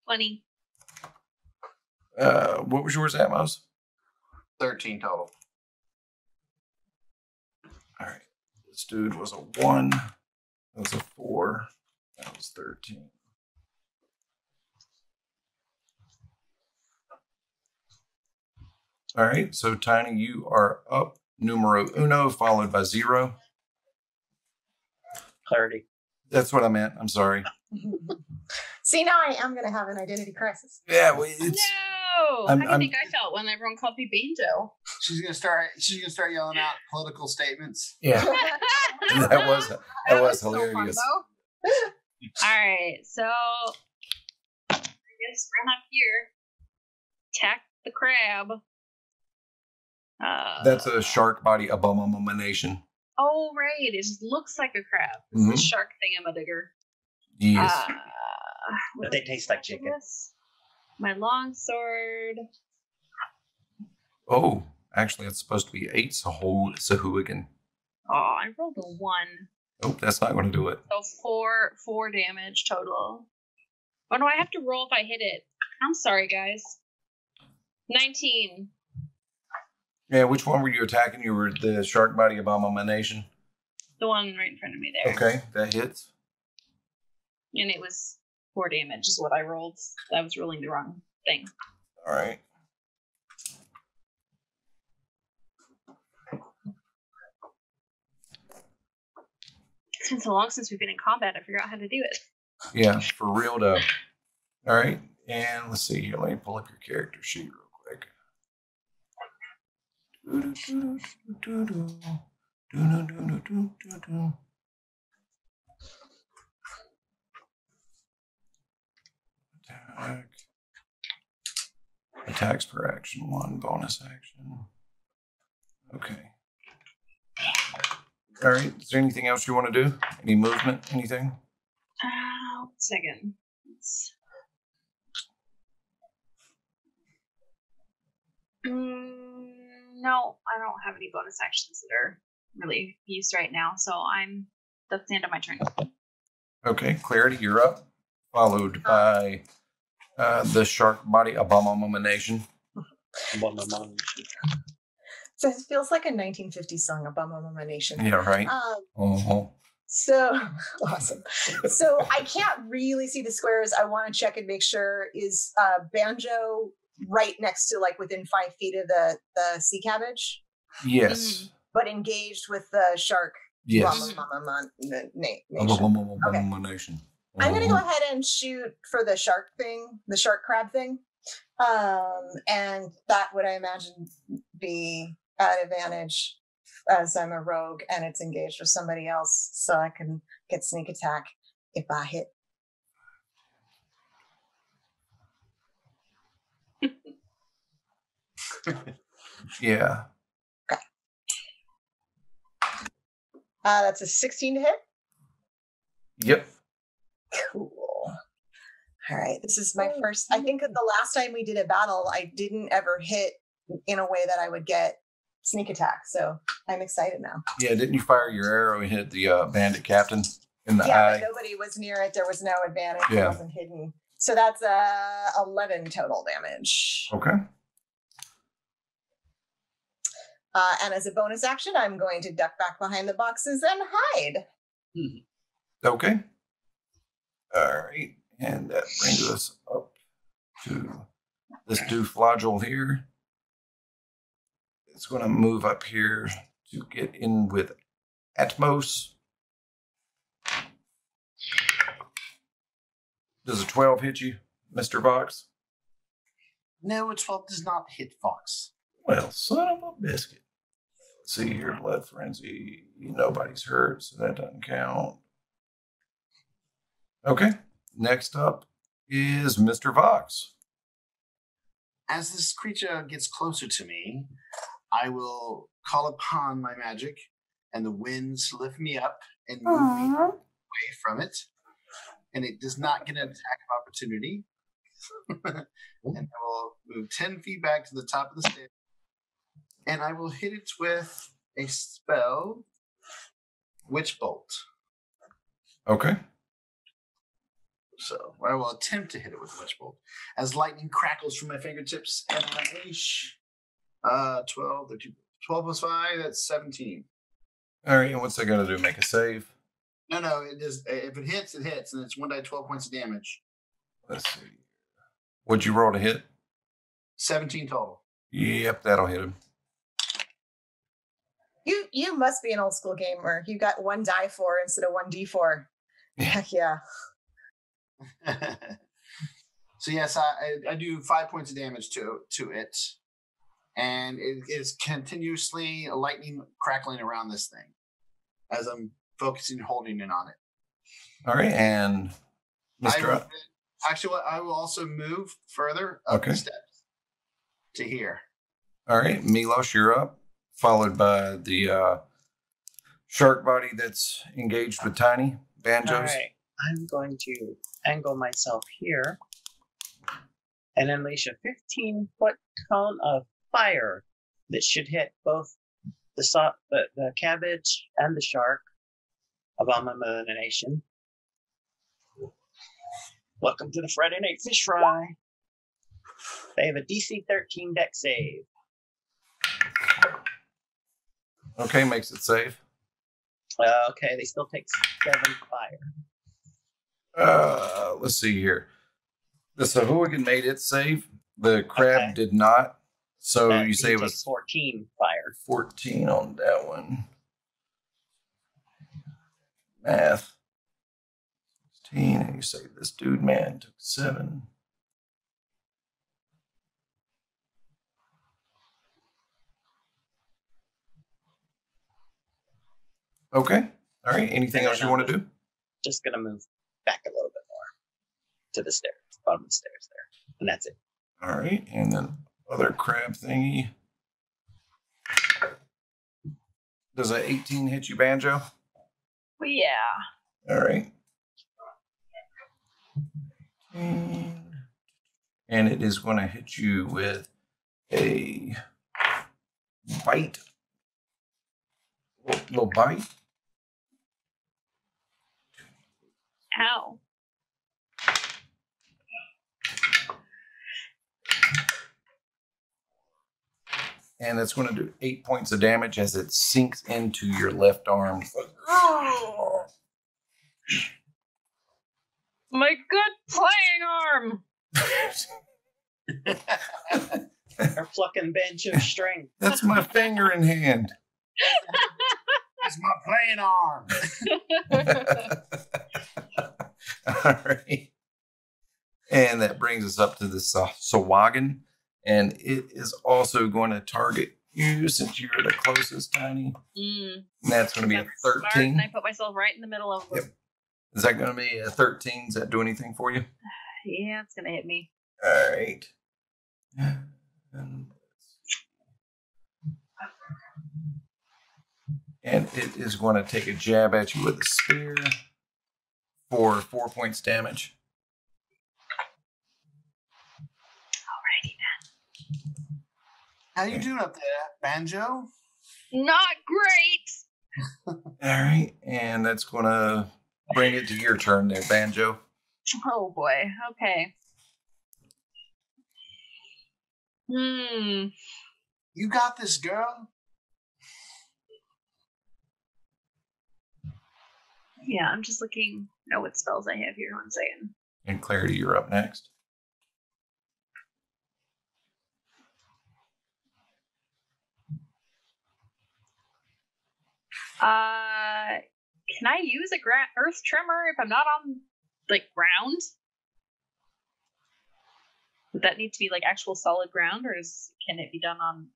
C: 20.
A: What was yours, Atmos?
E: 13 total.
A: All right. This dude was a 1. That was a 4. That was 13. All right. So, Tiny, you are up numero uno, followed by 0.
B: Clarity.
A: That's what I meant. I'm sorry.
D: See, now I am going to have an identity crisis.
A: Yeah, well, it's...
C: No! How do you think I felt when everyone called me Banjo?
E: She's gonna start yelling out political statements.
A: Yeah. that was
C: so
A: hilarious.
C: fun, though. All right, so I guess run up here, attack the crab.
A: That's a shark body abomination.
C: Oh, right. It just looks like a crab. It's
A: Mhm.
C: the shark thingamadigger.
A: Yes.
B: But they taste like chicken.
C: My long sword.
A: Oh, actually, it's supposed to be 8 Sahuagin.
C: Oh, I rolled a 1.
A: Nope, that's not going to do it.
C: So four damage total. What do I have to roll if I hit it? I'm sorry, guys. 19.
A: Yeah, which one were you attacking? You were the shark body abomination?
C: The one right in front of me there.
A: Okay, that hits.
C: And it was 4 damage is what I rolled. I was rolling the wrong thing.
A: All right.
C: It's been so long since we've been in combat, I forgot how to do it.
A: Yeah, for real though. All right, and let's see here. Let me pull up your character sheet real quick. Attack. Attacks per action 1, bonus action. Okay. All right. Is there anything else you want to do? Any movement? Anything?
C: 1 second. No, I don't have any bonus actions that are really used right now, so that's the end of my turn.
A: Okay, Clarity, you're up. Followed by the shark body abomination.
D: So it feels like a 1950s song, Abomination.
A: Yeah, right.
D: So awesome. So I can't really see the squares. I want to check and make sure is Banjo right next to, like, within 5 feet of the sea cabbage?
A: Yes.
D: But engaged with the shark.
A: Yes.
D: Abomination. I'm going to go ahead and shoot for the shark thing, the shark crab thing. And that would, I imagine, be at advantage as I'm a rogue and it's engaged with somebody else, so I can get sneak attack if I hit.
A: Yeah.
D: Okay. That's a 16 to hit.
A: Yep.
D: Cool. All right. This is my first. I think the last time we did a battle, I didn't ever hit in a way that I would get sneak attack. So I'm excited now.
A: Yeah. Didn't you fire your arrow and hit the bandit captain in the eye?
D: Yeah, but nobody was near it. There was no advantage.
A: Yeah.
D: It wasn't hidden. So that's 11 total damage.
A: Okay.
D: And as a bonus action, I'm going to duck back behind the boxes and hide.
A: Okay. All right. And that brings us up to this Duflagel here. It's going to move up here to get in with Atmos. Does a 12 hit you, Mr. Vox?
E: No, a 12 does not hit Fox.
A: Well, son of a biscuit. Let's see here, Blood Frenzy. Nobody's hurt, so that doesn't count. Okay. Next up is Mr. Vox.
E: As this creature gets closer to me, I will call upon my magic, and the winds lift me up and move me away from it. And it does not get an attack of opportunity. And I will move 10 feet back to the top of the stairs. And I will hit it with a spell, Witch Bolt.
A: Okay.
E: So I will attempt to hit it with Witch Bolt. As lightning crackles from my fingertips and my leash. 12 plus 5, that's 17.
A: All right, and what's that going to do? Make a save?
E: No, it does. If it hits, it hits, and it's 1d12 points of damage.
A: Let's see. What'd you roll to hit?
E: 17 total.
A: Yep, that'll hit him.
D: You must be an old school gamer. You got 1 die 4 instead of 1 d4. Heck yeah.
E: So yes, I do 5 points of damage to it, and it is continuously lightning crackling around this thing as I'm focusing, holding in on it.
A: All right, and Mr.
E: I will also move further up the steps to here.
A: All right, Milos, you're up, followed by the shark body that's engaged with Tiny Banjos.
B: All right, I'm going to angle myself here and unleash a 15-foot cone of fire that should hit both the cabbage and the shark Abomination. Welcome to the Friday Night Fish Fry. They have a DC 13 deck save.
A: Okay, makes it safe.
B: Okay, they still take 7 fire.
A: Let's see here. The Sahuagin made it save. The crab did not. So you say it was
B: 14 fire.
A: 14 on that one. Math. 16, and you say this dude, man, took 7. Okay. All right. Anything else you want to do?
B: Just going to move back a little bit more to the stairs, bottom of the stairs there. And that's it.
A: All right. And then other crab thingy. Does a 18 hit you, Banjo?
C: Well, yeah.
A: All right. And it is going to hit you with a bite. Little bite.
C: Ow.
A: And it's going to do 8 points of damage as it sinks into your left arm.
C: My good playing arm.
B: They're plucking Banjo string.
A: That's my finger in hand.
E: That's my playing arm.
A: All right. And that brings us up to the Sahuagin. And it is also going to target you since you're the closest, Tiny. And that's going to be a 13.
C: Smart, and I put myself right in the middle of them.
A: Yep. Is that going to be a 13? Does that do anything for you?
C: Yeah, it's going to hit me.
A: All right. And it is going to take a jab at you with a spear for 4 points damage.
E: How you doing up there, Banjo?
C: Not great.
A: All right. And that's going to bring it to your turn there, Banjo.
C: Oh, boy. Okay.
E: You got this, girl.
C: Yeah, I'm just looking at what spells I have here. 1 second.
A: And Clarity, you're up next.
C: Can I use a earth tremor if I'm not on ground? Would that need to be actual solid ground, or can it be done on?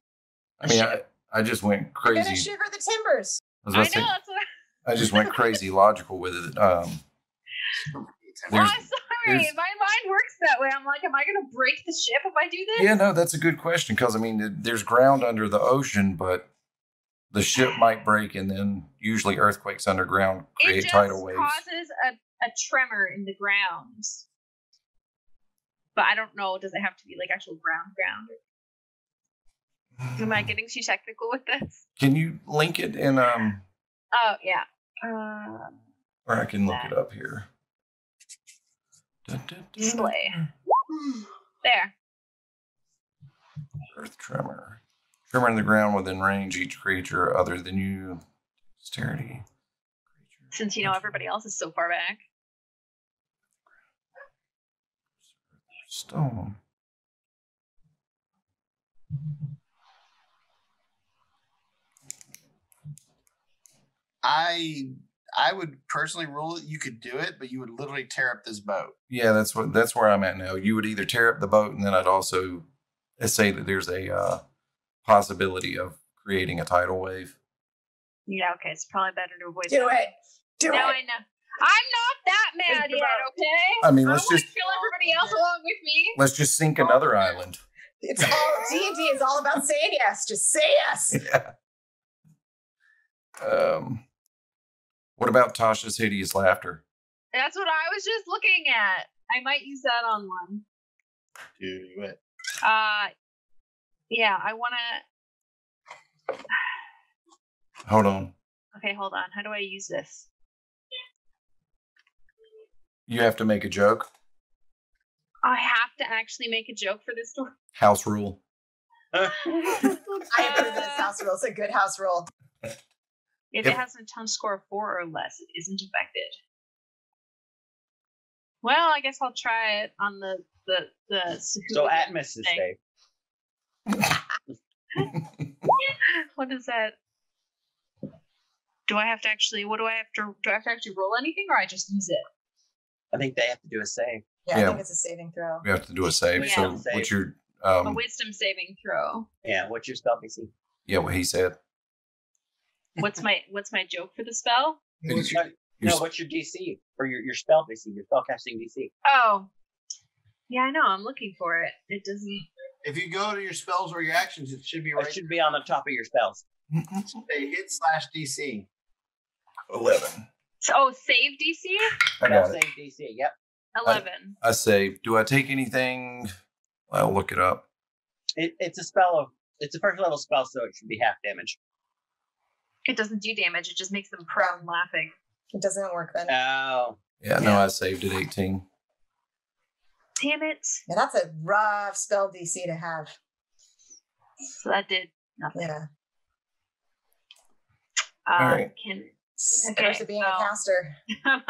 A: I just went crazy.
D: You're gonna shiver the timbers.
C: I know. That's what
A: I just went crazy logical with it.
C: I'm sorry. My mind works that way. I'm like, am I going to break the ship if I do this?
A: Yeah, no, that's a good question because there's ground under the ocean, but the ship might break, and then usually earthquakes underground create tidal waves.
C: It just causes a tremor in the ground. But I don't know. Does it have to be actual ground? Am I getting too technical with this?
A: Can you link it in?
C: Oh yeah.
A: Or I can look it up here.
C: Display. There.
A: Earth tremor. Tremor in the ground within range. Each creature other than you. Dexterity.
C: Since everybody else is so far back.
A: Stone.
E: I would personally rule it. You could do it, but you would literally tear up this boat.
A: Yeah, that's where I'm at now. You would either tear up the boat, and then I'd also say that there's a possibility of creating a tidal wave.
C: Yeah, okay. It's probably better to avoid
D: Do
C: that.
D: it. Do it.
C: I know. I'm not that mad yet, okay?
A: I mean, let's just
C: kill everybody else along with me.
A: Let's just sink another island.
D: It's all D&D is all about saying yes. Just say yes.
A: Yeah. What about Tasha's hideous laughter?
C: That's what I was just looking at. I might use that on one.
E: Do it.
C: Yeah, I want to.
A: Hold on.
C: Okay, hold on. How do I use this?
A: You have to make a joke.
C: I have to actually make a joke for this story.
A: House rule.
D: I approve this house rule. It's a good house rule.
C: If it has an intelligence score of 4 or less, it isn't affected. Well, I guess I'll try it on the
B: So Atmos is
C: thing.
B: safe.
C: What is that? Do I have to actually roll anything, or I just use it?
B: I think they have to do a save.
D: Yeah, I
A: Yeah.
D: think it's a saving throw.
A: We have to do a save.
C: Yeah.
A: So
B: Save.
A: what's your
C: A wisdom saving throw.
B: Yeah, what's your spell DC?
A: yeah, what he said.
C: What's my joke for the spell?
A: It's
B: No,
A: your-
B: what's your DC or your spell DC? Your spell casting DC.
C: Oh, yeah, I know. I'm looking for it. It doesn't.
E: If you go to your spells or your actions, it should be right.
B: It should be on the top of your spells.
E: Say hit /DC.
A: 11.
C: Oh, save DC.
A: I got it.
B: Save DC. Yep.
C: 11.
A: I save. Do I take anything? I'll look it up.
B: It's a spell of. It's a first level spell, so it should be half damage.
C: It doesn't do damage. It just makes them prone laughing.
D: It doesn't work then.
B: Oh.
A: Yeah, no, I saved at 18.
C: Damn it!
D: Yeah, that's a rough spell DC to have.
C: So that did nothing.
D: Yeah.
A: Alright.
D: Curse of being a caster.
C: Am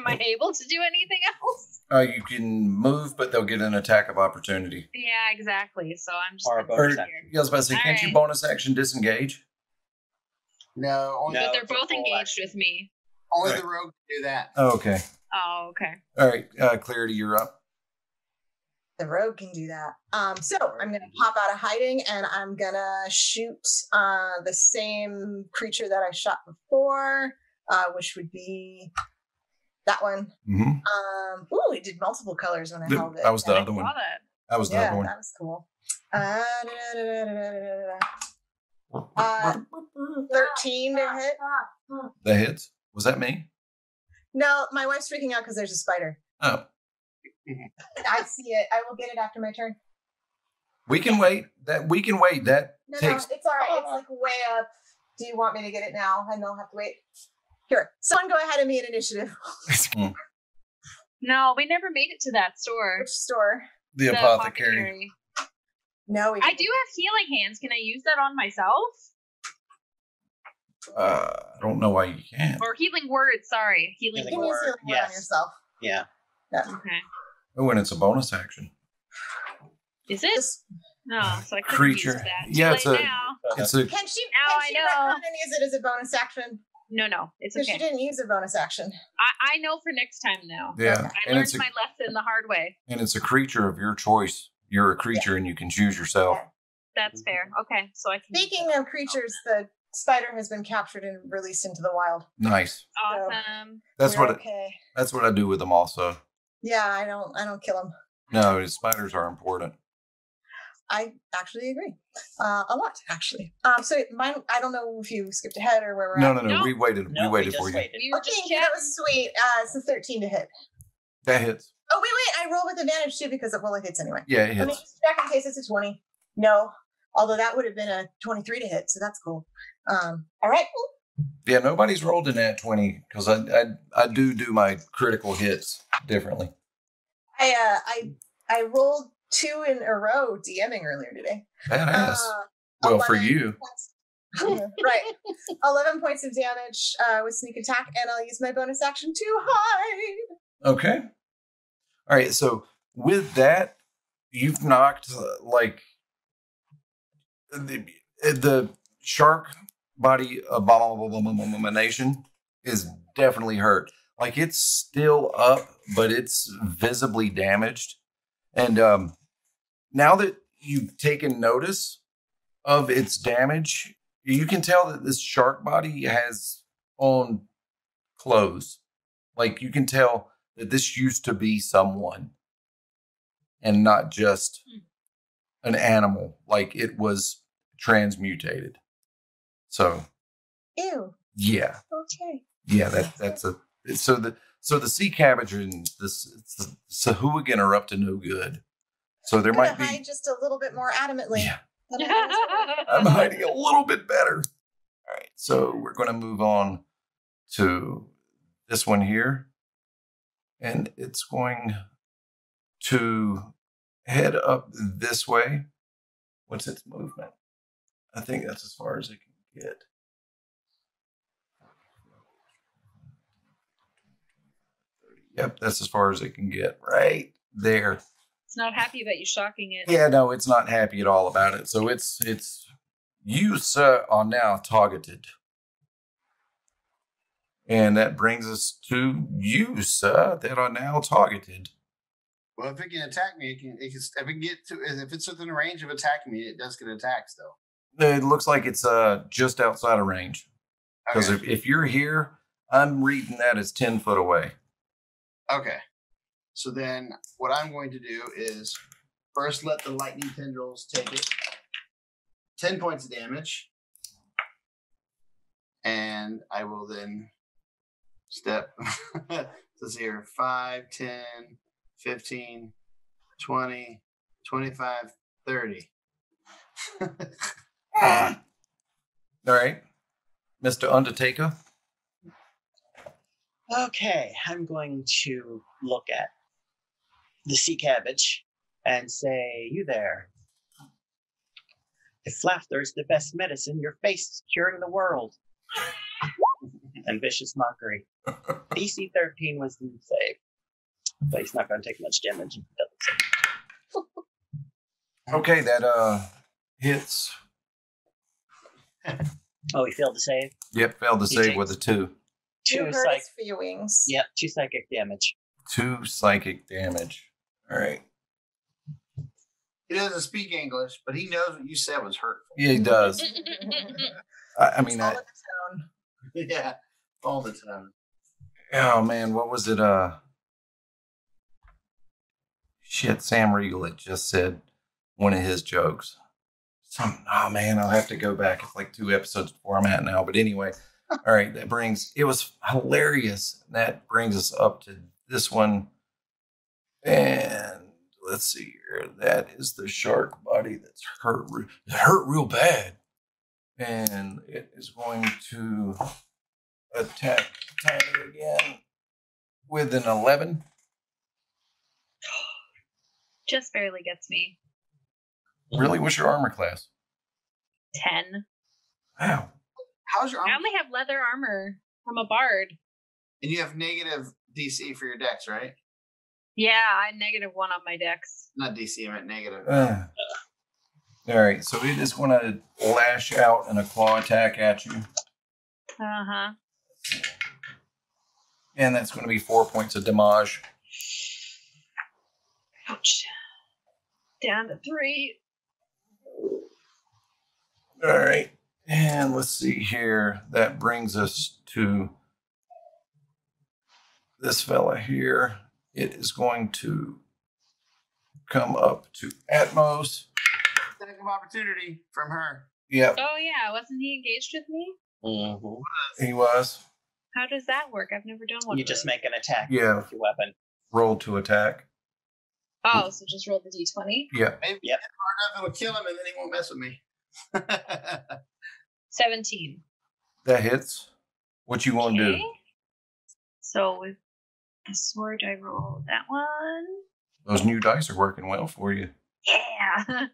C: I able to do anything else?
A: You can move, but they'll get an attack of opportunity.
C: Yeah, exactly. So I'm just
B: Or a
C: gonna
B: bonus
C: sit
B: action.
C: here.
A: Yeah, I was about to say, can't you
C: Alright.
A: bonus action disengage?
E: No, only,
B: No.
C: But they're
B: it's a
C: both
B: full
C: engaged
B: action.
C: with me.
E: only
A: Right.
E: the rogue can do that.
A: Oh, okay.
C: Oh, okay.
A: All right, Clarity, you're up.
D: The rogue can do that. So I'm gonna pop out of hiding and I'm gonna shoot the same creature that I shot before, which would be that one.
A: Mm-hmm.
D: Ooh, it did multiple colors when I held it.
A: That was the
C: I
A: other one.
C: saw that.
A: That was the
D: Yeah,
A: other one.
D: that was cool. 13 to hit.
A: That hits. Was that me?
D: No, my wife's freaking out because there's a spider.
A: Oh,
D: I see it. I will get it after my turn.
A: we can wait. That
D: No,
A: takes.
D: it's all right. It's like way up. Do you want me to get it now? And they'll have to wait. Here, someone go ahead of me in initiative.
C: No, we never made it to that store.
D: Which store?
A: The apothecary.
D: No, we
C: I
D: didn't.
C: do have healing hands. Can I use that on myself?
A: I don't know why you can't.
C: Or healing words? Sorry, healing
D: You
B: Healing
D: can use
C: words.
B: word,
D: healing word on
B: yes.
D: yourself.
B: Yeah.
C: Okay.
A: Oh, and it's a bonus action.
C: Is it?
D: Just,
C: No, so I couldn't
A: Creature.
C: use that.
A: Yeah,
C: Too
A: it's
C: late
A: a-
C: now.
A: It's a
D: can she?
C: Now
D: Can
C: I
D: she
C: know.
D: retcon and use it as a bonus action?
C: No, it's
D: Because she
C: okay.
D: didn't use a bonus action.
C: I know for next time now.
A: yeah,
C: I
A: and
C: learned
A: it's a
C: my lesson the hard way.
A: creature of your choice. You're a creature and you can choose yourself.
C: That's fair. Okay, so I can.
D: Speaking of creatures, the spider has been captured and released into the wild.
A: Nice.
C: Awesome.
A: That's
D: We're
A: what
D: okay.
A: that's what I do with them also.
D: Yeah, I don't kill them.
A: No, spiders are important.
D: I actually agree. A lot, actually. So mine, I don't know if you skipped ahead or where we're
A: No,
D: at.
A: no.
C: No.
A: We waited.
B: No,
A: we waited
B: just
A: for you.
B: waited.
C: We were
D: Okay,
C: just
D: that
C: chatting.
D: was sweet. It's a 13 to hit.
A: That hits.
D: Oh, wait. I roll with advantage too because it hits anyway.
A: Yeah, it
D: Let me
A: hits.
D: just check in case it's a 20. No. Although that would have been a 23 to hit, so that's cool. All right.
A: Yeah, nobody's rolled in that 20 because I do my critical hits differently.
D: I rolled 2 in a row DMing earlier today.
A: Badass. Well, for
D: 11
A: you.
D: points. Right. 11 points of damage with sneak attack, and I'll use my bonus action to hide.
A: Okay. All right. So with that, you've knocked like the shark body abomination is definitely hurt. Like it's still up, but it's visibly damaged. And now that you've taken notice of its damage, you can tell that this shark body has on clothes. Like you can tell that this used to be someone and not just an animal. Like it was transmutated. So
D: Ew.
A: yeah.
D: Okay.
A: Yeah, that's a so the sea cabbage and the Sahuagin are up to no good. So there
D: I'm
A: might
D: gonna
A: be.
D: hide just a little bit more adamantly.
A: Yeah,
D: than I was
A: I'm hiding a little bit better. All right, so we're going to move on to this one here. And it's going to head up this way. What's its movement? I think that's as far as it can get. Yep, that's as far as it can get. Right there.
C: It's not happy about you shocking it.
A: Yeah, no, it's not happy at all about it. So it's you, sir, are now targeted. And that brings us to you, sir, that are now targeted.
E: Well, if it can attack me, if it's within range of attacking me, it does get attacked though.
A: It looks like it's just outside of range. Because
E: Okay.
A: if you're here, I'm reading that as 10 foot away.
E: Okay. So then what I'm going to do is first let the lightning tendrils take it. 10 points of damage. And I will then step this here 5, 10, 15, 20, 25, 30.
A: All right. Mr. Undertaker.
B: Okay, I'm going to look at the sea cabbage and say, you there. If laughter is the best medicine, your face is curing the world. And vicious mockery. DC 13 was the save. But he's not going to take much damage if he doesn't save.
A: Okay, that hits.
B: Oh, he failed to save?
A: Yep, failed to
B: He
A: save
B: takes-
A: with a 2.
D: You
B: Two
D: heard
B: psych.
D: his feelings.
B: Yep, 2 psychic damage.
A: 2 psychic damage. All right.
E: He doesn't speak English, but he knows what you said was hurtful.
A: Yeah, he does. I mean,
D: All in the town.
E: Yeah, all the time.
A: oh man, what was it? Shit, Sam Riegel had just said one of his jokes. Oh man, I'll have to go back. It's like 2 episodes before I'm at now. But anyway, all right, it was hilarious. That brings us up to this one. And let's see here. That is the shark body that's hurt. It hurt real bad. And it is going to attack Tiny again with an 11.
C: Just barely gets me.
A: Really? What's your armor class?
C: 10.
A: Wow.
E: How's your
C: I
E: armor?
C: only have leather armor. I'm a bard.
E: And you have negative DC for your dex, right?
C: Yeah, I -1 on my dex.
E: Not DC, I meant negative.
A: All right, so it is going to lash out in a claw attack at you.
C: Uh-huh.
A: And that's going to be 4 points of damage.
C: Ouch. Down to 3.
A: All right. And let's see here. That brings us to this fella here. It is going to come up to Atmos.
E: Attack of opportunity from her.
A: Yep,
C: Oh, yeah. Wasn't he engaged with me?
B: Mm-hmm.
A: he was.
C: How does that work? I've never done one.
B: You
C: of
B: just
C: those.
B: make an attack
A: Yeah,
B: with your weapon.
A: rolled to attack.
C: Oh, so just roll the d20.
A: Yep.
E: Maybe
B: Yep.
E: hard enough it'll kill him and then he won't mess with me.
C: 17.
A: That hits. What you want to do?
C: So with the sword, I roll that one.
A: Those new dice are working well for you.
C: Yeah.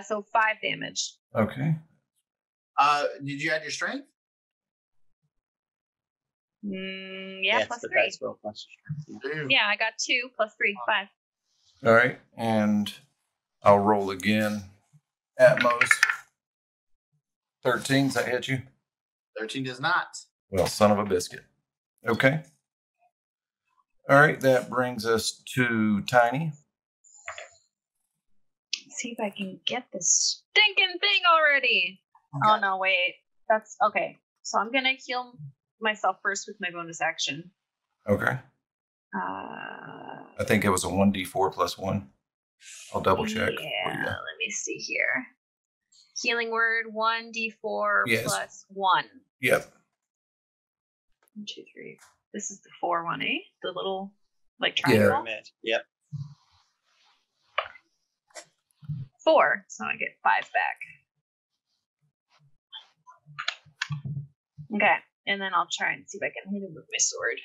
C: So 5 damage.
A: Okay.
E: Did you add your strength?
C: Yeah,
B: It's
C: plus
B: the
C: 3.
B: dice roll plus your strength.
E: Dude.
C: Yeah, I got 2 plus 3, 5.
A: All right. And I'll roll again. Atmos. 13. Does that hit you?
E: 13 does not.
A: Well, son of a biscuit. Okay. All right. That brings us to Tiny.
C: See if I can get this stinking thing already. Oh, no, wait. That's okay. So I'm going to heal myself first with my bonus action.
A: Okay. I think it was a 1d4 plus 1. I'll double check.
C: Yeah,
A: for you.
C: let me see here. Healing word 1d4
A: Yes.
C: plus 1.
A: Yep.
C: 1, 2, 3. This is the 4 one, eh? The little like
A: Yeah.
C: triangle.
B: Pyramid. Yep.
C: 4. So I get 5 back. Okay. And then I'll try and see if I can hit him with my sword.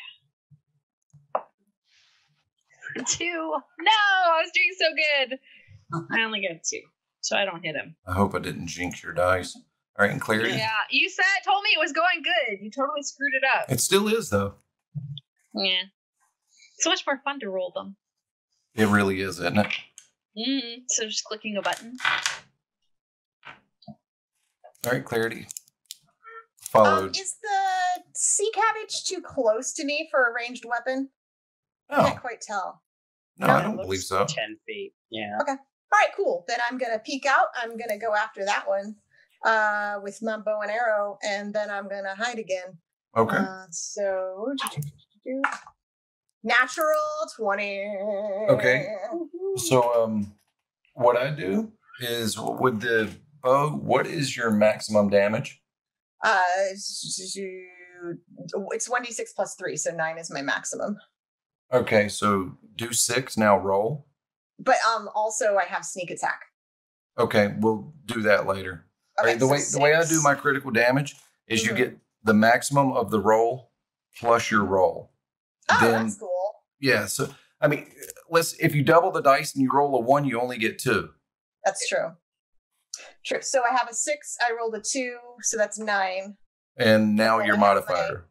C: 2. No, I was doing so good. I only get 2, so I don't hit him.
A: I hope I didn't jinx your dice. All right, and clarity.
C: Yeah, you told me it was going good. You totally screwed it up.
A: It still is, though.
C: Yeah. So much more fun to roll them.
A: It really is, isn't it?
C: So just clicking a button.
A: All right, clarity. Followed.
D: Is the sea cabbage too close to me for a ranged weapon?
A: No,
D: I can't quite tell.
A: no, I don't believe so.
B: 10 feet. Yeah.
D: Okay. All right, cool. Then I'm going to peek out. I'm going to go after that one with my bow and arrow, and then I'm going to hide again.
A: Okay.
D: So, natural 20.
A: Okay. So, what I do is with the bow, what is your maximum damage?
D: It's 1d6 plus 3, so 9 is my maximum.
A: Okay, so do 6, now roll.
D: But also I have sneak attack.
A: Okay, we'll do that later.
D: Okay,
A: All right, the way I do my critical damage is you get the maximum of the roll plus your roll.
D: Oh,
A: then,
D: that's cool.
A: Yeah, so I mean, if you double the dice and you roll a 1, you only get 2.
D: That's true. True. So I have a 6, I rolled a 2, so that's 9.
A: And now your modifier.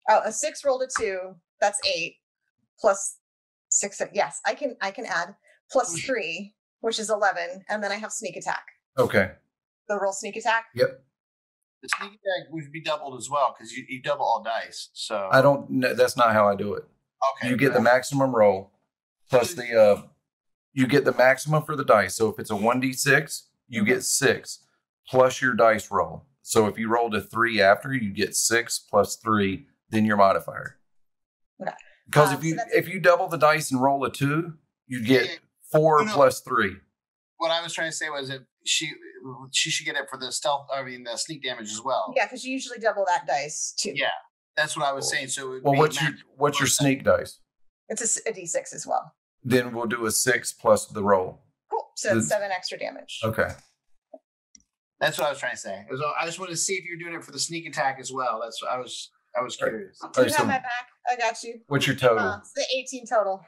D: A 6 rolled a 2, that's 8. Plus 6. Yes, I can add. Plus 3, which is 11, and then I have sneak attack.
A: Okay.
D: The roll sneak attack?
A: Yep.
E: The sneak attack would be doubled as well because you double all dice. So
A: I don't. No, that's not how I do it.
E: Okay.
A: You get the maximum roll plus the. You get the maximum for the dice. So if it's a 1d6, you get 6 plus your dice roll. So if you rolled a 3 after, you get 6 plus 3, then your modifier.
D: Okay.
A: Because if you double the dice and roll a 2, you get 4 plus 3.
E: What I was trying to say was if she should get it for the the sneak damage as well.
D: Yeah, because you usually double that dice too.
E: Yeah, that's what I was saying. So
A: well, what's your sneak dice?
D: It's a d6 as well.
A: Then we'll do a 6 plus the roll.
D: Cool. So it's 7 extra damage.
A: Okay.
E: That's what I was trying to say. I just wanted to see if you're doing it for the sneak attack as well. That's what I was curious.
D: Do you have my back? I got you.
A: What's your total?
D: It's the 18 total.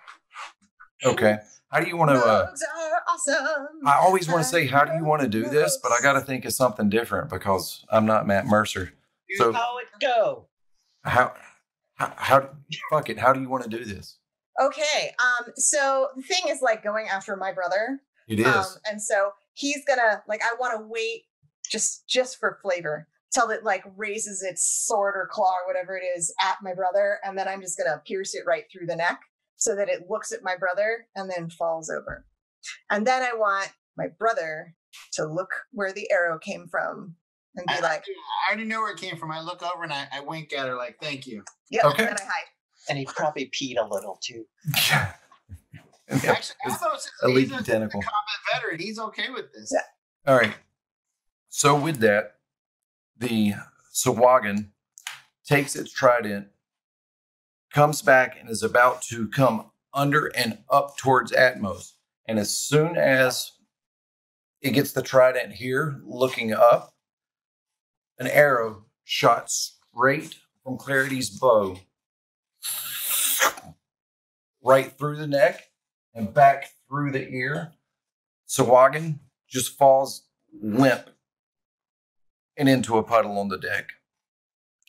A: Okay. How do you want to?
D: Rogues are awesome.
A: I always want to say, how do you want to do this? But I got to think of something different because I'm not Matt Mercer. So
B: how it go?
A: How fuck it? How do you want to do this?
D: Okay. So the thing is like going after my brother.
A: It is.
D: And so he's gonna I want to wait just for flavor till it raises its sword or claw or whatever it is at my brother, and then I'm just gonna pierce it right through the neck so that it looks at my brother and then falls over. And then I want my brother to look where the arrow came from and be I
E: already know where it came from. I look over and I wink at her like, thank you.
D: Yeah.
A: Okay.
D: And I hide.
B: And he probably peed a little too.
E: Actually, I thought
A: elite
E: he's a
A: tentacle.
E: combat veteran. He's okay with this.
D: Yeah.
A: All right. So with that, the Sahuagin takes its trident, comes back, and is about to come under and up towards Atmos. And as soon as it gets the trident here, looking up, an arrow shot straight from Clarity's bow, right through the neck and back through the ear. Sahuagin just falls limp and into a puddle on the deck.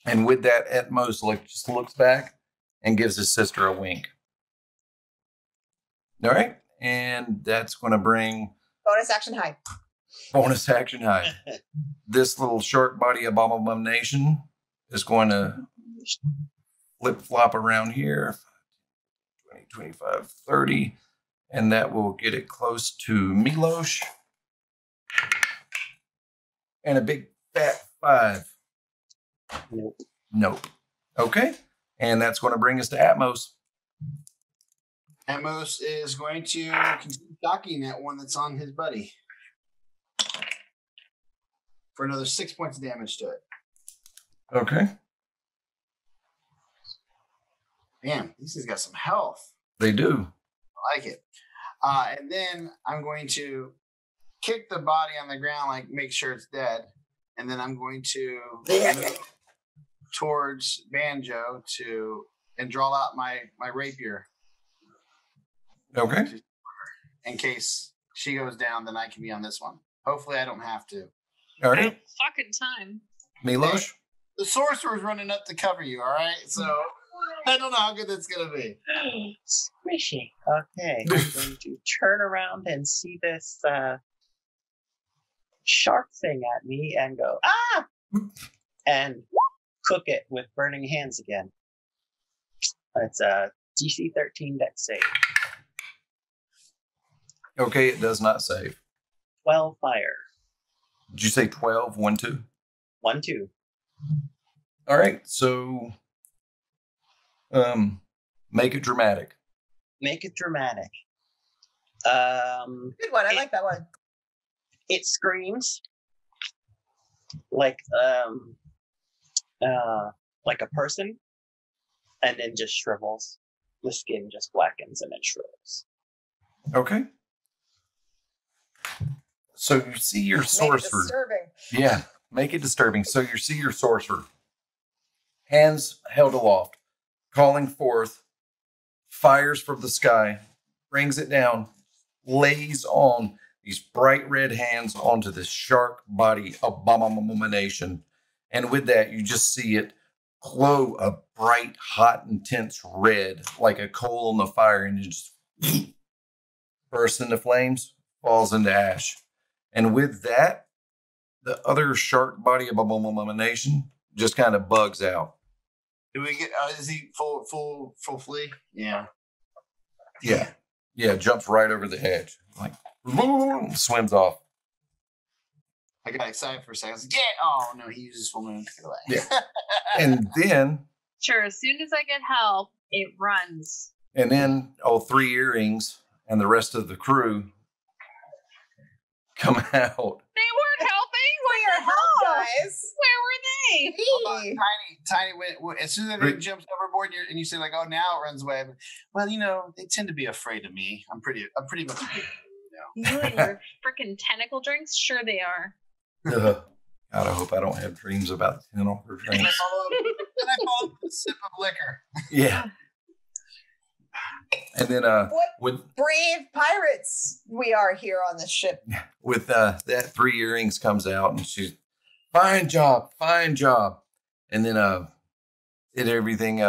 A: And with that, Atmos just looks back and gives his sister a wink. All right. And that's going to bring
D: Bonus action hide.
A: bonus action hide. This little short body abomination is going to flip-flop around here. 20, 25, 30. And that will get it close to Milosh. And a big fat 5. Nope. Okay. And that's going to bring us to Atmos.
E: Atmos is going to continue docking that one that's on his buddy for another 6 points of damage to it.
A: Okay.
E: Damn, these guys got some health.
A: They do.
E: I like it. And then I'm going to kick the body on the ground, make sure it's dead. And then I'm going to move towards Banjo and draw out my rapier.
A: Okay.
E: In case she goes down, then I can be on this one. Hopefully, I don't have to.
A: All
C: I
A: right.
C: have fucking time.
A: Milos?
E: The sorcerer's running up to cover you. All right, so I don't know how good that's gonna be.
B: Squishy. Okay, I'm going to turn around and see this shark thing at me and go, ah! And cook it with burning hands again. It's a DC 13 dex save.
A: Okay, it does not save.
B: 12 fire.
A: Did you say 12? 1, 2?
B: 1, 2.
A: All right, so make it dramatic.
B: Make it dramatic.
D: Good one. I like that one.
B: It screams like a person, and then just shrivels. The skin just blackens and then shrivels.
A: Okay. So you see your sorcerer.
D: Disturbing.
A: Yeah, make it disturbing. So you see your sorcerer. Hands held aloft, calling forth, fires from the sky, brings it down, lays on these bright red hands onto this shark body abomination. And with that, you just see it glow a bright, hot, intense red, like a coal on the fire, and it just bursts into flames, falls into ash. And with that, the other shark body abomination just kind of bugs out.
E: Do we get? Is he full flee? Yeah.
A: Yeah, jumps right over the edge, like swims off.
E: I got excited for a second. I was like, yeah. Oh no, he uses full moon to get away.
A: Yeah. And then
C: Sure, as soon as I get help, it runs.
A: all 3 earrings and the rest of the crew come out.
C: They weren't helping.
D: Where your help, guys?
C: Where were they?
D: Hey.
E: Tiny went as soon as it jumps overboard, and you say like, "Oh, now it runs away." But, well, they tend to be afraid of me. I'm pretty much.
C: You and your freaking tentacle drinks? Sure they are.
A: God, I hope I don't have dreams about tentacle
E: And
A: drinks.
E: I follow up with a sip of liquor.
A: Yeah. And then with
D: Brave pirates we are here on this ship.
A: that 3 earrings comes out, and she's fine job. And then everything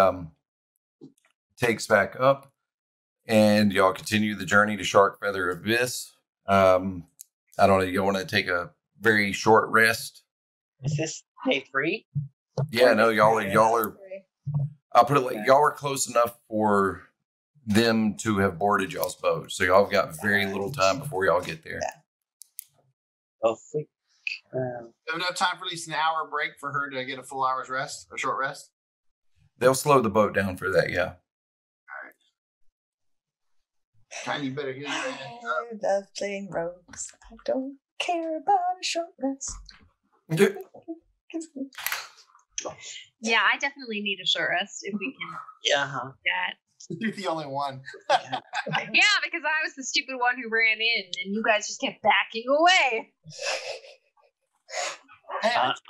A: takes back up, and y'all continue the journey to Shark Feather Abyss. I don't know, you want to take a very short rest?
B: Is this day 3?
A: Yeah, no, y'all are I'll put it like y'all are close enough for them to have boarded y'all's boat. So y'all have got very little time before y'all get there.
B: Oh,
E: Have enough time for at least an hour break for her to get a full hour's rest, a short rest.
A: They'll slow the boat down for that, yeah.
E: Tiny, you better hear your
D: I love playing rogues. I don't care about a short rest.
C: Yeah, I definitely need a short rest if we can
B: yeah.
C: get.
E: You're the only one.
C: Yeah, because I was the stupid one who ran in, and you guys just kept backing away.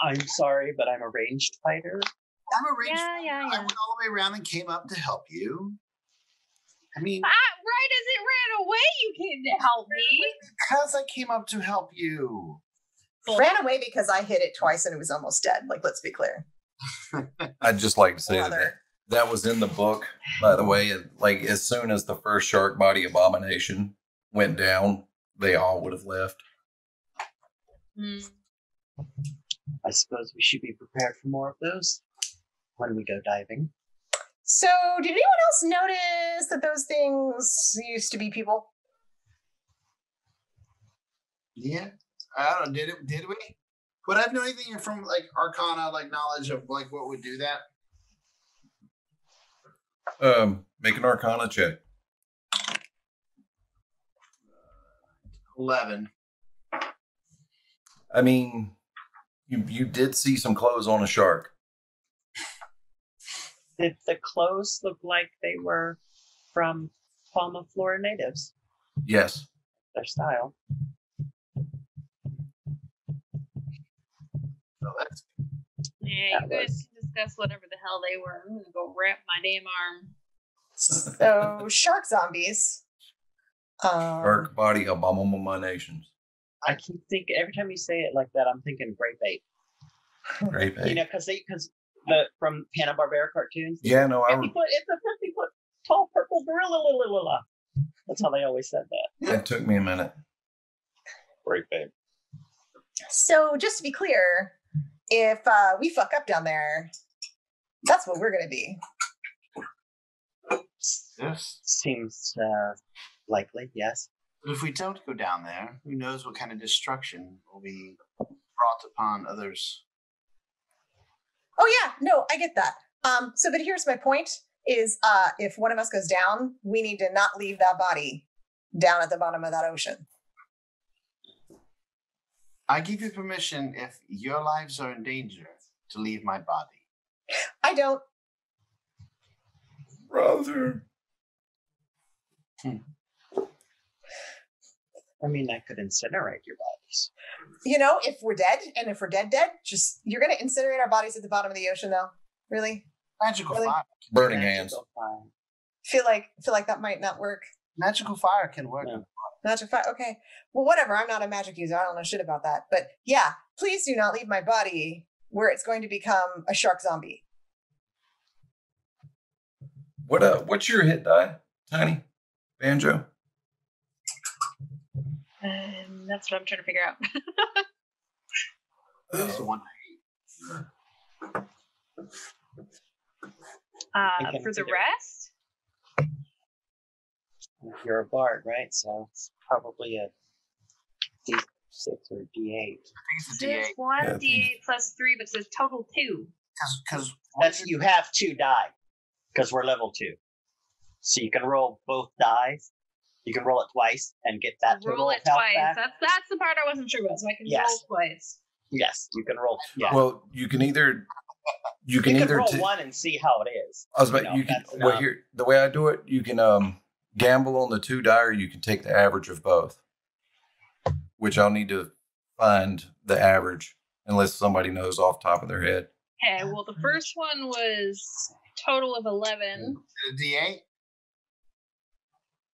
B: I'm sorry, but I'm a ranged fighter.
E: I'm a ranged fighter.
C: Yeah.
E: I went all the way around and came up to help you. I mean,
C: Right as it ran away, you came to help me.
E: because I came up to help you.
D: Ran away because I hit it twice and it was almost dead. Like, let's be clear.
A: I'd just like to say that was in the book, by the way. Like, as soon as the first shark body abomination went down, they all would have left.
B: I suppose we should be prepared for more of those when we go diving.
D: So, did anyone else notice that those things used to be people?
E: Yeah, I don't know. Did we? Would I have known anything from like Arcana, like knowledge of like what would do that?
A: Make an Arcana check.
E: 11.
A: I mean, you did see some clothes on a shark.
B: Did the clothes look like they were from Palma Flora natives?
A: Yes.
B: Their style.
E: So that's
C: Yeah, you guys can discuss whatever the hell they were. I'm gonna go wrap my damn arm.
D: So, shark zombies
A: Shark body abominations.
B: I keep thinking every time you say it like that, I'm thinking Great Bait.
A: Great bait.
B: You know, because from Hanna-Barbera cartoons.
A: Yeah, no,
B: It's a 50-foot tall purple gorilla. That's how they always said that.
A: it took me a minute.
B: Great Bait.
D: So just to be clear, if we fuck up down there, that's what we're going to be.
E: Yes.
B: Seems likely, yes.
E: But if we don't go down there, who knows what kind of destruction will be brought upon others.
D: Oh yeah, no, I get that. But here's my point is if one of us goes down, we need to not leave that body down at the bottom of that ocean.
E: I give you permission, if your lives are in danger, to leave my body.
D: I don't.
A: Brother.
B: I mean, I could incinerate your bodies.
D: You know, if we're dead, and if we're dead, just you're going to incinerate our bodies at the bottom of the ocean, though. Really?
E: Magical
D: Really?
E: fire.
A: Burning hands.
D: Feel like that might not work.
E: Magical fire can work.
B: Yeah.
D: Magic fire. Okay. Well, whatever. I'm not a magic user. I don't know shit about that. But yeah, please do not leave my body where it's going to become a shark zombie.
A: What's your hit die, Tiny? Banjo?
C: That's what I'm trying to figure out.
E: That's the one.
C: For the rest?
B: You're a bard, right? So it's probably a D6 or D8.
E: It's a
C: There's
E: D8.
C: one
A: Yeah,
C: D8 plus 3, but it says total 2.
E: Because
B: You have 2 die because we're level 2. So you can roll both dice. You can roll it twice and get that total
C: Roll it
B: health
C: twice.
B: back.
C: That's the part I wasn't sure about. So I can
B: Yes.
C: roll twice.
B: Yes, you can roll. Yeah.
A: Well, you can either
B: you can roll
A: t-
B: one and see how it is.
A: I was about
B: know,
A: you can
B: that's
A: well
B: not-
A: here the way I do it, you can gamble on the 2 die, or you can take the average of both. Which I'll need to find the average unless somebody knows off the top of their head.
C: Okay, well, the first one was total of 11.
E: a D8.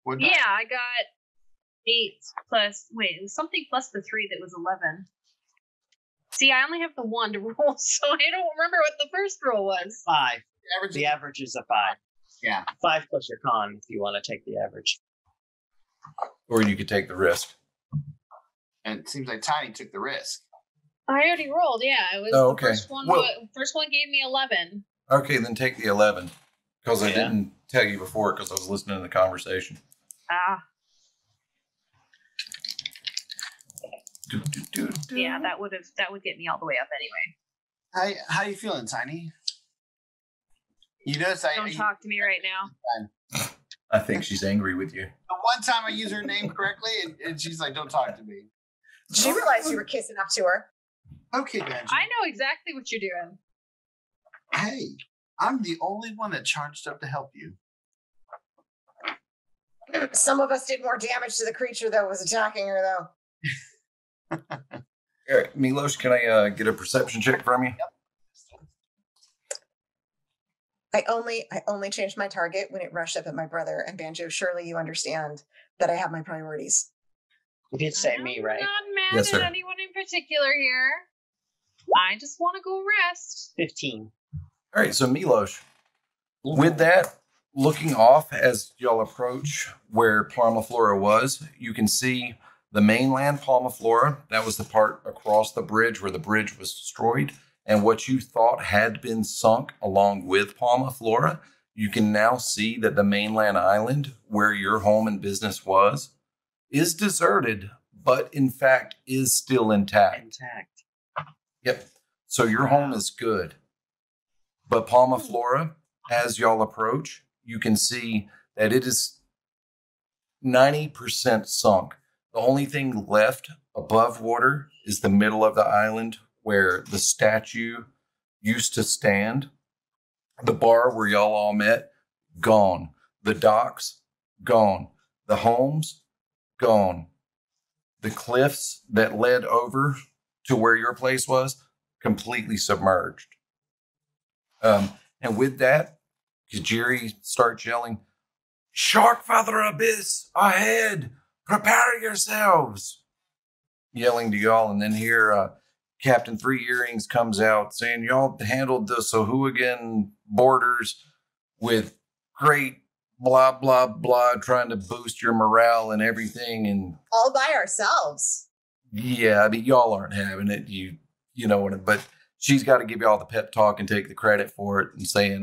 E: What
C: Yeah, I got 8 plus, it was something plus the 3 that was 11. See, I only have the 1 to roll, so I don't remember what the first roll was.
B: 5.
E: average?
B: The average is a 5.
E: Yeah.
B: 5 plus your con if you want to take the average.
A: Or you could take the risk.
E: And it seems like Tiny took the risk.
C: I already rolled, yeah. It was
A: Oh,
C: the
A: okay.
C: first one.
A: Well-
C: First one gave me 11.
A: Okay, then take the 11. Because I
B: Yeah.
A: didn't tell you before because I was listening to the conversation.
C: Ah,
A: Do, do, do, do.
C: yeah, that would get me all the way up anyway.
E: How you feeling, Tiny? You notice
C: Don't talk to me right now.
A: I think she's angry with you.
E: the one time I use her name correctly, and she's like, "Don't talk to me."
D: She realized you were kissing up to her.
E: Okay, Benji.
C: I know exactly what you're doing.
E: Hey, I'm the only one that charged up to help you.
D: Some of us did more damage to the creature that was attacking her, though.
A: All right, Milos, can I get a perception check from you?
D: I only changed my target when it rushed up at my brother and Banjo. Surely you understand that I have my priorities.
B: You did say me, right?
C: I'm not mad
A: Yes,
C: at
A: sir.
C: anyone in particular here. I just want to go rest.
B: 15.
A: All right, so Milos, with that, looking off as y'all approach where Palma Flora was, you can see the mainland Palma Flora. That was the part across the bridge where the bridge was destroyed. And what you thought had been sunk along with Palma Flora, you can now see that the mainland island where your home and business was is deserted, but in fact is still intact.
B: Intact.
A: Yep. So your home is good. But Palma Flora, as y'all approach, you can see that it is 90% sunk. The only thing left above water is the middle of the island where the statue used to stand. The bar where y'all all met, gone. The docks, gone. The homes, gone. The cliffs that led over to where your place was, completely submerged. And with that, Kajiri starts yelling, Shark feather abyss ahead! Prepare yourselves! Yelling to y'all, and then here Captain Three Earrings comes out saying, y'all handled the Sahuagin borders with great blah, blah, blah, trying to boost your morale and everything. And
D: all by ourselves.
A: Yeah, I mean, y'all aren't having it. You know what, but she's got to give y'all the pep talk and take the credit for it and saying,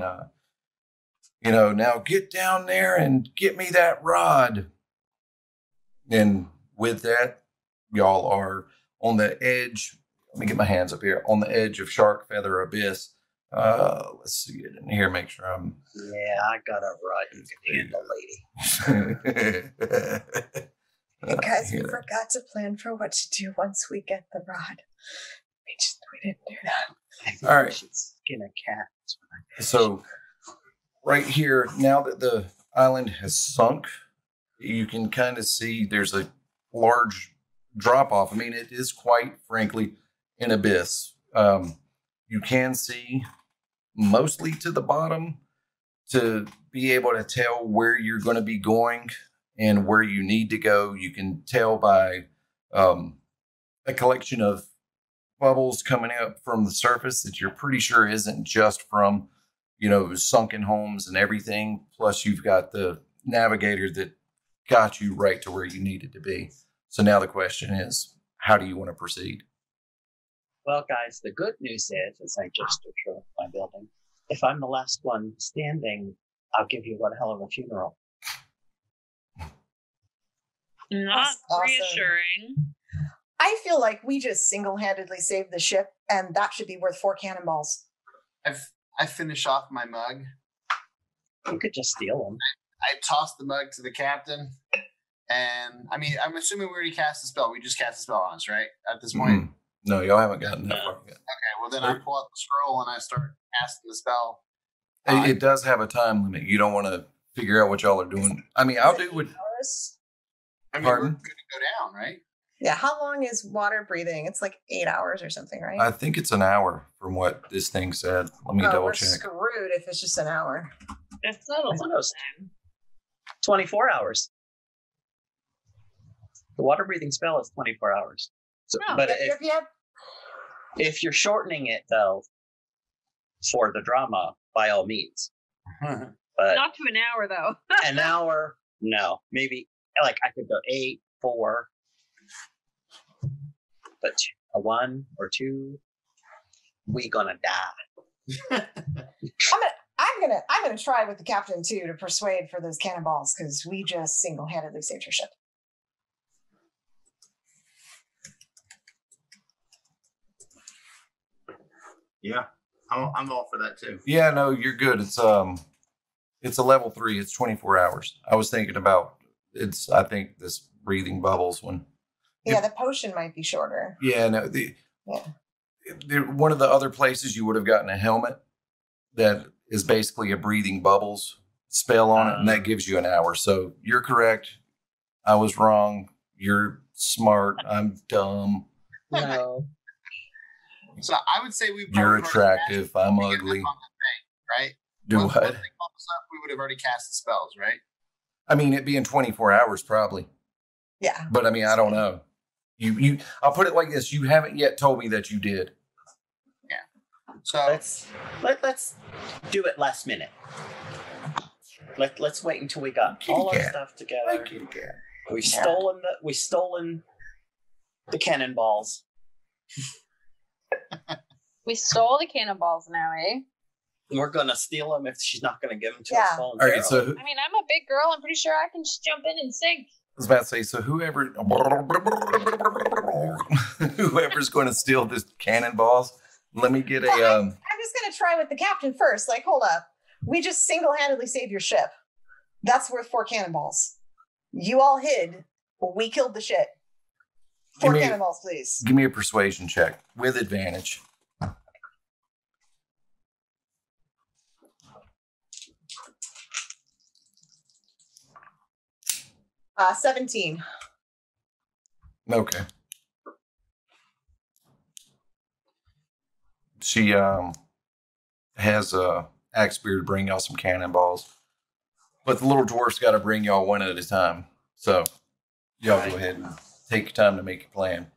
A: now get down there and get me that rod. And with that, y'all are on the edge. Let me get my hands up here on the edge of Shark Feather Abyss. Let's see it in here. Make sure I'm.
B: Yeah, I got a rod you can handle, lady.
D: Because we forgot to plan for what to do once we get the rod. We didn't do that.
B: I think
A: All
B: we
A: right.
B: should skin a cat.
A: So right here, now that the island has sunk, you can kind of see there's a large drop off. I mean, it is quite frankly an abyss. You can see mostly to the bottom to be able to tell where you're going to be going and where you need to go. You can tell by a collection of bubbles coming up from the surface that you're pretty sure isn't just from, sunken homes and everything. Plus you've got the navigator that got you right to where you needed to be. So now the question is, how do you want to proceed?
B: Well, guys, the good news is I just destroyed my building. If I'm the last one standing, I'll give you one hell of a funeral.
C: Not
D: awesome.
C: reassuring.
D: I feel like we just single-handedly saved the ship, and that should be worth 4 cannonballs.
E: I finish off my mug.
B: You could just steal them.
E: I toss the mug to the captain, and I'm assuming we already cast the spell. We just cast the spell on us, right? At this point.
A: Mm-hmm. No, y'all haven't gotten that far yet.
E: Okay, well then I pull out the scroll and I start casting the spell.
A: It does have a time limit. You don't want to figure out what y'all are doing. I mean, I'll do what.
E: We're
A: Pardon?
E: going to go down, right?
D: Yeah, how long is water breathing? It's like 8 hours or something, right?
A: I think it's an hour from what this thing said. Let me double
D: we're
A: check.
D: screwed if it's just an hour.
C: It's not a lot of time.
B: 24 hours. The water breathing spell is 24 hours. So,
C: Oh,
B: but
D: If
B: if you're shortening it, though, for the drama, by all means. But
C: Not to an hour, though.
B: an hour, no. Maybe, like, I could go 8, 4. But a 1 or 2, we gonna die.
D: I'm gonna try with the captain too to persuade for those cannonballs because we just single-handedly saved your ship.
E: Yeah, I'm all for that too.
A: Yeah, no, you're good. It's a level 3. It's 24 hours. I was thinking about I think this breathing bubbles one.
D: Yeah, the potion might be shorter.
A: Yeah, no. One of the other places you would have gotten a helmet that is basically a breathing bubbles spell on it, and that gives you an hour. So you're correct. I was wrong. You're smart. I'm dumb.
B: No.
E: So I would say we.
A: You're attractive. I'm ugly.
E: Right?
A: Do
E: Once
A: what?
E: they bump us up, we would have already cast the spells, right?
A: I mean, it being 24 hours probably.
D: Yeah.
A: But I mean, I don't know. I'll put it like this. You haven't yet told me that you did.
E: Yeah. So
B: Let's do it last minute. Let's wait until we got all our stuff together. We've stolen the cannonballs.
C: We stole the cannonballs now, eh?
B: We're gonna steal them if she's not gonna give them to
D: Yeah.
B: us
A: All right, so
C: I mean, I'm a big girl. I'm pretty sure I can just jump in and sink.
A: I was about to say, so whoever's going to steal this cannonballs, let me get a.
D: I'm just gonna try with the captain first. Like, hold up. We just single-handedly saved your ship. That's worth 4 cannonballs. You all hid. We killed the shit. 4 cannonballs, please.
A: Give me a persuasion check with advantage.
D: 17.
A: Okay. She has Axebeard bring y'all some cannonballs. But the little dwarf's got to bring y'all one at a time. So y'all go ahead and take your time to make a plan.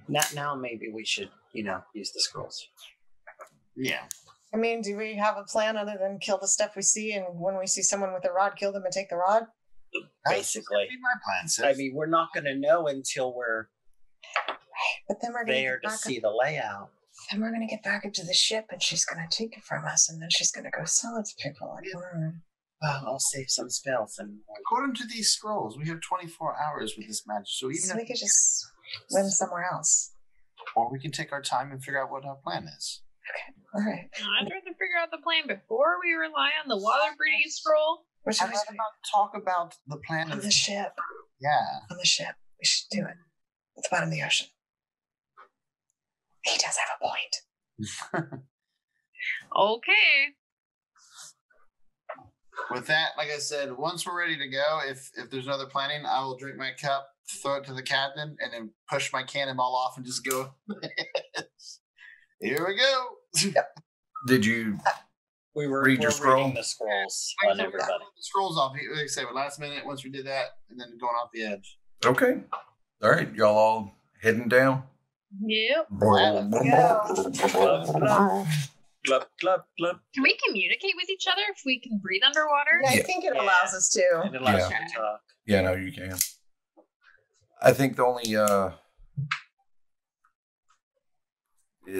B: Now maybe we should, use the scrolls.
E: Yeah.
D: I mean, do we have a plan other than kill the stuff we see, and when we see someone with a rod, kill them and take the rod?
B: Basically.
E: That's my plan, sis.
B: I mean, we're not going to know until we're
D: But then we're going
B: there to see the layout.
D: Then we're going to get back into the ship, and she's going to take it from us, and then she's going to go sell it to people.
B: Well, I'll save some spells. And
E: according to these scrolls, we have 24 hours with this magic. So even if
D: we could just win somewhere else.
E: Or we can take our time and figure out what our plan is.
D: Okay, all right.
C: I'd rather figure out the plan before we rely on the water breeding scroll.
D: What should
E: I'd
D: we
E: rather not talk about the plan
D: on
E: of
D: the ship?
E: Yeah.
D: On the ship. We should do it. At the bottom of the ocean. He does have a point.
C: Okay.
E: With that, like I said, once we're ready to go, if there's another planning, I will drink my cup, throw it to the captain, and then push my cannonball off and just go. Here we go.
A: Did you
B: we were
A: read your scroll?
B: reading the scrolls on everybody.
E: The scrolls off. Like I said, last minute, once we did that, and then going off the edge.
A: Okay. All right. Y'all all heading down?
C: Yep.
B: Glub, glub, glub.
C: Can we communicate with each other if we can breathe underwater?
D: Yeah, I
A: Yeah.
D: think it allows us to.
B: And it allows
A: Yeah.
B: you to talk.
A: Yeah, no, you can. I think the only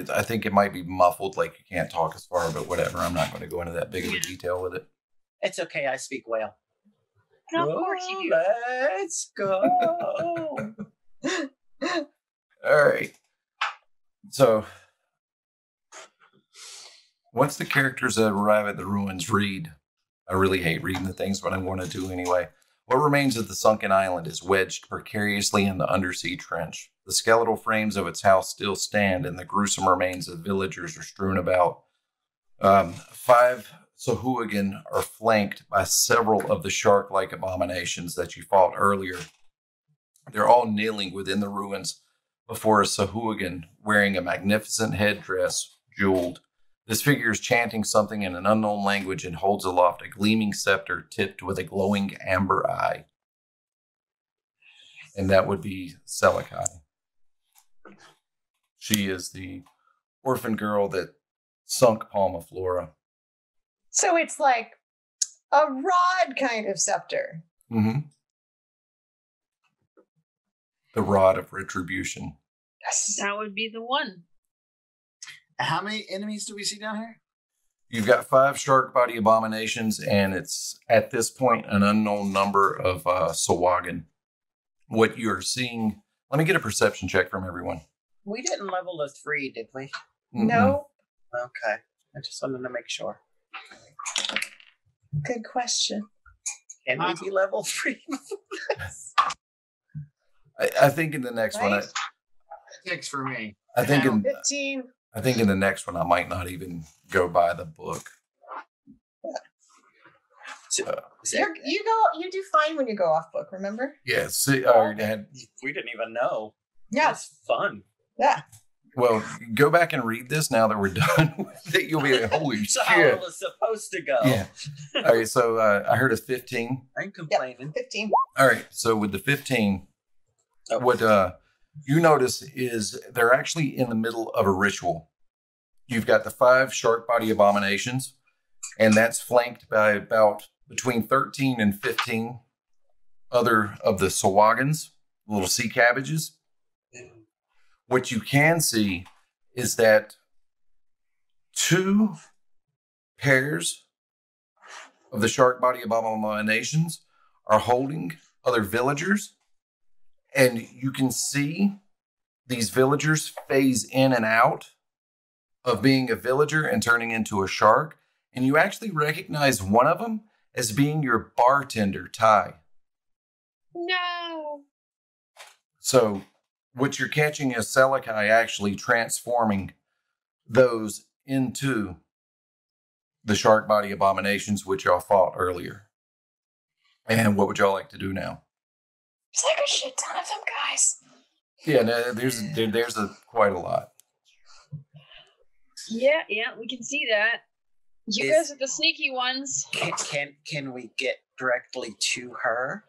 A: I think it might be muffled, like you can't talk as far, but whatever. I'm not going to go into that big of a detail with it.
B: It's okay. I speak whale.
C: No, of course you do.
B: Let's go.
A: All right. So once the characters that arrive at the ruins read, I really hate reading the things, but I'm going to do anyway. What remains of the sunken island is wedged precariously in the undersea trench. The skeletal frames of its house still stand, and the gruesome remains of villagers are strewn about. 5 Sahuagin are flanked by several of the shark-like abominations that you fought earlier. They're all kneeling within the ruins before a Sahuagin wearing a magnificent headdress, jeweled. This figure is chanting something in an unknown language and holds aloft a gleaming scepter tipped with a glowing amber eye. And that would be Selakai. She is the orphan girl that sunk Palma Flora.
D: So it's like a rod kind of scepter.
A: Mm-hmm. The Rod of Retribution.
D: Yes.
C: That would be the one.
E: How many enemies do we see down here?
A: You've got 5 shark body abominations, and it's at this point an unknown number of Sahuagin. What you're seeing, let me get a perception check from everyone.
B: We didn't level the 3, did we?
A: Mm-mm.
D: No.
B: Okay. I just wanted to make sure.
D: Good question.
B: Can we be level 3?
A: I think in the next one,
D: Right?
E: 6 for me.
A: I think in
D: 15.
A: the next one, I might not even go by the book.
D: You do fine when you go off book, remember?
A: Yeah, see,
B: We didn't even know.
D: Yeah.
B: It's fun.
D: Yeah.
A: well, go back and read this now that we're done with it. You'll be like, holy
B: That's how
A: shit.
B: it was supposed to go.
A: Yeah. All right, so I heard a 15.
B: I ain't complaining.
D: 15.
A: All right, so with the 15,
B: Oh.
A: what you notice is they're actually in the middle of a ritual. You've got the 5 shark body abominations, and that's flanked by about between 13 and 15 other of the Sahuagins, little sea cabbages. What you can see is that 2 pairs of the shark body abominations are holding other villagers, and you can see these villagers phase in and out of being a villager and turning into a shark. And you actually recognize one of them as being your bartender, Ty.
C: No.
A: So what you're catching is Selakai actually transforming those into the shark body abominations, which y'all fought earlier. And what would y'all like to do now?
D: There's like a shit ton of them, guys.
A: Yeah, no, there's quite a lot.
C: Yeah, we can see that. You guys are the sneaky ones.
B: Can we get directly to her?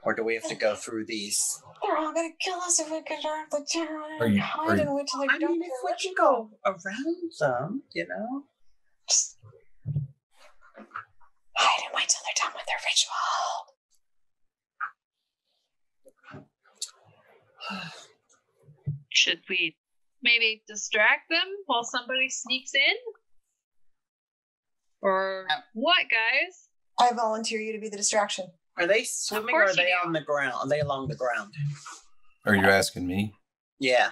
B: Or do we have to go through these?
D: They're all gonna kill us if we can drive the terror
A: Are
D: and
A: you-
D: hide
A: are you-
D: and wait till they
B: I
D: don't
B: mean,
D: get
B: if we
D: rich.
B: can go around them, you know?
D: Just hide and wait till they're done with their ritual.
C: Should we maybe distract them while somebody sneaks in? Or what, guys?
D: I volunteer you to be the distraction.
B: Are they swimming or
C: course
B: are they
C: you do.
B: on the ground? Are they along the ground?
A: Are you asking me?
B: Yeah.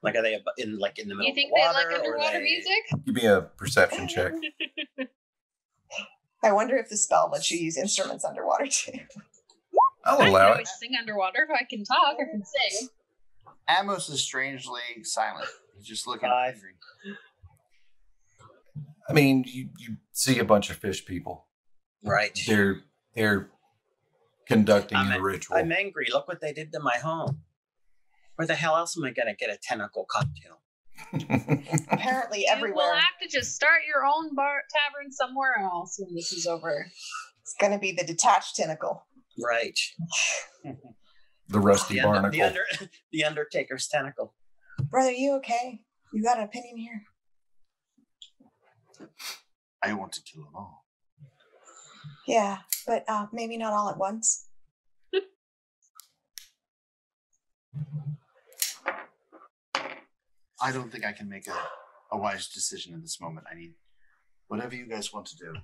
B: Like, are they in the middle
C: You think
B: of the
C: they
B: water?
C: like underwater
B: or they...
C: music?
A: Give me a perception check.
D: I wonder if the spell lets you use instruments underwater too.
A: I'll
C: I can
A: allow it.
C: always sing underwater if I can talk or can sing.
E: Amos is strangely silent. He's just looking
B: Five.
E: angry.
A: I mean, you see a bunch of fish people.
B: Right.
A: They're conducting a ritual.
B: I'm angry. Look what they did to my home. Where the hell else am I going to get a tentacle cocktail?
D: Apparently
C: You
D: everywhere.
C: will have to just start your own tavern somewhere else when this is over.
D: It's gonna be the detached tentacle.
B: Right.
A: The rusty barnacle.
B: The Undertaker's tentacle.
D: Brother, you okay? You got an opinion here?
E: I want to kill them all.
D: Yeah, but maybe not all at once.
E: I don't think I can make a wise decision in this moment. I need whatever you guys want to do.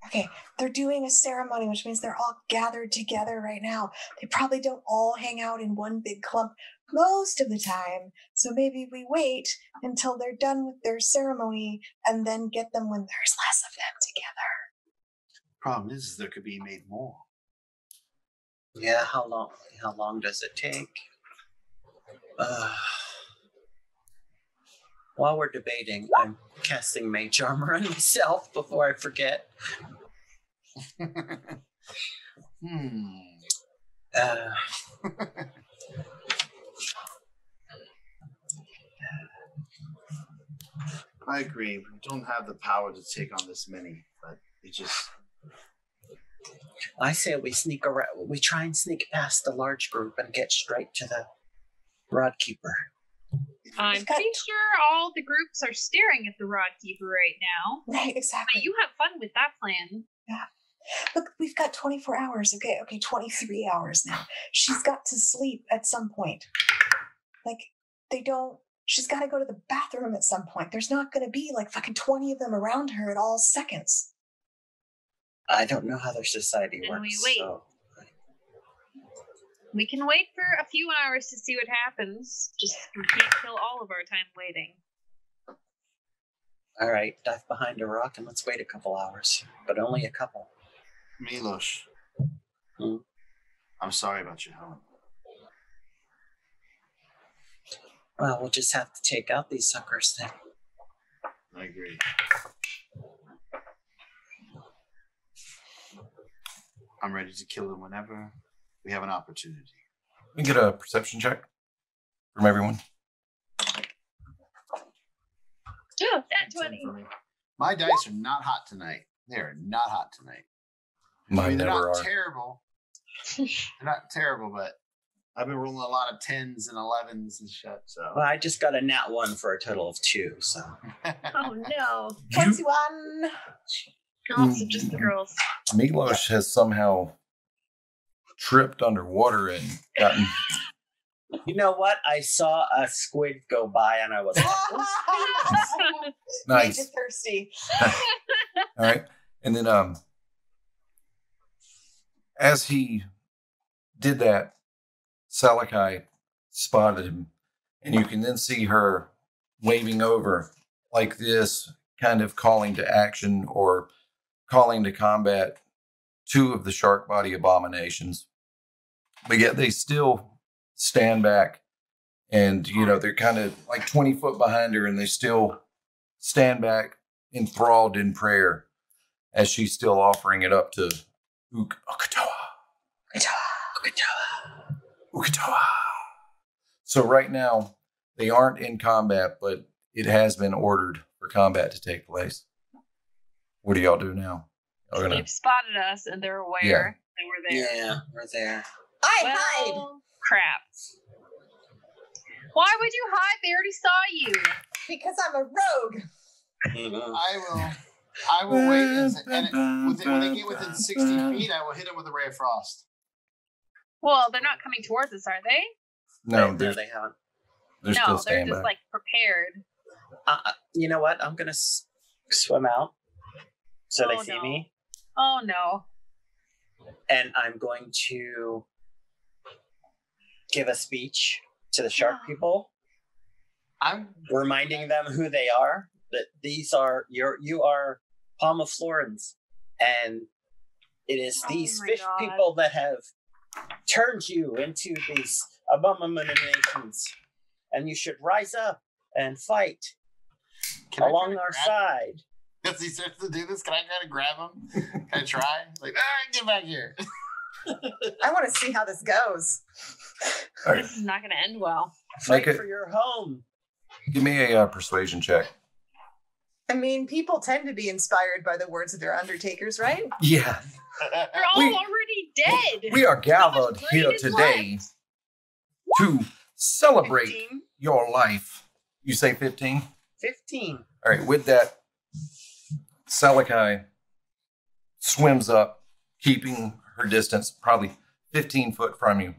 D: Okay, they're doing a ceremony, which means they're all gathered together right now. They probably don't all hang out in one big clump most of the time. So maybe we wait until they're done with their ceremony and then get them when there's less of them together.
E: Problem is there could be made more.
B: Yeah, how long does it take? While we're debating, I'm casting mage armor on myself before I forget.
E: I agree. We don't have the power to take on this many, but it just...
B: I say we sneak around. We try and sneak past the large group and get straight to the Rod Keeper.
C: I'm pretty sure all the groups are staring at the Rod Keeper right now.
D: Right, exactly.
C: But you have fun with that plan.
D: Yeah. Look, we've got 24 hours. Okay, 23 hours now. She's got to sleep at some point. Like, she's got to go to the bathroom at some point. There's not going to be like fucking 20 of them around her at all seconds.
B: I don't know how their society
C: Then
B: works.
C: we wait.
B: So.
C: We can wait for a few hours to see what happens. Just we can't kill all of our time waiting.
B: All right, dive behind a rock and let's wait a couple hours, but only a couple.
E: Milos.
B: Hmm?
E: I'm sorry about your home.
B: Well, we'll just have to take out these suckers then.
E: I agree. I'm ready to kill them whenever we have an opportunity.
A: Let me get a perception check from everyone.
C: Oh, that
E: That's
C: 20.
E: it for me. My dice are not hot tonight. They are not hot tonight. I
A: Mine
E: mean, they're
A: never
E: not
A: are.
E: terrible. They're not terrible, but I've been rolling a lot of 10s and 11s and shit. So
B: Well, I just got a nat 1 for a total of 2, so.
C: Oh no.
D: 21.
C: Also just the girls.
A: Milos has somehow tripped underwater and gotten.
B: You know what? I saw a squid go by and I was like, "Oops."
D: Made
A: Nice.
D: you thirsty.
A: All right. And then as he did that, Salakai spotted him. And you can then see her waving over like this, kind of calling to action or calling to combat 2 of the shark body abominations. But yet they still stand back and, they're kind of like 20 foot behind her and they still stand back enthralled in prayer as she's still offering it up to Ukatoa. Ukatoa. So right now, they aren't in combat, but it has been ordered for combat to take place. What do y'all do now?
C: They've spotted us and they're aware that we're there.
B: Yeah, we're there.
D: Hide.
C: Crap. Why would you hide? They already saw you.
D: Because I'm a rogue.
E: I will wait, and when they get within 60 feet, I will hit them with a ray of frost.
C: Well, they're not coming towards us, are they?
A: No,
B: they haven't.
A: They're still
C: they're
A: standing
C: just
A: back.
C: like prepared.
B: You know what? I'm gonna swim out so they see me,
C: Oh no.
B: and I'm going to give a speech to the shark people. I'm reminding them who they are. That you are Palma Florans, and it is these fish people that have turned you into these abominations, and you should rise up and fight along our side.
E: As he starts to do this, can I try to grab him? Can I try? Like, all right, get back here.
D: I want to see how this goes.
A: Right.
C: This is not going to end well.
B: Fight for your home.
A: Give me a persuasion check.
D: I mean, people tend to be inspired by the words of their undertakers, right?
A: Yeah.
C: They're all already dead.
A: We are gathered here today to celebrate
B: 15.
A: your life. You say 15?
B: 15.
A: All right, with that, Salakai swims up, keeping her distance, probably 15 foot from you.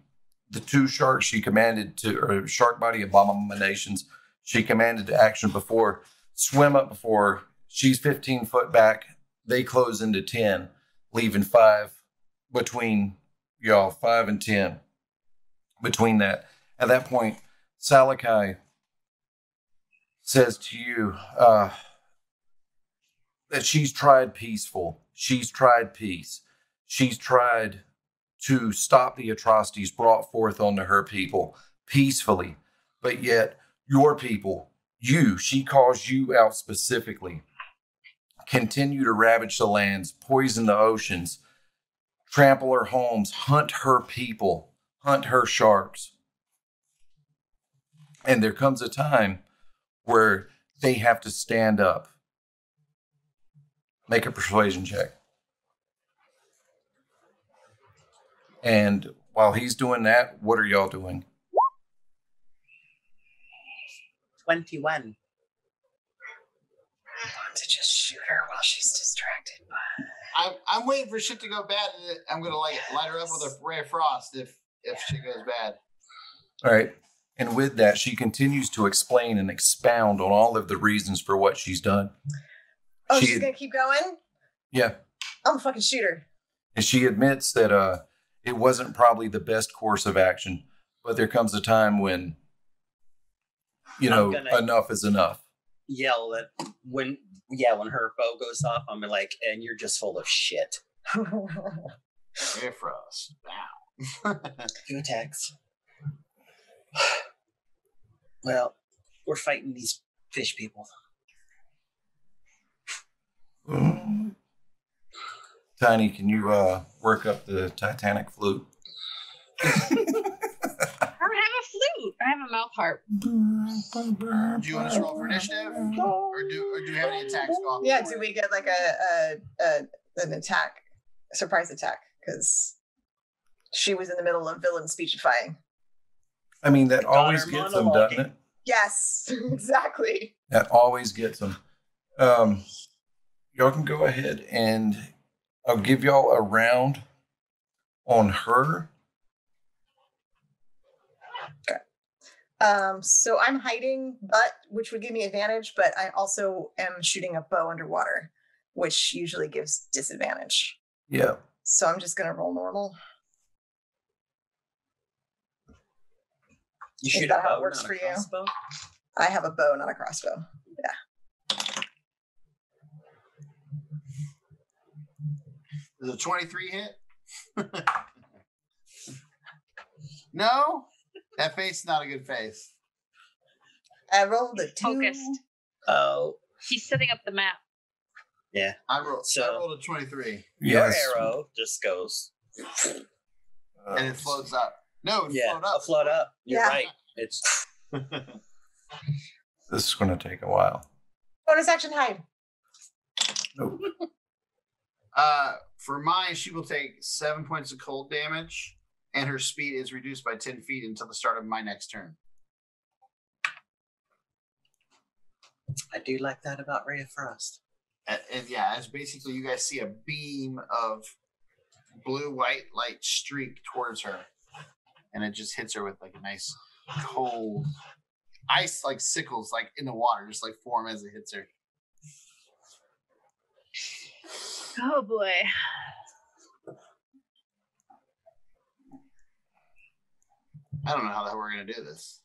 A: The two sharks she commanded to, or shark body abominations she commanded to action before, swim up before her. She's 15 foot back. They close into 10, leaving 5 between y'all, 5 and 10 between that. At that point, Salakai says to you that she's tried peaceful. She's tried peace. She's tried to stop the atrocities brought forth onto her people peacefully. But yet, your people, she calls you out specifically, continue to ravage the lands, poison the oceans, trample her homes, hunt her people, hunt her sharks. And there comes a time where they have to stand up. Make a persuasion check. And while he's doing that, what are y'all doing?
B: 21.
D: I want to just shoot her while she's distracted.
E: I'm waiting for shit to go bad, and I'm gonna light her up with a ray of frost if shit goes bad.
A: All right. And with that, she continues to explain and expound on all of the reasons for what she's done.
D: Oh, she's going to keep going?
A: Yeah.
D: I'm a fucking shooter.
A: And she admits that it wasn't probably the best course of action, but there comes a time when, enough is enough.
B: Yell that when her bow goes off, I'm like, and you're just full of shit.
E: Ray of frost. Wow.
B: 2 attacks. Well, we're fighting these fish people.
A: Tiny, can you work up the Titanic flute?
C: I don't have a flute. I have a mouth harp.
E: Do you want us to roll for initiative, or do you have any attacks go off?
D: Yeah, do we get like an attack, a surprise attack? Because she was in the middle of villain speechifying.
A: I mean, that always gets them, doesn't it?
D: Yes, exactly.
A: That always gets them. Y'all can go ahead and I'll give y'all a round on her.
D: Okay. So I'm hiding, which would give me advantage, but I also am shooting a bow underwater, which usually gives disadvantage.
A: Yeah.
D: So I'm just going to roll normal.
B: You shoot
D: Is that
B: a
D: how
B: bow,
D: it works
B: not
D: for
B: a
D: you?
B: crossbow?
D: I have a bow, not a crossbow. Yeah.
E: Does a 23 hit? No? That face is not a good face.
D: I rolled a 2.
C: Focused.
B: Oh.
C: He's setting up the map.
B: Yeah.
E: I rolled a 23.
B: Your arrow just goes.
E: And it floats up. No,
B: float up. You're
D: Yeah.
B: right. It's
A: This is going to take a while.
D: Bonus action hide.
A: Nope.
E: For mine, she will take 7 points of cold damage, and her speed is reduced by 10 feet until the start of my next turn.
F: I do like that about Ray of Frost.
E: And yeah, as basically you guys see a beam of blue-white light streak towards her, and it just hits her with like a nice cold ice, like sickles, like in the water, just like form as it hits her.
C: Oh boy.
E: I don't know how the hell we're gonna do this.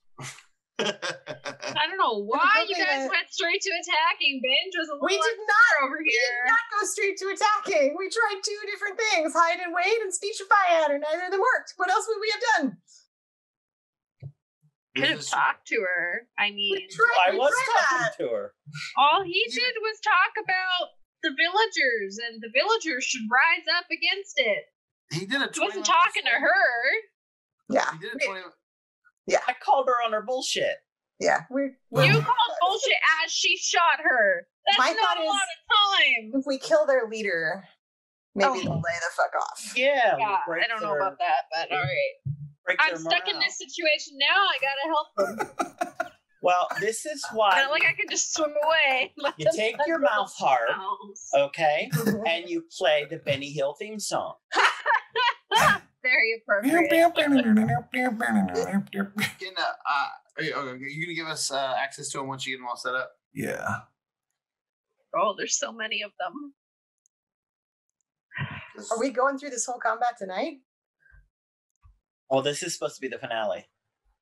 C: I don't know why you guys went straight to attacking. Benj was a little unsure over
D: We
C: here.
D: did not go straight to attacking. We tried 2 different things: hide and wait and speechify at her. Neither of them worked. What else would we have done?
C: Could have talked to her. I mean,
F: I was talking to her.
C: all he did was talk about the villagers, and the villagers should rise up against it.
E: He did a.
C: He wasn't talking to her.
D: Yeah.
E: He did a 20.
F: I called her on her bullshit.
D: Yeah.
C: You called bullshit as she shot her. That's
D: My
C: not
D: thought
C: a lot of time.
D: If we kill their leader, maybe they'll lay the fuck off.
F: Yeah.
C: Yeah, I don't know about that, but all right. I'm stuck in this situation now. I gotta help them.
F: Well, this is why.
C: Not like I can just swim away.
F: You take your mouth harp, okay, and you play the Benny Hill theme song.
C: Very appropriate.
E: Are you gonna give us access to them once you get them all set up?
A: Yeah.
C: Oh, there's so many of them.
D: Are we going through this whole combat tonight?
F: Well, this is supposed to be the finale.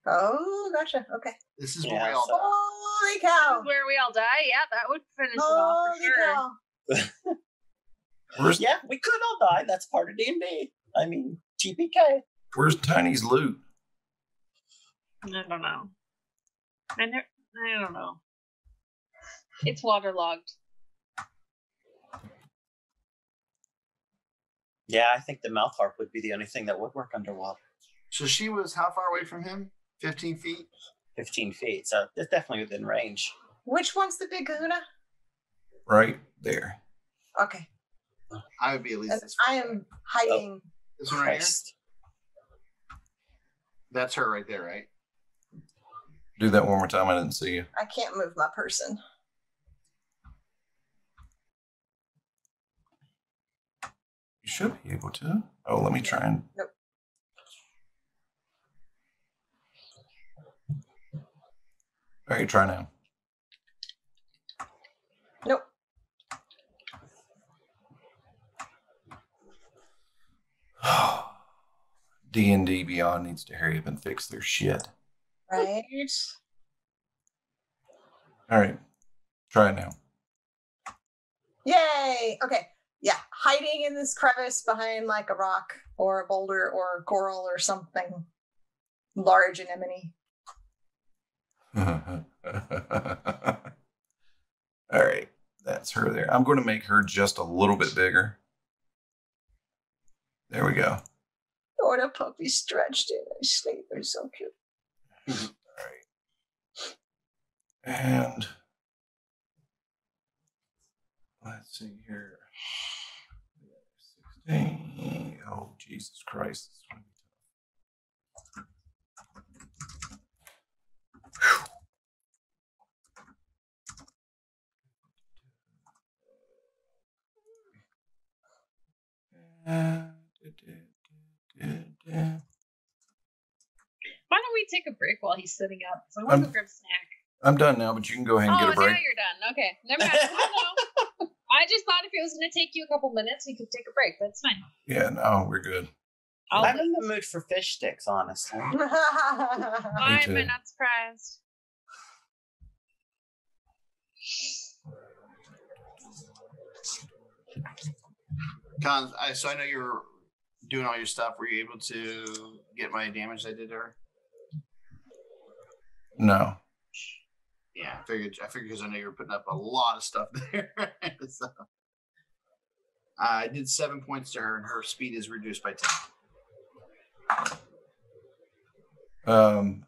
D: Oh, gotcha. Okay.
E: This is where we all die.
D: Holy cow!
C: This is where we all die. Yeah, that would finish it off for sure.
D: Cow.
F: Yeah, we could all die. That's part of D&D. I mean, TPK.
A: Where's Tiny's loot?
C: I don't know. I don't know. It's waterlogged.
F: Yeah, I think the mouth harp would be the only thing that would work underwater.
E: So she was how far away from him? 15 feet?
F: 15 feet. So it's definitely within range.
D: Which one's the big kahuna?
A: Right there.
D: Okay.
E: I would be at least
D: And
E: this
D: I am hiding.
E: This one right here?
F: Christ.
E: That's her right there, right?
A: Do that one more time. I didn't see you.
D: I can't move my person.
A: You should be able to. Oh, let me try and.
D: Nope.
A: All right, try now.
D: Nope.
A: D&D Beyond needs to hurry up and fix their shit.
D: Right.
A: All right, try it now.
D: Yay! Okay. Yeah. Hiding in this crevice behind like a rock or a boulder or coral or something large anemone.
A: All right, that's her there. I'm going to make her just a little bit bigger. There we go.
D: Oh, the puppy stretched in his sleep. They're so cute.
A: All right. And let's see here. 16. Oh, Jesus Christ. This is going to be
C: Why don't we take a break while he's sitting up? So I want to grab a snack.
A: I'm done now, but you can go ahead and get a break.
C: Oh, now you're done. Okay. Never mind. No. I just thought if it was going to take you a couple minutes, we could take a break. That's fine.
A: Yeah, no, we're good.
F: I'm in the mood for fish sticks, honestly.
C: Why am I
A: too.
C: not surprised?
E: Con, so I know you're doing all your stuff. Were you able to get my damage I did to her?
A: No.
E: Yeah, I figured because I know you were putting up a lot of stuff there. So, I did 7 points to her, and her speed is reduced by 10.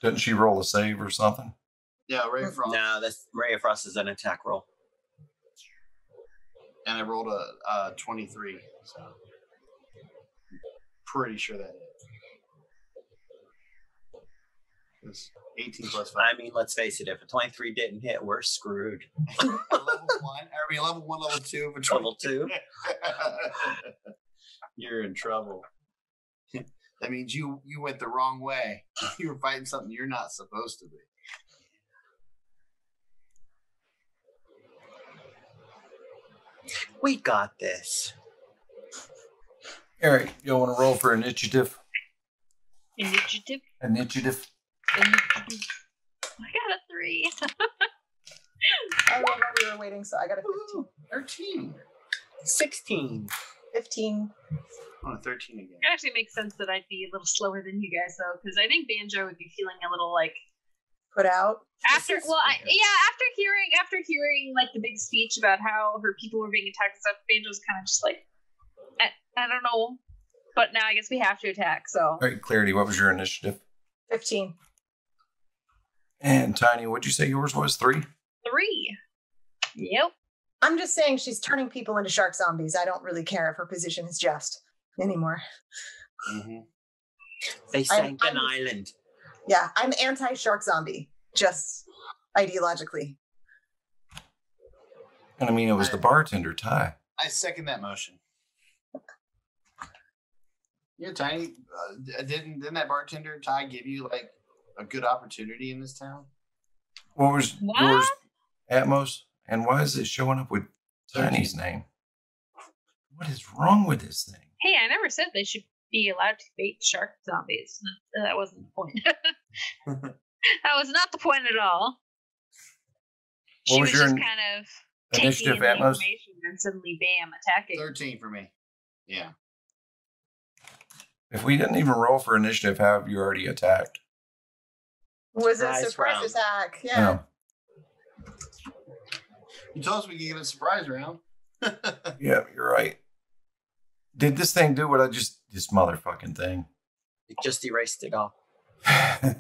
A: Didn't she roll a save or something?
E: Yeah, Ray of Frost.
F: No, that's Ray of Frost is an attack roll.
E: And I rolled a 23, so pretty sure that hit. It's 18 plus 5.
F: I mean, let's face it. If a 23 didn't hit, we're screwed.
E: level 1, level 2, but
F: Level 2.
E: You're in trouble. That means you went the wrong way. You were fighting something you're not supposed to be.
F: We got this.
A: All right, you want to roll for initiative?
C: Initiative.
A: Initiative.
C: I got a 3.
D: I don't know why we were waiting, so I got a 15.
E: 13.
F: 16.
D: 15.
E: Oh, 13 again.
C: It actually makes sense that I'd be a little slower than you guys, though, because I think Banjo would be feeling a little like
D: Put out.
C: after hearing like the big speech about how her people were being attacked and stuff. Banjo's kind of just like, I don't know, but now I guess we have to attack. So
A: All right, Clarity, what was your initiative?
D: 15.
A: And Tiny, what'd you say yours was? 3?
C: 3. Yep.
D: I'm just saying she's turning people into shark zombies. I don't really care if her position is just anymore.
E: Mm-hmm.
F: They sank an island.
D: Yeah, I'm anti-shark zombie, just ideologically.
A: And I mean, it was the bartender, Ty.
E: I second that motion. Yeah, Tiny, didn't that bartender Ty give you like a good opportunity in this town?
A: What was
C: What?
A: yours, Atmos? And why is it showing up with Tiny's name? What is wrong with this thing?
C: Hey, I never said they should be allowed to bait shark zombies. That wasn't the point. That was not the point at all. She
A: What
C: was
A: was your
C: just kind of taking
A: initiative,
C: in the
A: Atmos?
C: information and suddenly, bam, attacking.
E: 13 for me. Yeah.
A: If we didn't even roll for initiative, how have you already attacked?
D: Was it a
F: Surprise
D: surprise
F: round.
D: attack? Yeah.
E: You told us we could get a surprise round.
A: Yeah, you're right. Did this thing do what I just... This motherfucking thing.
F: It just erased it all.
A: Yeah,
E: Did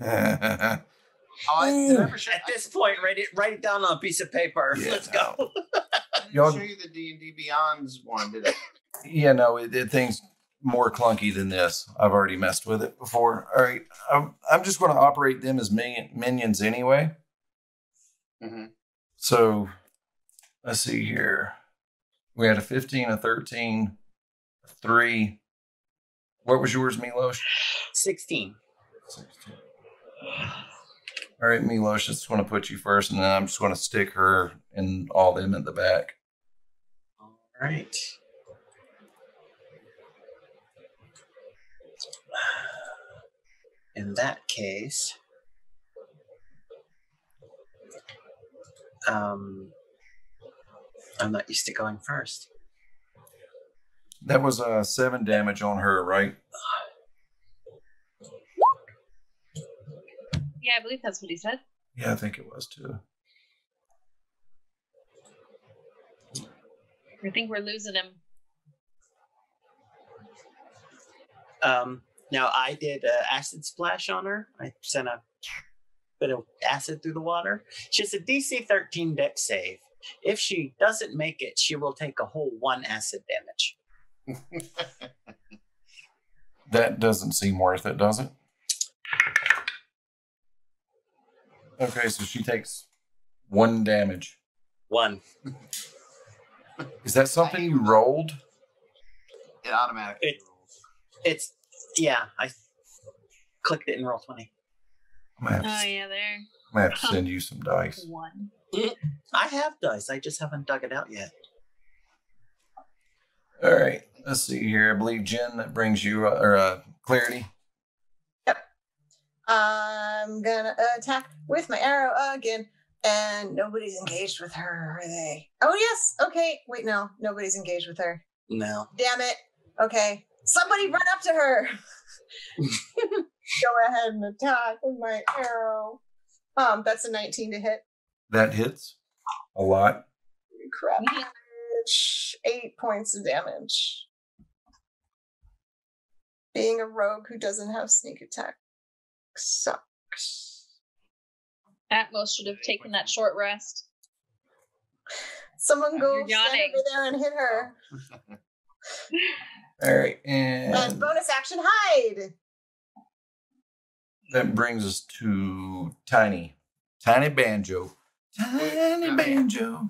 E: I ever show,
F: At this point, write it down on a piece of paper.
A: Yeah,
F: Let's go.
E: I didn't
A: Y'all-
E: show you the D&D Beyond's one, did I?
A: no, it thing's more clunky than this. I've already messed with it before. All right, I'm just going to operate them as minions anyway.
E: Mm-hmm.
A: So, let's see here. We had a 15, a 13, a 3. What was yours, Milosh?
F: 16.
A: 16. All right, Milosh, just want to put you first, and then I'm just going to stick her and all them at the back.
F: All right. In that case, I'm not used to going first.
A: That was 7 damage on her, right?
C: Yeah, I believe that's what he said.
A: Yeah, I think it was too.
C: I think we're losing him.
F: Now I did acid splash on her. I sent a bit of acid through the water. She has a DC 13 dex save. If she doesn't make it, she will take a whole 1 acid damage.
A: That doesn't seem worth it, does it? Okay, so she takes 1 damage.
F: 1.
A: Is that something you rolled?
E: It automatically rolls.
F: Yeah, I clicked it in roll 20.
A: I'm gonna have
C: Oh
A: to,
C: yeah, there.
A: I'm gonna have to send you some dice.
C: 1.
F: I have dice. I just haven't dug it out yet.
A: All right, let's see here. I believe Jen, that brings you Clarity.
D: I'm gonna attack with my arrow again, and nobody's engaged with her, are they? Oh yes. Okay. Wait, no, nobody's engaged with her.
F: No.
D: Damn it. Okay, somebody run up to her. Go ahead and attack with my arrow. That's a 19 to hit.
A: That hits a lot.
D: Crap. Damage. 8 points of damage. Being a rogue who doesn't have sneak attack sucks.
C: Atmos should have taken that short rest.
D: Someone go
C: You're
D: stand
C: yawning.
D: over there and hit her.
A: All right,
D: And
A: and
D: bonus action hide.
A: that brings us to Tiny Banjo. Tiny Banjo.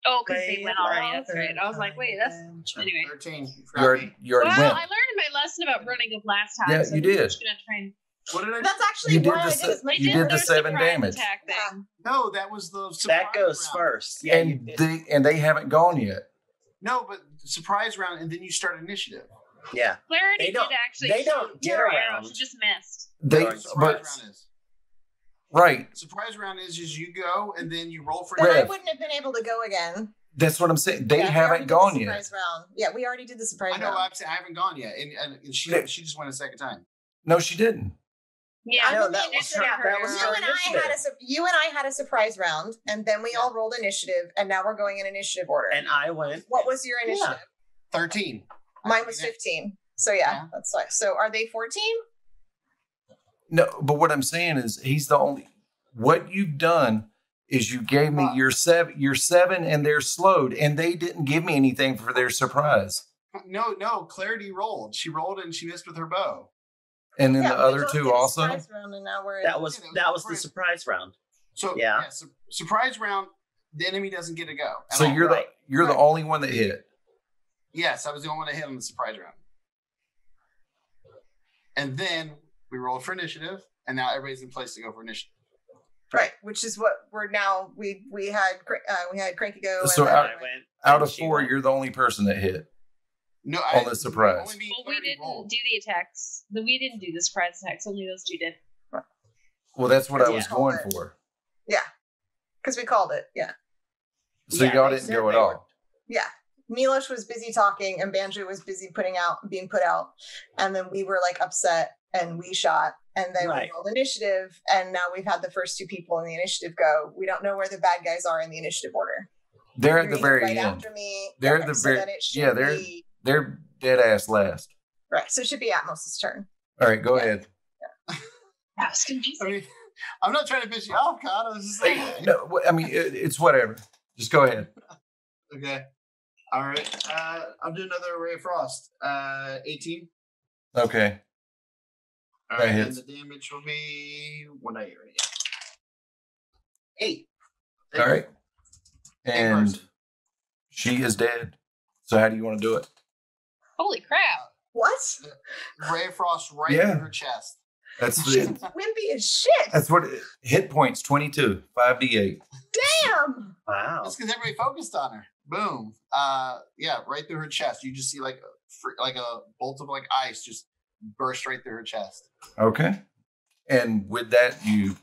C: Oh, because they went already. That's right. I was like, wait, that's anyway.
E: 13. You
A: You
E: forgot
A: already,
E: me.
A: you already
C: Well,
A: went.
C: I learned my lesson about running of last time.
A: Yeah,
C: so
A: you
C: I'm
A: did.
C: just gonna try and.
E: What did I do?
D: That's actually
A: You did
D: why I
A: the
D: did as much.
A: you did the
C: their
A: 7
C: surprise
A: damage.
C: attack thing.
D: Yeah.
E: No, that was the surprise
F: That goes
E: round.
F: first. Yeah, you did.
A: And they haven't gone yet.
E: No, but surprise round, and then you start initiative.
F: Yeah.
C: Clarity
F: They don't-
C: did actually.
F: they don't
C: shoot
F: get
C: your arrow.
F: around.
C: She just missed.
A: They
F: Right.
E: Surprise
A: but
E: round is.
A: right.
E: Surprise round is you go and then you roll for
D: Then I
A: Rev.
D: wouldn't have been able to go again.
A: That's what I'm saying. They
D: Yeah, we already
A: haven't
D: did the
A: gone yet.
D: surprise round. Yeah, we already did the surprise
E: I know.
D: round.
E: I'm saying I haven't gone yet, and she
A: Yeah.
E: just went a second time.
A: No, she didn't.
C: Yeah,
D: I
F: No,
D: know
F: that was
C: initiative
F: her. That was
C: her
D: You
F: her
D: and I had
F: initiative.
D: you and I had a surprise round, and then we all rolled initiative, and now we're going in initiative order.
F: And I went.
D: What was your initiative?
E: 13.
D: Mine was 15. So yeah,
E: Yeah.
D: that's why. So are they 14?
A: No, but what I'm saying is he's the only. What you've done is you gave me your 7, and they're slowed, and they didn't give me anything for their surprise.
E: No. Clarity rolled. She rolled and she missed with her bow.
A: And then
D: Yeah,
A: the
D: we
A: other
D: both
A: 2
D: did a
A: also.
D: surprise round, and now we're
F: That was
E: Yeah,
F: that was the
E: right.
F: surprise round.
E: So
F: Yeah.
E: surprise round. The enemy doesn't get to go. at
A: So
E: all.
A: you're
F: right.
A: the only one that hit.
E: Yes, I was the only one that hit on the surprise round. And then we rolled for initiative, and now everybody's in place to go for initiative.
D: right, which is what we're now. We had Cranky go.
A: So
D: and then
A: out-
F: I went.
A: Out
F: and
A: of
F: she
A: 4,
F: went.
A: you're the only person that hit.
E: No,
A: On the surprise.
E: only me and
C: Well, we
E: Clarity
C: didn't
E: rolled.
C: do the attacks. We didn't do the surprise attacks. Only those two did.
A: Well, that's what I
D: Yeah.
A: was going for.
D: because we called it. Yeah,
A: So
F: Yeah,
A: y'all
F: they
A: didn't
F: said
A: go at
F: they were-
A: all.
D: yeah. Milosh was busy talking, and Banjo was busy being put out, and then we were like upset, and we shot, and then
F: Right.
D: we rolled initiative, and now we've had the first 2 people in the initiative go. We don't know where the bad guys are in the initiative order.
A: They're at
D: You're
A: the
D: either
A: very
D: right
A: end.
D: after me.
A: They're
D: yeah,
A: at the
D: so
A: very-
D: then it should
A: yeah, they're-
D: be,
A: They're dead ass last.
D: right. So it should be Atmos's turn.
A: All right, go
D: Yeah.
A: ahead.
C: That was confusing.
E: I mean, I'm not trying to piss you off, God. I was just like,
A: Hey, no, I mean it's whatever. Just go ahead.
E: okay. All right. I'm doing another Ray of Frost. 18.
A: Okay.
E: All
A: That
E: right. And
A: hits.
E: the damage will be what I already get. 8.
A: All right. And
E: person.
A: she is dead. So how do you want to do it?
C: Holy crap!
D: What?
E: Ray of Frost right
A: Yeah.
E: in her chest.
A: That's
D: She's
A: the,
D: wimpy as shit.
A: that's what hit points 22, 5d8.
D: Damn.
F: Wow.
E: That's because everybody focused on her. Boom. Yeah, right through her chest. You just see like a bolt of like ice just burst right through her chest.
A: Okay. And with that, you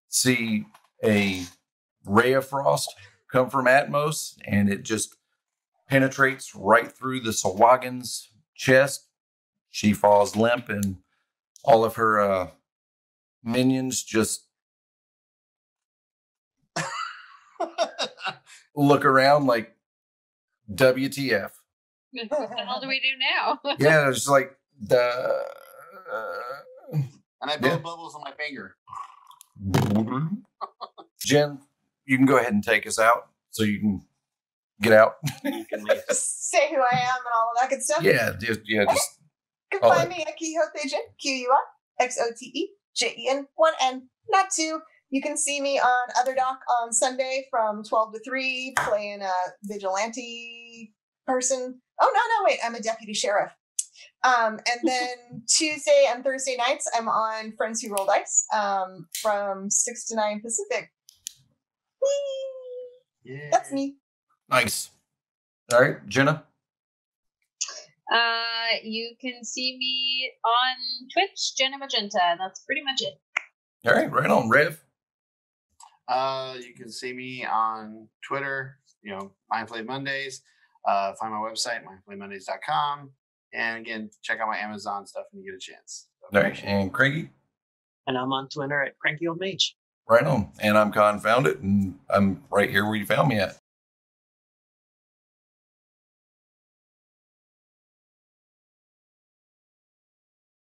A: see a ray of frost come from Atmos, and it just penetrates right through the Sawagan's chest. She falls limp, and all of her minions just look around like, WTF.
C: What the hell do we do now?
A: Yeah, it's like the.
E: And I blow
A: Yeah.
E: bubbles on my finger.
A: Jen, you can go ahead and take us out so you can get out.
F: You can leave.
D: Just say who I am and all of that good stuff.
A: Just
D: You can
A: all
D: find
A: right.
D: me at Quixote Jen, QUIXOTEJEN, 1N, not 2. You can see me on Other Doc on Sunday from 12 to 3, playing a vigilante person. Oh, no, wait, I'm a deputy sheriff. And then Tuesday and Thursday nights, I'm on Friends Who Roll Dice from 6 to 9 Pacific. Whee!
E: Yeah.
D: That's me.
A: Nice. All right, Jenna.
C: You can see me on Twitch, Jenna Magenta. That's pretty much it.
A: All right, right on, Rev.
E: You can see me on Twitter, Mindflay Mondays. Find my website, mindflaymondays.com. And again, check out my Amazon stuff when you get a chance.
A: All right, and Cranky.
F: And I'm on Twitter at CrankyOldMage.
A: Right on. And I'm Confounded, and I'm right here where you found me at.